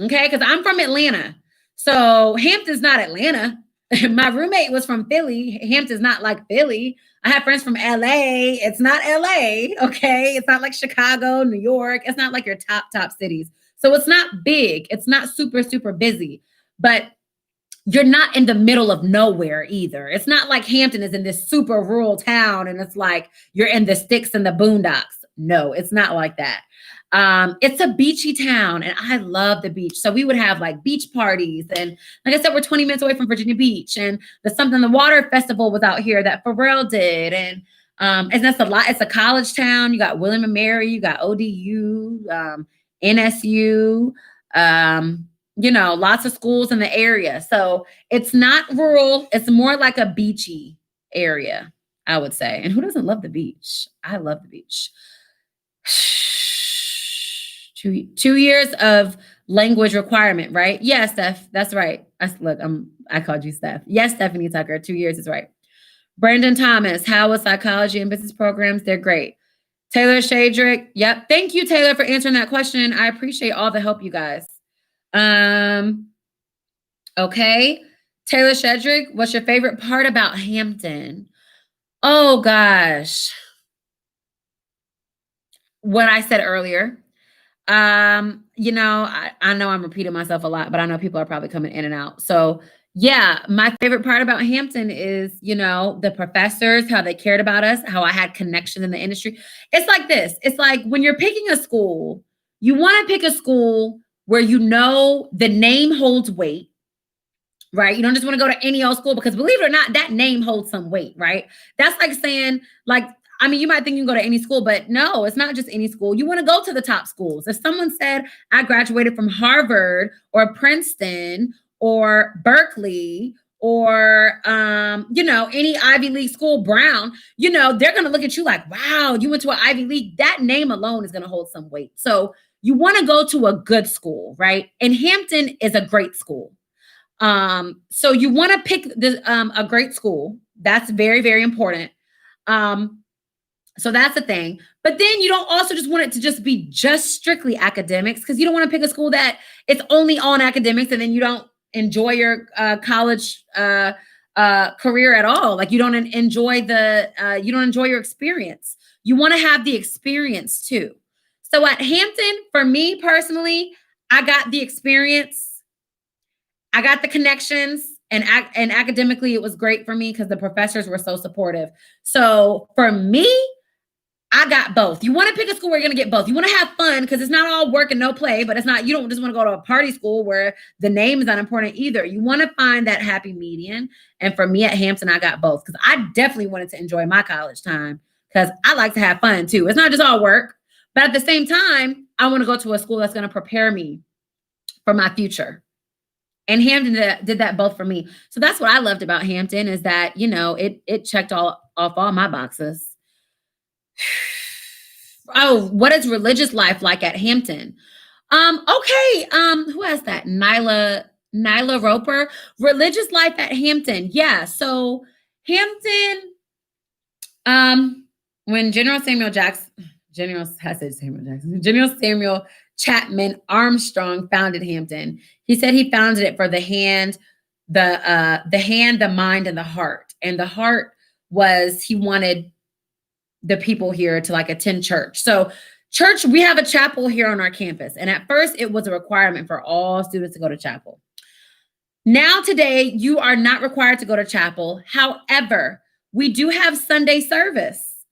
Okay, because I'm from Atlanta. So Hampton's not Atlanta. My roommate was from Philly. Hampton's not like Philly. I have friends from LA. It's not LA. Okay. It's not like Chicago, New York. It's not like your top cities. So it's not big. It's not super busy. But you're not in the middle of nowhere either. It's not like Hampton is in this super rural town and it's like you're in the sticks and the boondocks. No, it's not like that. It's a beachy town and I love the beach. So we would have like beach parties. And like I said, we're 20 minutes away from Virginia Beach. And the Something the Water Festival was out here that Pharrell did. And that's a lot. It's a college town. You got William and Mary, you got ODU, NSU, lots of schools in the area. So it's not rural. It's more like a beachy area, I would say. And who doesn't love the beach? I love the beach. 2 years of language requirement, right? Yes, Steph, that's right. I called you Steph. Yes, Stephanie Tucker, 2 years is right. Brandon Thomas, how was psychology and business programs? They're great. Taylor Shadrick, yep. Thank you, Taylor, for answering that question. I appreciate all the help, you guys. Okay. Taylor Shedrick, what's your favorite part about Hampton? Oh gosh. What I said earlier. I know I'm repeating myself a lot, but I know people are probably coming in and out. So yeah, my favorite part about Hampton is, the professors, how they cared about us, how I had connections in the industry. It's like this. It's like when you're picking a school, you want to pick a school where the name holds weight, right? You don't just want to go to any old school because believe it or not, that name holds some weight, right? That's like saying, you might think you can go to any school, but no, it's not just any school. You want to go to the top schools. If someone said, I graduated from Harvard or Princeton or Berkeley or, any Ivy League school, Brown, they're going to look at you like, wow, you went to an Ivy League. That name alone is going to hold some weight. So you want to go to a good school, right? And Hampton is a great school. So you want to pick a great school. That's very, very important. So that's the thing. But then you don't also just want it to just be just strictly academics because you don't want to pick a school that it's only on academics and then you don't enjoy your college career at all. Like you don't enjoy your experience. You want to have the experience too. So at Hampton, for me personally, I got the experience, I got the connections, and academically it was great for me because the professors were so supportive. So for me, I got both. You want to pick a school where you're going to get both. You want to have fun because it's not all work and no play, but you don't just want to go to a party school where the name is not important either. You want to find that happy median. And for me at Hampton, I got both because I definitely wanted to enjoy my college time because I like to have fun too. It's not just all work, but at the same time, I want to go to a school that's going to prepare me for my future. And Hampton did that both for me. So that's what I loved about Hampton is that, it checked off all my boxes. Oh, what is religious life like at Hampton? Okay. Who has that? Nyla Roper. Religious life at Hampton. Yeah. So Hampton, when General Samuel Chapman Armstrong founded Hampton, he said he founded it for the hand, the mind, and the heart. And the heart was he wanted the people here to attend church. So church, we have a chapel here on our campus. And at first it was a requirement for all students to go to chapel. Now today, you are not required to go to chapel. However, we do have Sunday service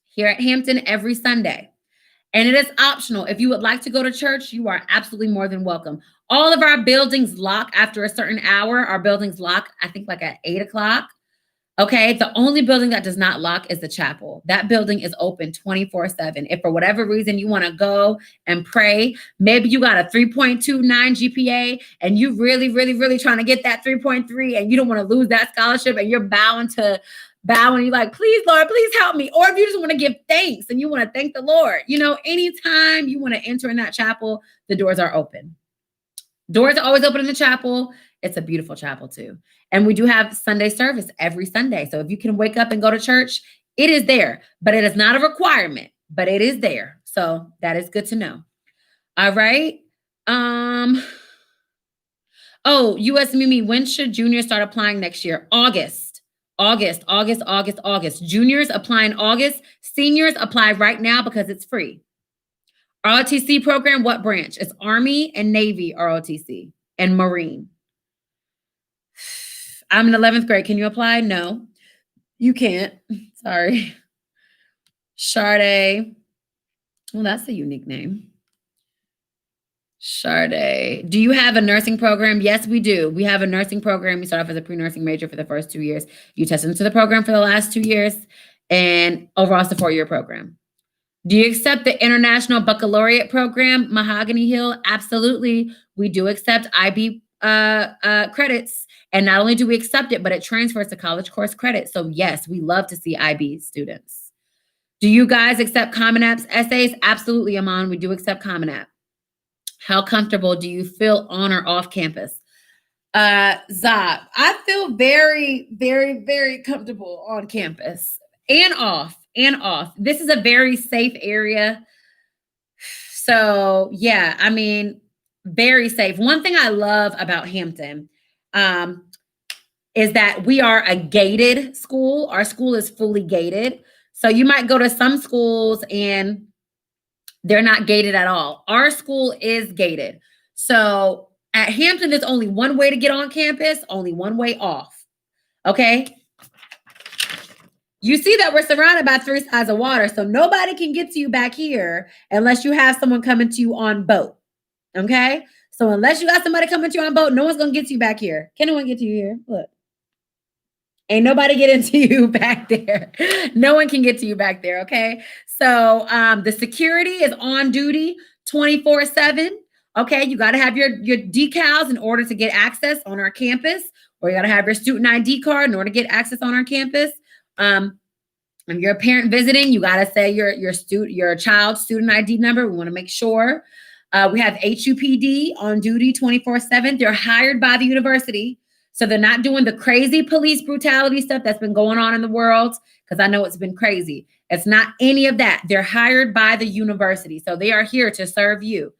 here at Hampton every Sunday. And it is optional. If you would like to go to church, you are absolutely more than welcome. All of our buildings lock after a certain hour. Our buildings lock, I think, at 8:00. Okay, the only building that does not lock is the chapel. That building is open 24/7. If for whatever reason you want to go and pray, maybe you got a 3.29 GPA and you really, really, really trying to get that 3.3 and you don't want to lose that scholarship and you're bowing and you're like, please, Lord, please help me. Or if you just want to give thanks and you want to thank the Lord, anytime you want to enter in that chapel, the doors are open. Doors are always open in the chapel. It's a beautiful chapel too. And we do have Sunday service every Sunday. So if you can wake up and go to church, it is there, but it is not a requirement, but it is there. So that is good to know. All right. Um, oh, US Mimi, when should juniors start applying next year? August. August. Juniors apply in August. Seniors apply right now because it's free. ROTC program, what branch? It's Army and Navy ROTC and Marine. I'm in 11th grade. Can you apply? No, you can't. Sorry. Sade. Well, that's a unique name. Sade. Do you have a nursing program? Yes, we do. We have a nursing program. You start off as a pre-nursing major for the first 2 years. You test into the program for the last 2 years, and overall it's a 4-year program. Do you accept the International Baccalaureate program, Mahogany Hill? Absolutely. We do accept IB credits. And not only do we accept it, but it transfers to college course credit. So yes, we love to see IB students. Do you guys accept Common App's essays? Absolutely, Aman. We do accept Common App. How comfortable do you feel on or off campus? Zab, I feel very, very, very comfortable on campus and off. This is a very safe area. So yeah, I mean, very safe. One thing I love about Hampton is that we are a gated school. Our school is fully gated. So you might go to some schools and they're not gated at all. Our school is gated. So at Hampton, there's only one way to get on campus, only one way off. Okay? You see that we're surrounded by 3 sides of water, so nobody can get to you back here unless you have someone coming to you on boat. Okay? So unless you got somebody coming to you on boat, no one's going to get to you back here. Can anyone get to you here? Look. Ain't nobody getting to you back there. No one can get to you back there, okay? So the security is on duty 24/7. Okay, you got to have your decals in order to get access on our campus, or you got to have your student ID card in order to get access on our campus. If you're a parent visiting, you got to say your child's student ID number. We want to make sure. We have HUPD on duty 24/7. They're hired by the university. So they're not doing the crazy police brutality stuff that's been going on in the world, because I know it's been crazy. It's not any of that. They're hired by the university. So they are here to serve you.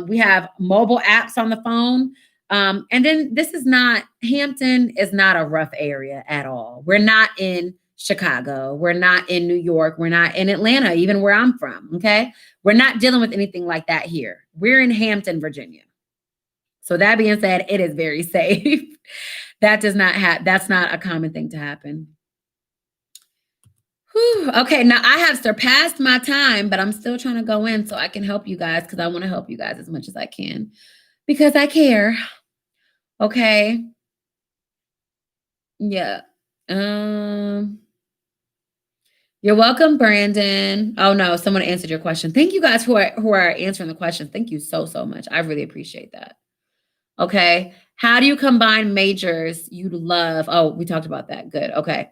We have mobile apps on the phone. And then Hampton is not a rough area at all. We're not in Chicago. We're not in New York. We're not in Atlanta, even where I'm from. Okay. We're not dealing with anything like that here. We're in Hampton, Virginia. So that being said, it is very safe. That's not a common thing to happen. Whew. Okay, now I have surpassed my time, but I'm still trying to go in so I can help you guys, because I want to help you guys as much as I can because I care. Okay. Yeah. You're welcome, Brandon. Oh no, someone answered your question. Thank you guys who are answering the question. Thank you so much. I really appreciate that. Okay. How do you combine majors you love? Oh, we talked about that. Good. Okay.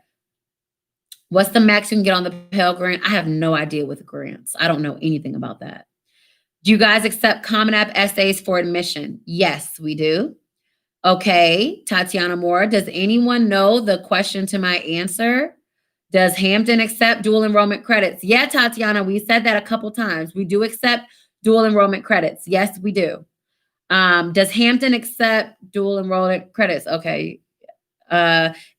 What's the max you can get on the Pell Grant? I have no idea with grants. I don't know anything about that. Do you guys accept Common App essays for admission? Yes, we do. Okay. Tatiana Moore, does anyone know the question to my answer? Does Hampton accept dual enrollment credits? Yeah, Tatiana, we said that a couple times. We do accept dual enrollment credits. Yes, we do. Does Hampton accept dual enrollment credits? Okay.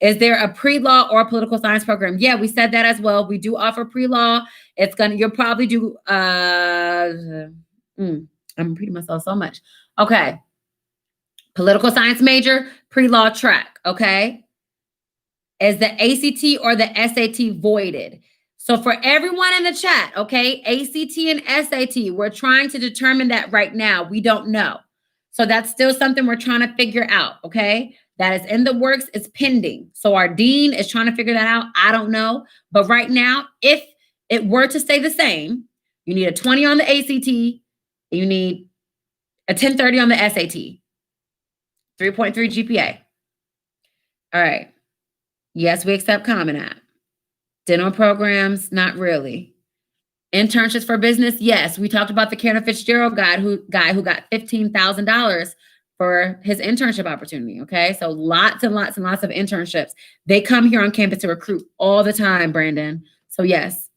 Is there a pre-law or political science program? Yeah, we said that as well. We do offer pre-law. You'll probably do, I'm repeating myself so much. Okay. Political science major, pre-law track. Okay. Is the ACT or the SAT voided? So for everyone in the chat, okay, ACT and SAT, we're trying to determine that right now. We don't know. So that's still something we're trying to figure out, okay? That is in the works. It's pending. So our dean is trying to figure that out. I don't know. But right now, if it were to stay the same, you need a 20 on the ACT, you need a 1030 on the SAT, 3.3 GPA. All right. Yes, we accept Common App. Dental programs, not really. Internships for business, yes. We talked about the Karen Fitzgerald guy who got $15,000 for his internship opportunity, okay? So lots and lots and lots of internships. They come here on campus to recruit all the time, Brandon. So yes.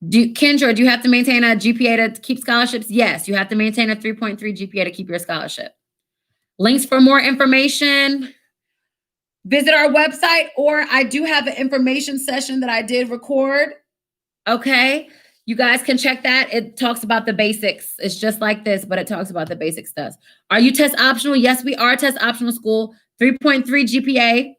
Kendra, do you have to maintain a GPA to keep scholarships? Yes, you have to maintain a 3.3 GPA to keep your scholarship. Links for more information, visit our website, or I do have an information session that I did record. Okay. You guys can check that. It talks about the basics. It's just like this, but it talks about the basic stuff. Are you test optional? Yes, we are a test optional school. 3.3 GPA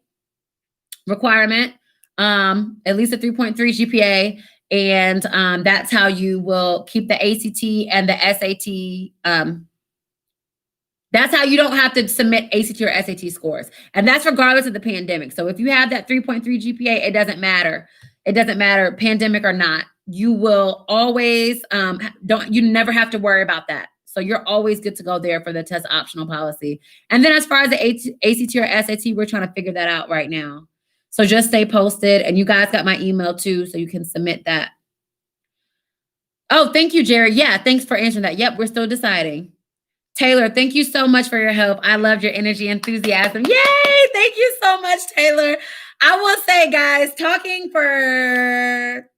requirement, at least a 3.3 GPA. And that's how you will keep the ACT and the SAT. That's how you don't have to submit ACT or SAT scores. And that's regardless of the pandemic. So if you have that 3.3 GPA, it doesn't matter. It doesn't matter, pandemic or not. You will always, you never have to worry about that. So you're always good to go there for the test optional policy. And then as far as the ACT or SAT, we're trying to figure that out right now. So just stay posted. And you guys got my email too, so you can submit that. Oh, thank you, Jerry. Yeah, thanks for answering that. Yep, we're still deciding. Taylor, thank you so much for your help. I loved your energy, enthusiasm. Yay! Thank you so much, Taylor. I will say, guys, talking for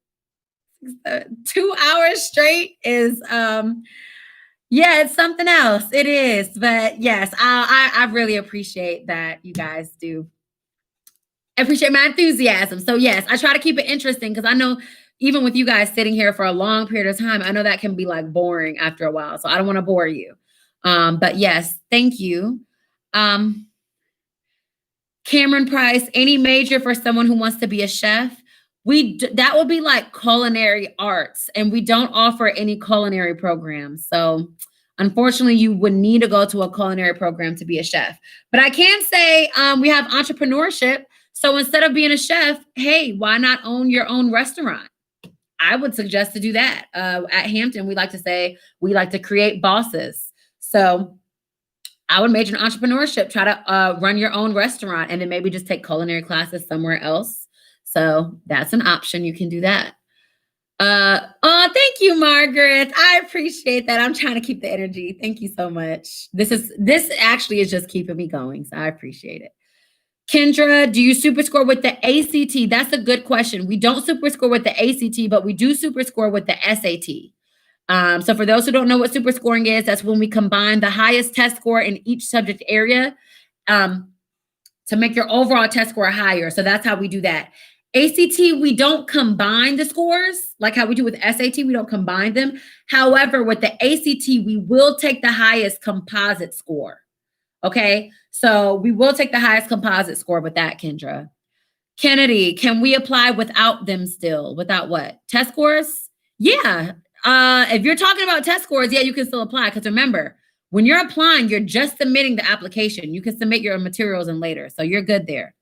2 hours straight is, yeah, it's something else. It is. But yes, I really appreciate that you guys do. I appreciate my enthusiasm. So yes, I try to keep it interesting because I know even with you guys sitting here for a long period of time, I know that can be like boring after a while. So I don't want to bore you. But yes, thank you. Cameron Price, any major for someone who wants to be a chef? That will be like culinary arts, and we don't offer any culinary programs. So unfortunately, you would need to go to a culinary program to be a chef. But I can say we have entrepreneurship. So instead of being a chef, hey, why not own your own restaurant? I would suggest to do that. At Hampton, we like to say we like to create bosses. So I would major in entrepreneurship, try to run your own restaurant, and then maybe just take culinary classes somewhere else. So that's an option. You can do that. Oh, thank you, Margaret. I appreciate that. I'm trying to keep the energy. Thank you so much. This actually is just keeping me going. So I appreciate it. Kendra, do you super score with the ACT? That's a good question. We don't super score with the ACT, but we do super score with the SAT. So for those who don't know what super scoring is, that's when we combine the highest test score in each subject area to make your overall test score higher. So that's how we do that. ACT, we don't combine the scores like how we do with SAT. We don't combine them. However, with the ACT, we will take the highest composite score. Okay, so we will take the highest composite score with that, Kendra. Kennedy, can we apply without them still? Without what? Test scores? Yeah. If you're talking about test scores, yeah, you can still apply. Because remember, when you're applying, you're just submitting the application. You can submit your materials in later. So you're good there.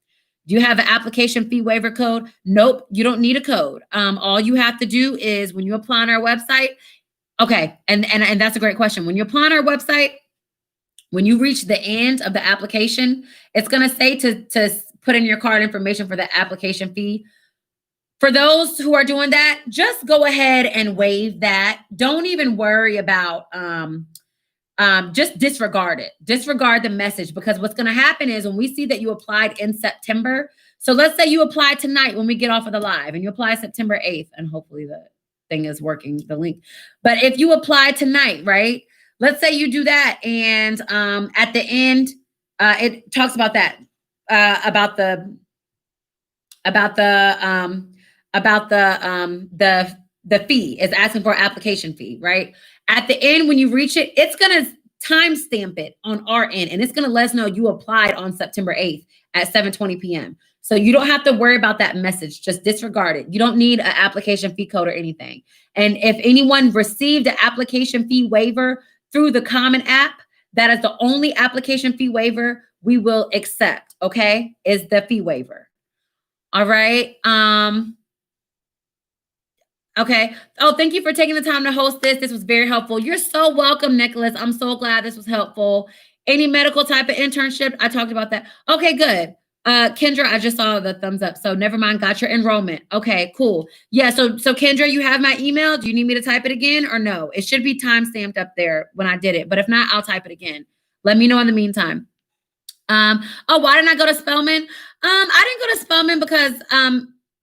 Do you have an application fee waiver code? Nope, you don't need a code. All you have to do is when you apply on our website, okay, and that's a great question. When you apply on our website, when you reach the end of the application, it's going to say to put in your card information for the application fee. For those who are doing that, just go ahead and waive that. Don't even worry about, just disregard it. Disregard the message, because what's going to happen is when we see that you applied in September, so let's say you applied tonight when we get off of the live and you apply September 8th, and hopefully the thing is working, the link. But if you apply tonight, right? Let's say you do that, and at the end, it talks about that, about the fee. Is asking for application fee, right? At the end, when you reach it, it's gonna timestamp it on our end, and it's gonna let us know you applied on September 8th at 7:20 p.m. So you don't have to worry about that message. Just disregard it. You don't need an application fee code or anything. And if anyone received an application fee waiver through the Common App, that is the only application fee waiver we will accept, okay? Is the fee waiver. All right. Okay. Oh, thank you for taking the time to host this. This was very helpful. You're so welcome, Nicholas. I'm so glad this was helpful. Any medical type of internship? I talked about that. Okay, good. Kendra, I just saw the thumbs up. So never mind. Got your enrollment. Okay, cool. Yeah. So Kendra, you have my email. Do you need me to type it again or no? It should be time stamped up there when I did it. But if not, I'll type it again. Let me know in the meantime. Oh, why didn't I go to Spelman? I didn't go to Spelman because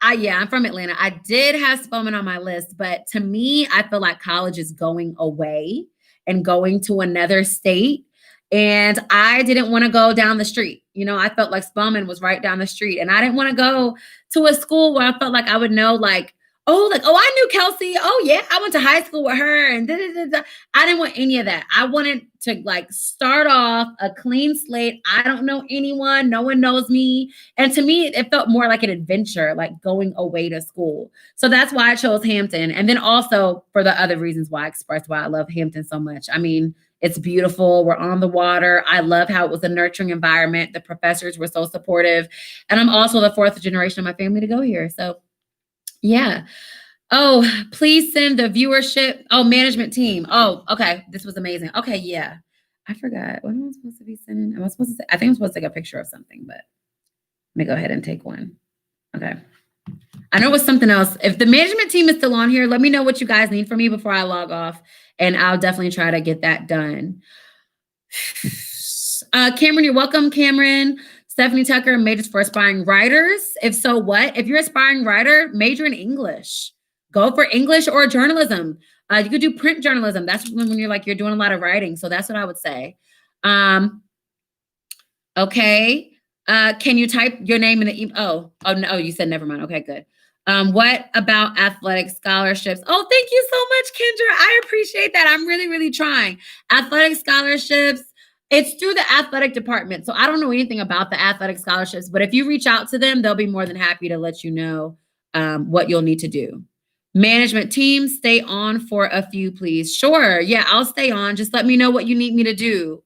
I'm from Atlanta. I did have Spelman on my list, but to me, I feel like college is going away and going to another state. And I didn't want to go down the street. I felt like Spelman was right down the street. And I didn't want to go to a school where I felt like I would know, I knew Kelsey. Oh, yeah, I went to high school with her. And I didn't want any of that. I wanted to start off a clean slate. I don't know anyone. No one knows me. And to me, it felt more like an adventure, like going away to school. So that's why I chose Hampton. And then also for the other reasons why I expressed why I love Hampton so much. I mean, it's beautiful. We're on the water. I love how it was a nurturing environment. The professors were so supportive. And I'm also the fourth generation of my family to go here. So yeah. Oh, please send the viewership. Oh, management team. Oh, okay. This was amazing. Okay, yeah. I forgot. What am I supposed to be sending? Am I supposed to say? I think I'm supposed to take a picture of something, but let me go ahead and take one. Okay. I know it was something else. If the management team is still on here, let me know what you guys need from me before I log off, and I'll definitely try to get that done. Cameron, you're welcome, Cameron. Stephanie Tucker, majors for aspiring writers. If so, what? If you're an aspiring writer, major in English. Go for English or journalism. You could do print journalism. That's when you're doing a lot of writing. So that's what I would say. Okay. Can you type your name in the email? Oh, no, you said never mind. Okay, good. What about athletic scholarships? Oh, thank you so much, Kendra. I appreciate that. I'm really, really trying. Athletic scholarships. It's through the athletic department. So I don't know anything about the athletic scholarships, but if you reach out to them, they'll be more than happy to let you know what you'll need to do. Management team, stay on for a few, please. Sure. Yeah, I'll stay on. Just let me know what you need me to do,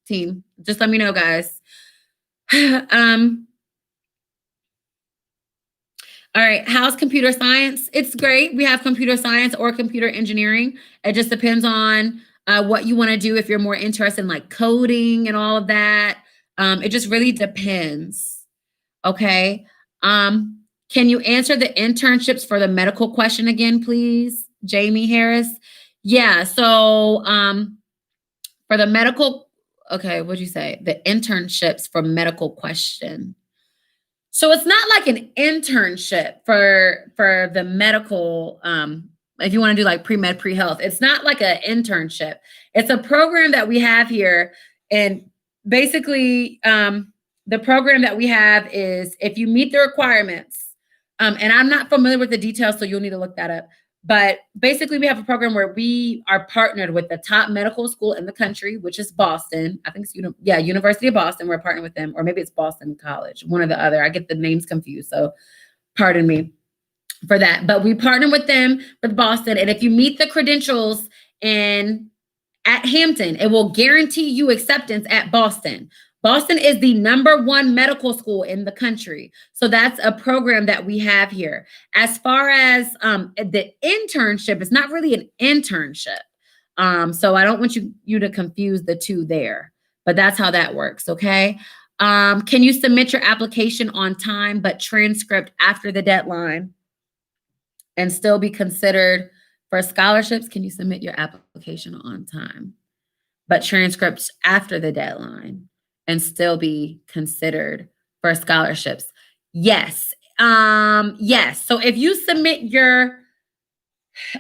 team. Just let me know, guys. All right. How's computer science? It's great. We have computer science or computer engineering. It just depends on what you want to do. If you're more interested in coding and all of that, it just really depends. Okay. Can you answer the internships for the medical question again, please? Jamie Harris. Yeah. So for the medical, okay, what'd you say? The internships for medical question. So it's not like an internship for the medical, if you want to do pre-med, pre-health, it's not like an internship. It's a program that we have here. And basically, the program that we have is if you meet the requirements, and I'm not familiar with the details, so you'll need to look that up. But basically, we have a program where we are partnered with the top medical school in the country, which is Boston. I think it's University of Boston. We're partnered with them, or maybe it's Boston College, one or the other. I get the names confused, so pardon me for that. But we partner with them, with Boston, and if you meet the credentials at Hampton, it will guarantee you acceptance at Boston. Boston is the #1 medical school in the country. So that's a program that we have here. As far as the internship, it's not really an internship. So I don't want you to confuse the two there, but that's how that works, okay? Can you submit your application on time, but transcript after the deadline and still be considered for scholarships? Can you submit your application on time, but transcripts after the deadline and still be considered for scholarships? Yes. Yes. So if you submit your,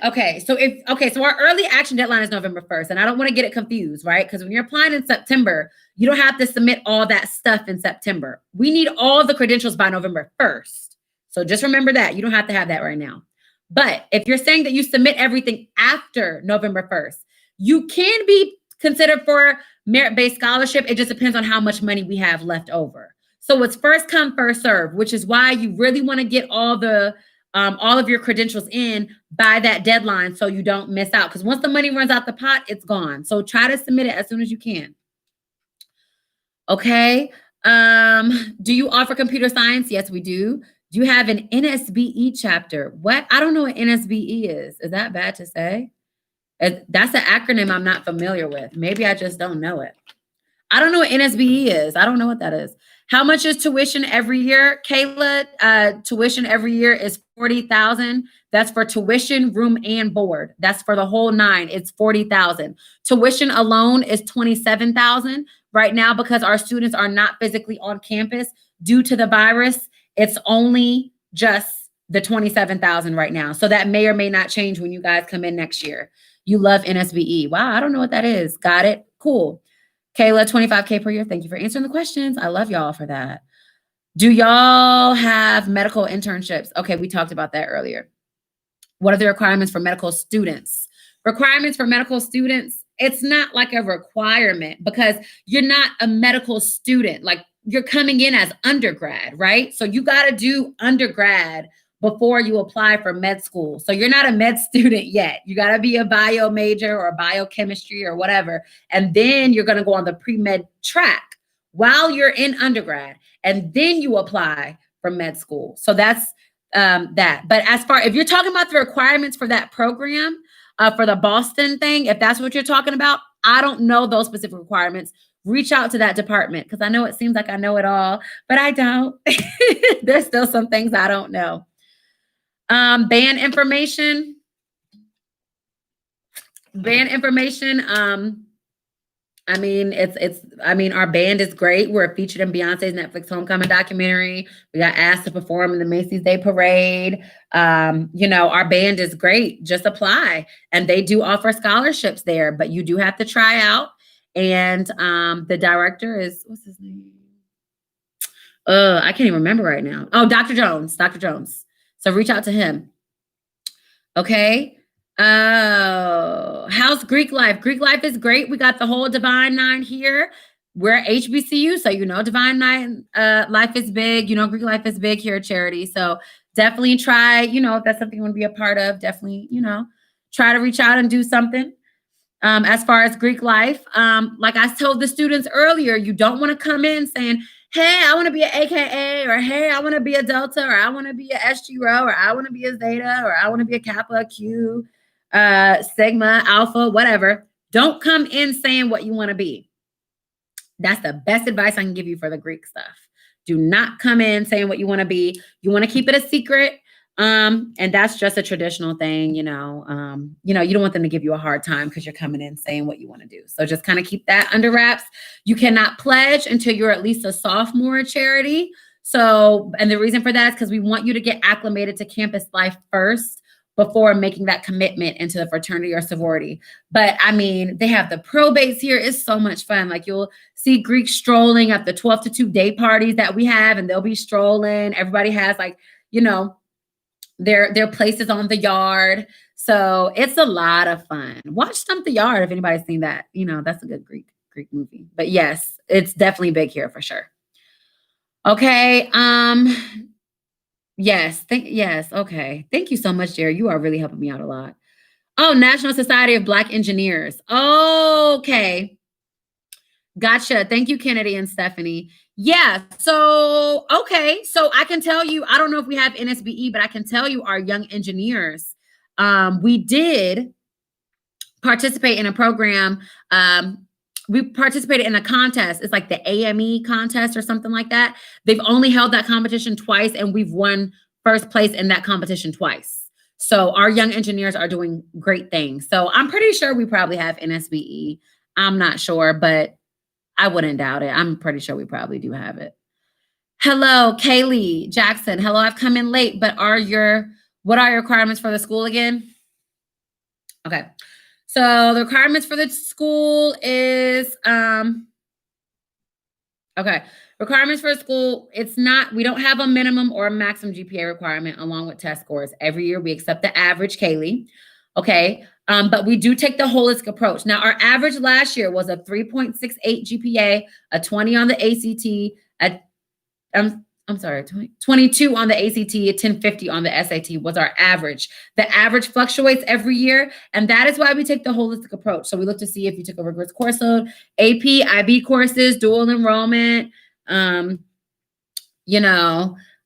so our early action deadline is November 1st, and I don't want to get it confused, right? Because when you're applying in September, you don't have to submit all that stuff in September. We need all the credentials by November 1st. So just remember that. You don't have to have that right now. But if you're saying that you submit everything after November 1st, you can be considered for merit-based scholarship. It just depends on how much money we have left over. So it's first come, first serve, which is why you really want to get all of your credentials in by that deadline so you don't miss out. Because once the money runs out the pot, it's gone. So try to submit it as soon as you can. Okay. Do you offer computer science? Yes, we do. Do you have an NSBE chapter? What? I don't know what NSBE is. Is that bad to say? That's an acronym I'm not familiar with. Maybe I just don't know it. I don't know what NSBE is. I don't know what that is. How much is tuition every year? Kayla, tuition every year is $40,000. That's for tuition, room, and board. That's for the whole 9. It's $40,000. Tuition alone is $27,000 right now because our students are not physically on campus due to the virus. It's only just the 27,000 right now. So that may or may not change when you guys come in next year. You love NSBE. Wow, I don't know what that is. Got it. Cool. Kayla, 25K per year. Thank you for answering the questions. I love y'all for that. Do y'all have medical internships? Okay, we talked about that earlier. What are the requirements for medical students? Requirements for medical students, it's not like a requirement because you're not a medical student. Like you're coming in as undergrad, right? So you got to do undergrad before you apply for med school. So you're not a med student yet. You got to be a bio major or biochemistry or whatever. And then you're going to go on the pre-med track while you're in undergrad. And then you apply for med school. So that's that. But as far, if you're talking about the requirements for that program, for the Boston thing, if that's what you're talking about, I don't know those specific requirements. Reach out to that department because I know it seems like I know it all, but I don't. There's still some things I don't know. Band information. I mean, our band is great. We're featured in Beyonce's Netflix Homecoming documentary. We got asked to perform in the Macy's Day Parade. Our band is great. Just apply. And they do offer scholarships there, but you do have to try out. And the director is, what's his name? I can't even remember right now. Oh, Dr. Jones. So reach out to him. Okay. Oh, how's Greek life? Greek life is great. We got the whole Divine Nine here. We're at HBCU, so Divine Nine life is big. Greek life is big here at Charity. So definitely try, if that's something you want to be a part of, definitely, try to reach out and do something. As far as Greek life, like I told the students earlier, you don't want to come in saying, hey, I want to be an AKA, or hey, I want to be a Delta, or I want to be a SG Rho, or I want to be a Zeta, or I want to be a Kappa, Q, Sigma, Alpha, whatever. Don't come in saying what you want to be. That's the best advice I can give you for the Greek stuff. Do not come in saying what you want to be. You want to keep it a secret. And that's just a traditional thing, you don't want them to give you a hard time because you're coming in saying what you want to do. So just kind of keep that under wraps. You cannot pledge until you're at least a sophomore at Charity. So, and the reason for that is because we want you to get acclimated to campus life first before making that commitment into the fraternity or sorority. But I mean, they have the probates here. It's so much fun. Like you'll see Greeks strolling at the 12 to 2 day parties that we have, and they'll be strolling. Everybody has their places on the yard. So it's a lot of fun. Watch Stump the Yard if anybody's seen that. That's a good Greek movie. But yes, it's definitely big here for sure. Okay. Yes. Okay. Thank you so much, Jerry. You are really helping me out a lot. Oh, National Society of Black Engineers. Okay. Gotcha. Thank you, Kennedy and Stephanie. Yeah. So, okay. So I can tell you, I don't know if we have NSBE, but I can tell you our young engineers, we did participate in a program. We participated in a contest. It's like the AME contest or something like that. They've only held that competition twice, and we've won first place in that competition twice. So our young engineers are doing great things. So I'm pretty sure we probably have NSBE. I'm not sure, but I wouldn't doubt it. I'm pretty sure we probably do have it. Hello, Kaylee Jackson. Hello, I've come in late, but what are your requirements for the school again? Okay. So the requirements for the school is, okay. Requirements for school, we don't have a minimum or a maximum GPA requirement along with test scores. Every year we accept the average, Kaylee. Okay. But we do take the holistic approach. Now, our average last year was a 3.68 GPA, a 20 on the ACT, 22 on the ACT, a 1050 on the SAT was our average. The average fluctuates every year, and that is why we take the holistic approach. So we look to see if you took a rigorous course load, AP, IB courses, dual enrollment,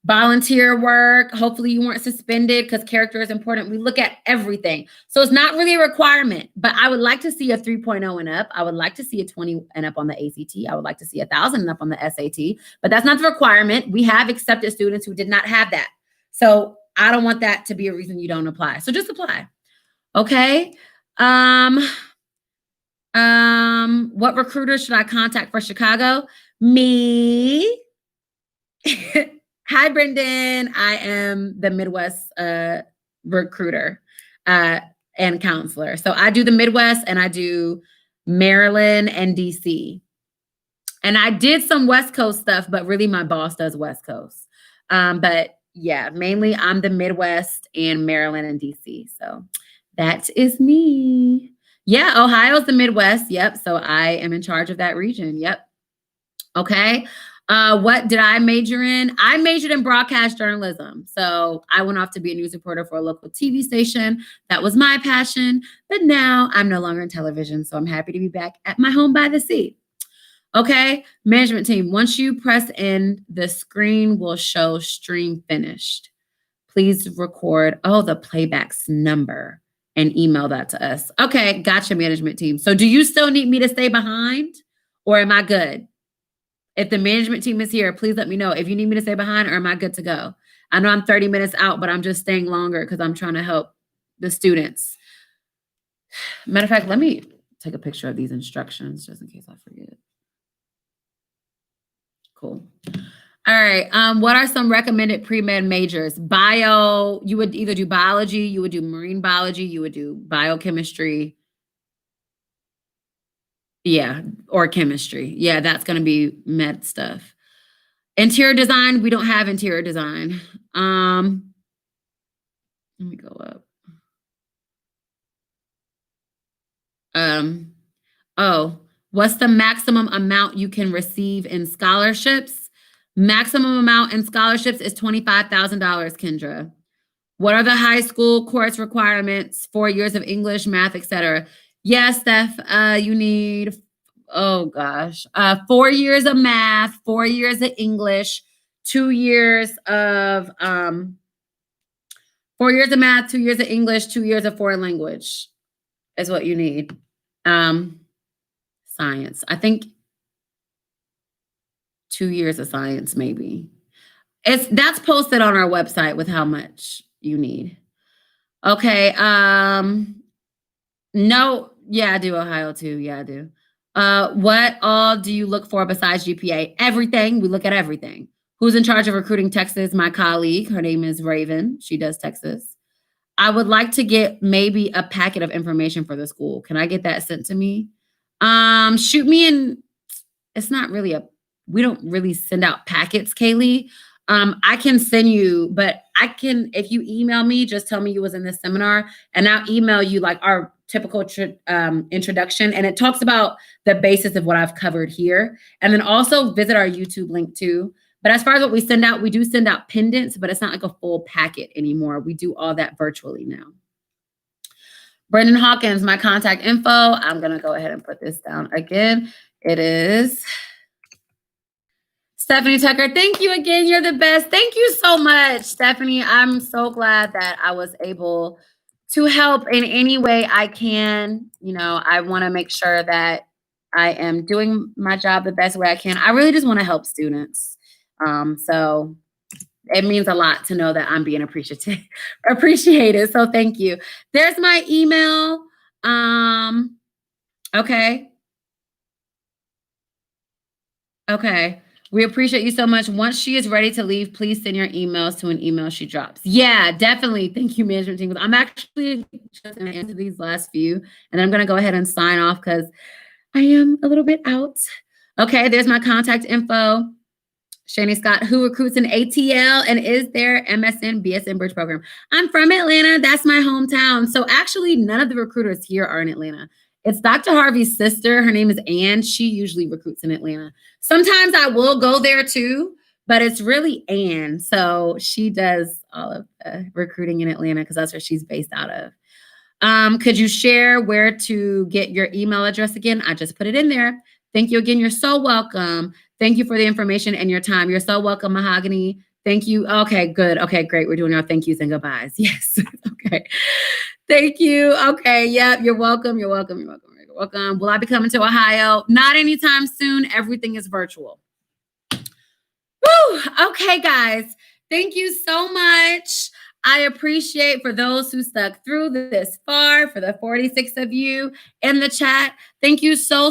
volunteer work. Hopefully you weren't suspended because character is important. We look at everything. So it's not really a requirement, but I would like to see a 3.0 and up. I would like to see a 20 and up on the ACT. I would like to see 1,000 and up on the SAT, but that's not the requirement. We have accepted students who did not have that. So I don't want that to be a reason you don't apply. So just apply. Okay. What recruiter should I contact for Chicago? Me. Hi, Brendan. I am the Midwest recruiter and counselor. So I do the Midwest and I do Maryland and DC. And I did some West Coast stuff, but really my boss does West Coast. But yeah, mainly I'm the Midwest and Maryland and DC. So that is me. Yeah, Ohio's the Midwest. Yep. So I am in charge of that region. Yep. Okay. What did I major in? I majored in broadcast journalism. So I went off to be a news reporter for a local TV station. That was my passion. But now I'm no longer in television. So I'm happy to be back at my home by the sea. Okay. Management team, once you press in, the screen will show stream finished. Please record, the playback's number and email that to us. Okay. Gotcha, management team. So do you still need me to stay behind or am I good? If the management team is here, please let me know if you need me to stay behind or am I good to go? I know I'm 30 minutes out, but I'm just staying longer because I'm trying to help the students. Matter of fact, let me take a picture of these instructions just in case I forget. Cool. All right. What are some recommended pre-med majors? Bio, you would either do biology, you would do marine biology, you would do biochemistry. Yeah, or chemistry. Yeah, that's going to be med stuff. Interior design, we don't have interior design. Let me go up. What's the maximum amount you can receive in scholarships? Maximum amount in scholarships is $25,000, Kendra. What are the high school course requirements? 4 years of English, math, etc. Yes, Steph, you need, 4 years of math, 4 years of English, 2 years of 4 years of math, 2 years of English, 2 years of foreign language is what you need. Science. I think 2 years of science, maybe. That's posted on our website with how much you need. Okay. No, yeah, I do Ohio too. Yeah, I do. What all do you look for besides GPA? Everything. We look at everything. Who's in charge of recruiting Texas? My colleague. Her name is Raven. She does Texas. I would like to get maybe a packet of information for the school. Can I get that sent to me? Shoot me in. It's not really we don't really send out packets, Kaylee. I can send you, but if you email me, just tell me you was in this seminar and I'll email you like our typical introduction. And it talks about the basis of what I've covered here. And then also visit our YouTube link too. But as far as what we send out, we do send out pendants, but it's not like a full packet anymore. We do all that virtually now. Brendan Hawkins, my contact info. I'm going to go ahead and put this down again. It is Stephanie Tucker. Thank you again. You're the best. Thank you so much, Stephanie. I'm so glad that I was able to help in any way I can. You know, I want to make sure that I am doing my job the best way I can. I really just want to help students. So it means a lot to know that I'm being appreciated. So thank you. There's my email. Okay. Okay. We appreciate you so much. Once she is ready to leave, please send your emails to an email she drops. Yeah, definitely. Thank you, management team. I'm actually just going to answer these last few, and I'm going to go ahead and sign off because I am a little bit out. Okay, there's my contact info. Shani Scott, who recruits in ATL and is their MSN, BSN Bridge program. I'm from Atlanta. That's my hometown. So actually, none of the recruiters here are in Atlanta. It's Dr. Harvey's sister. Her name is Ann. She usually recruits in Atlanta. Sometimes I will go there too, but it's really Ann. So she does all of the recruiting in Atlanta because that's where she's based out of. Could you share where to get your email address again? I just put it in there. Thank you again. You're so welcome. Thank you for the information and your time. You're so welcome, Mahogany. Thank you. Okay, good. Okay, great. We're doing our thank yous and goodbyes. Yes. Okay. Thank you. Okay. Yep. You're welcome. You're welcome. You're welcome. You're welcome. Will I be coming to Ohio? Not anytime soon. Everything is virtual. Woo! Okay, guys. Thank you so much. I appreciate for those who stuck through this far, for the 46 of you in the chat. Thank you so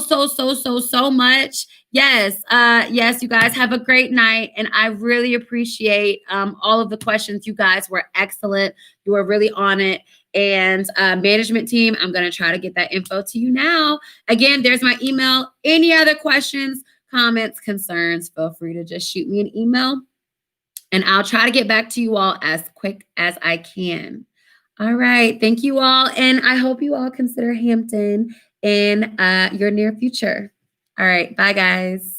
much. Yes, you guys have a great night. And I really appreciate all of the questions. You guys were excellent. You were really on it. And management team, I'm going to try to get that info to you now. Again, there's my email. Any other questions, comments, concerns, feel free to just shoot me an email. And I'll try to get back to you all as quick as I can. All right. Thank you all. And I hope you all consider Hampton in your near future. All right. Bye, guys.